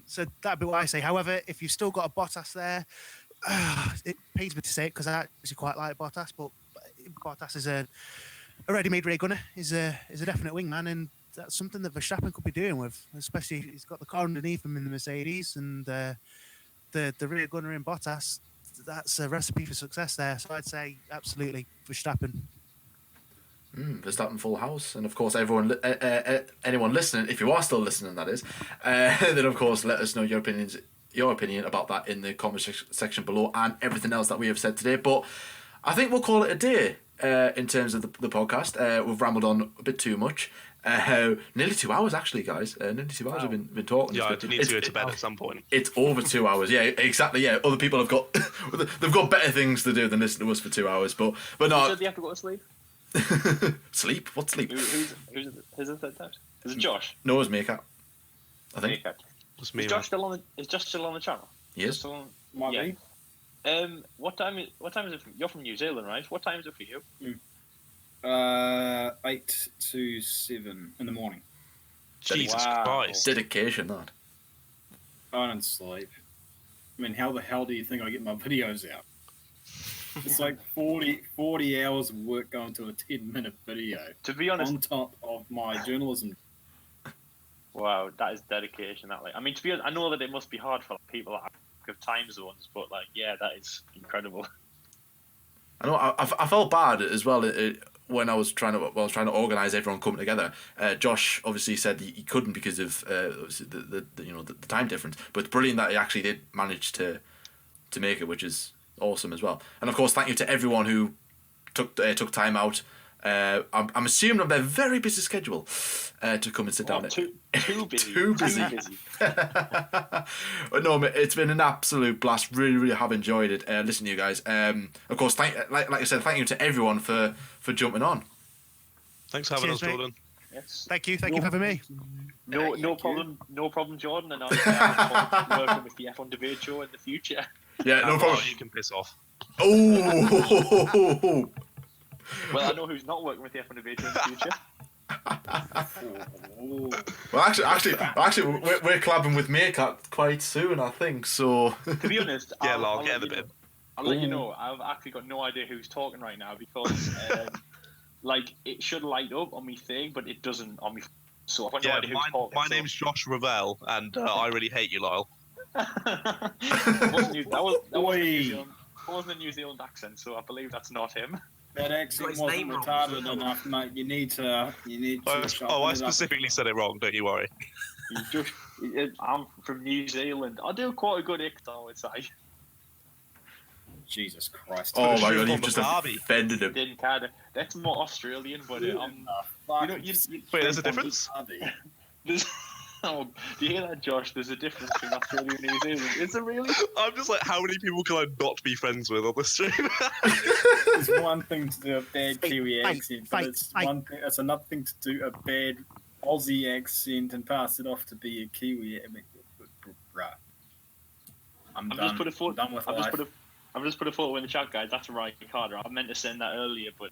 So that'd be what I say. However, if you've still got a Bottas there, it pains me to say it because I actually quite like Bottas, but Bottas is a ready-made race gunner. Is a definite wingman, and that's something that Verstappen could be doing with, especially he's got the car underneath him in the Mercedes, and the rear gunner in Bottas. That's a recipe for success there. So I'd say absolutely Verstappen. Verstappen full house, and of course everyone, anyone listening, if you are still listening, that is, then of course let us know your opinion about that in the comment section below, and everything else that we have said today. But I think we'll call it a day in terms of the podcast. We've rambled on a bit too much. Nearly 2 hours actually, guys. Nearly 2 hours. We've been talking. Yeah, I need to go to bed at some point. It's over 2 hours. Yeah, exactly. Yeah, other people have got they've got better things to do than listen to us for 2 hours. But no. So do you have to go to sleep? Sleep? What sleep? Who's the third time? Is it Josh? No, it's Meerkat. I think. It's me. Is Josh still on the channel? Yes. Might be. What time is it? You're from New Zealand, right? What time is it for you? 8 to 7 in the morning. Jesus Christ. Dedication, that. I don't sleep. I mean, how the hell do you think I get my videos out? It's like 40 hours of work going to a 10-minute video. To be honest, on top of my journalism. Wow, that is dedication. I mean, to be honest, I know that it must be hard for people that have time zones, but yeah, that is incredible. I know. I felt bad as well when I was trying to organise everyone coming together. Josh obviously said he couldn't because of the time difference. But it's brilliant that he actually did manage to make it, which is awesome as well. And of course, thank you to everyone who took time out. I'm assuming on their very busy schedule to come and sit down. Too busy. Too busy. But no, it's been an absolute blast. Really, really have enjoyed it. Listening to you guys. Of course, like I said, thank you to everyone for jumping on. Thanks for having us, Cheers, mate. Jordan. Yes. Thank you for having me. No problem, Jordan. And I'm working with the F1 Debate Show in the future. Yeah, no problem. You can piss off. Oh. Well, I know who's not working with the F1 Debate Show in the future. Well, actually, we're collabing with Meerkat quite soon, I think. So. To be honest, Yeah, I'll get let in the you know. bin. I'll let you know. I've actually got no idea who's talking right now because, like, it should light up on me thing, but it doesn't on me. So I've got no idea who's talking. My name's Josh Ravel, and I really hate you, Lyle. That wasn't a New Zealand accent, so I believe that's not him. That accent his wasn't name wrong. retarded enough, mate. You need to. I sharpen it up. specifically said it wrong. Don't you worry. I'm from New Zealand. I do quite a good accent, I would say. Jesus Christ. Oh my Shoot god, on you've the just Barbie. offended him. Didn't kind of. That's more Australian, but You Wait, there's a difference? there's, oh, do you hear that, Josh? There's a difference between Australia and New Zealand. Is there really? I'm just like, how many people can I not be friends with on the stream? It's one thing to do a bad Kiwi accent, but it's another thing to do a bad Aussie accent and pass it off to be a Kiwi. Right. I'm done. Just put a photo. I'm done with life. I've just put a photo in the chat, guys. That's Ricard. I meant to send that earlier, but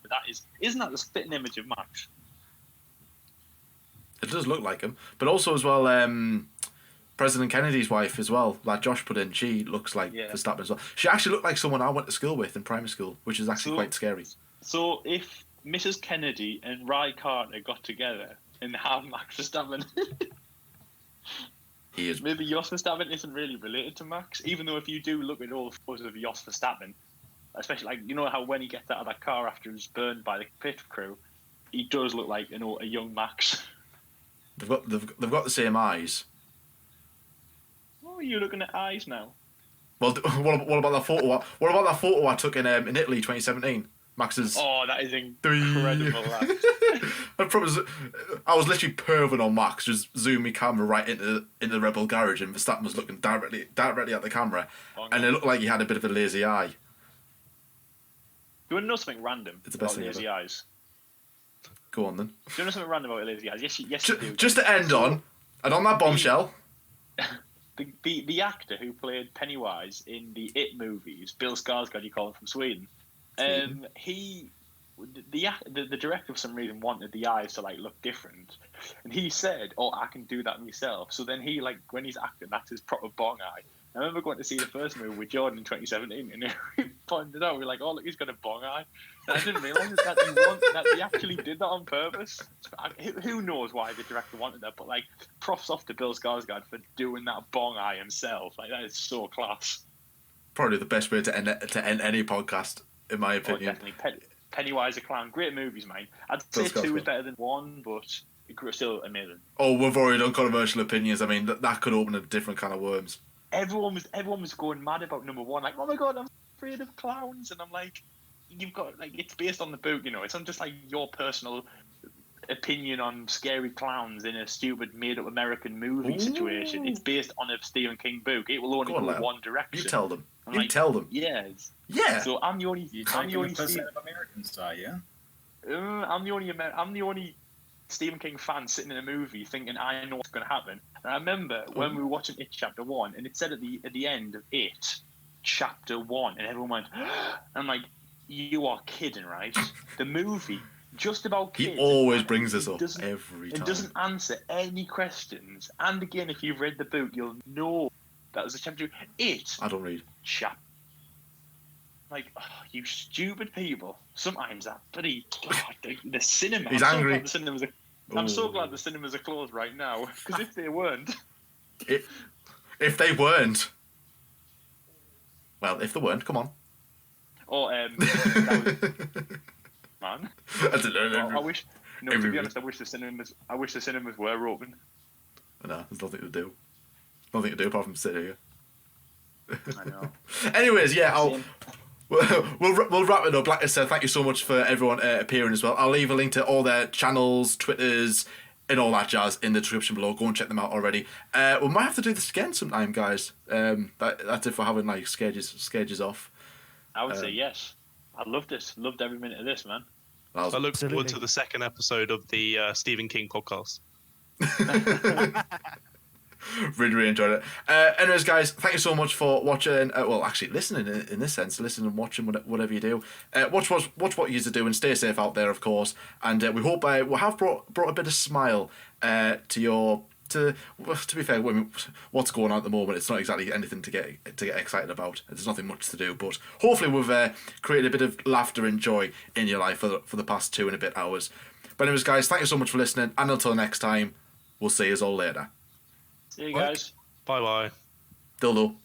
isn't that the spitting image of Max? It does look like him, but also as well, President Kennedy's wife as well, like Josh put in. She looks like Verstappen as well. She actually looked like someone I went to school with in primary school, which is actually quite scary. So if Mrs. Kennedy and Ricard got together and had Max Verstappen. He is. Maybe Jos Verstappen isn't really related to Max, even though if you do look at all the photos of Jos Verstappen, especially like you know how when he gets out of that car after he's burned by the pit crew, he does look like a young Max. They've got the same eyes. Oh, are you looking at eyes now? Well, what about that photo? What about that photo I took in Italy 2017? Max's. Oh, that is incredible. I was literally perving on Max, just zoom my camera right into the Rebel garage, and Verstappen was looking directly at the camera, and it looked like he had a bit of a lazy eye. You want to know something random It's the best about thing lazy ever. eyes? Go on then. Do you know something random about lazy eyes? Yes, you do. Just to end on, and on that bombshell. The actor who played Pennywise in the It movies, Bill Skarsgård, you call him from Sweden. The director for some reason wanted the eyes to like look different, and he said, "Oh, I can do that myself." So then he when he's acting, that's his proper bong eye. I remember going to see the first movie with Jordan in 2017, and we pointed out, we were like, "Oh, look, he's got a bong eye." And I didn't realise that he actually did that on purpose. Who knows why the director wanted that? But like, props off to Bill Skarsgård for doing that bong eye himself. Like that is so class. Probably the best way to end any podcast, in my opinion. Oh, definitely. Pennywise a Clown. Great movies, mate. I'd say 2 is better than 1, but it's still amazing. Oh, we've already done controversial opinions. I mean, that could open a different kind of worms. Everyone was going mad about number 1. Like, oh my god, I'm afraid of clowns. And I'm like, you've got, like, it's based on the book, you know. It's not just, like, your personal opinion on scary clowns in a stupid made-up American movie situation. It's based on a Stephen King book. It will only go one direction. You tell them. I'm tell them. Yeah. Yeah. So I'm the only Stephen American star, yeah? I'm the only Stephen King fan sitting in a movie thinking I know what's going to happen. And I remember when we were watching It Chapter 1, and it said at the end of It Chapter 1, and everyone went, I'm like, you are kidding, right? The movie just about kids. He always brings this up every time. It doesn't answer any questions. And again, if you've read the book, you'll know that was a chapter 2. It. I don't read. Like, oh, you stupid people. Sometimes that bloody the cinema. He's angry. I'm so glad the cinemas are closed right now, because if they weren't, if they weren't, come on. Oh, that was, man. I don't know. I wish. No, to be honest, I wish the cinemas were open. No, there's nothing to do. Nothing to do apart from sit here. I know. Anyways, yeah, we'll wrap it up. Like I said, thank you so much for everyone appearing as well. I'll leave a link to all their channels, Twitters, and all that jazz in the description below. Go and check them out already. We might have to do this again sometime, guys. That's if we're having like scages off. I would say yes. I loved this. Loved every minute of this, man. I look forward Absolutely. to the second episode of the Stephen King podcast. Really enjoyed it. Anyways, guys, thank you so much for watching. Well, actually, listening in this sense, listening and watching whatever you do. Watch what you're doing. Stay safe out there, of course. And we hope we have brought a bit of smile to your. To be fair, what's going on at the moment, it's not exactly anything to get excited about. There's nothing much to do, but hopefully we've created a bit of laughter and joy in your life for the past 2 and a bit hours. But anyways, guys, thank you so much for listening, and until next time, we'll see you all later. See you guys. Bye bye. Dildo.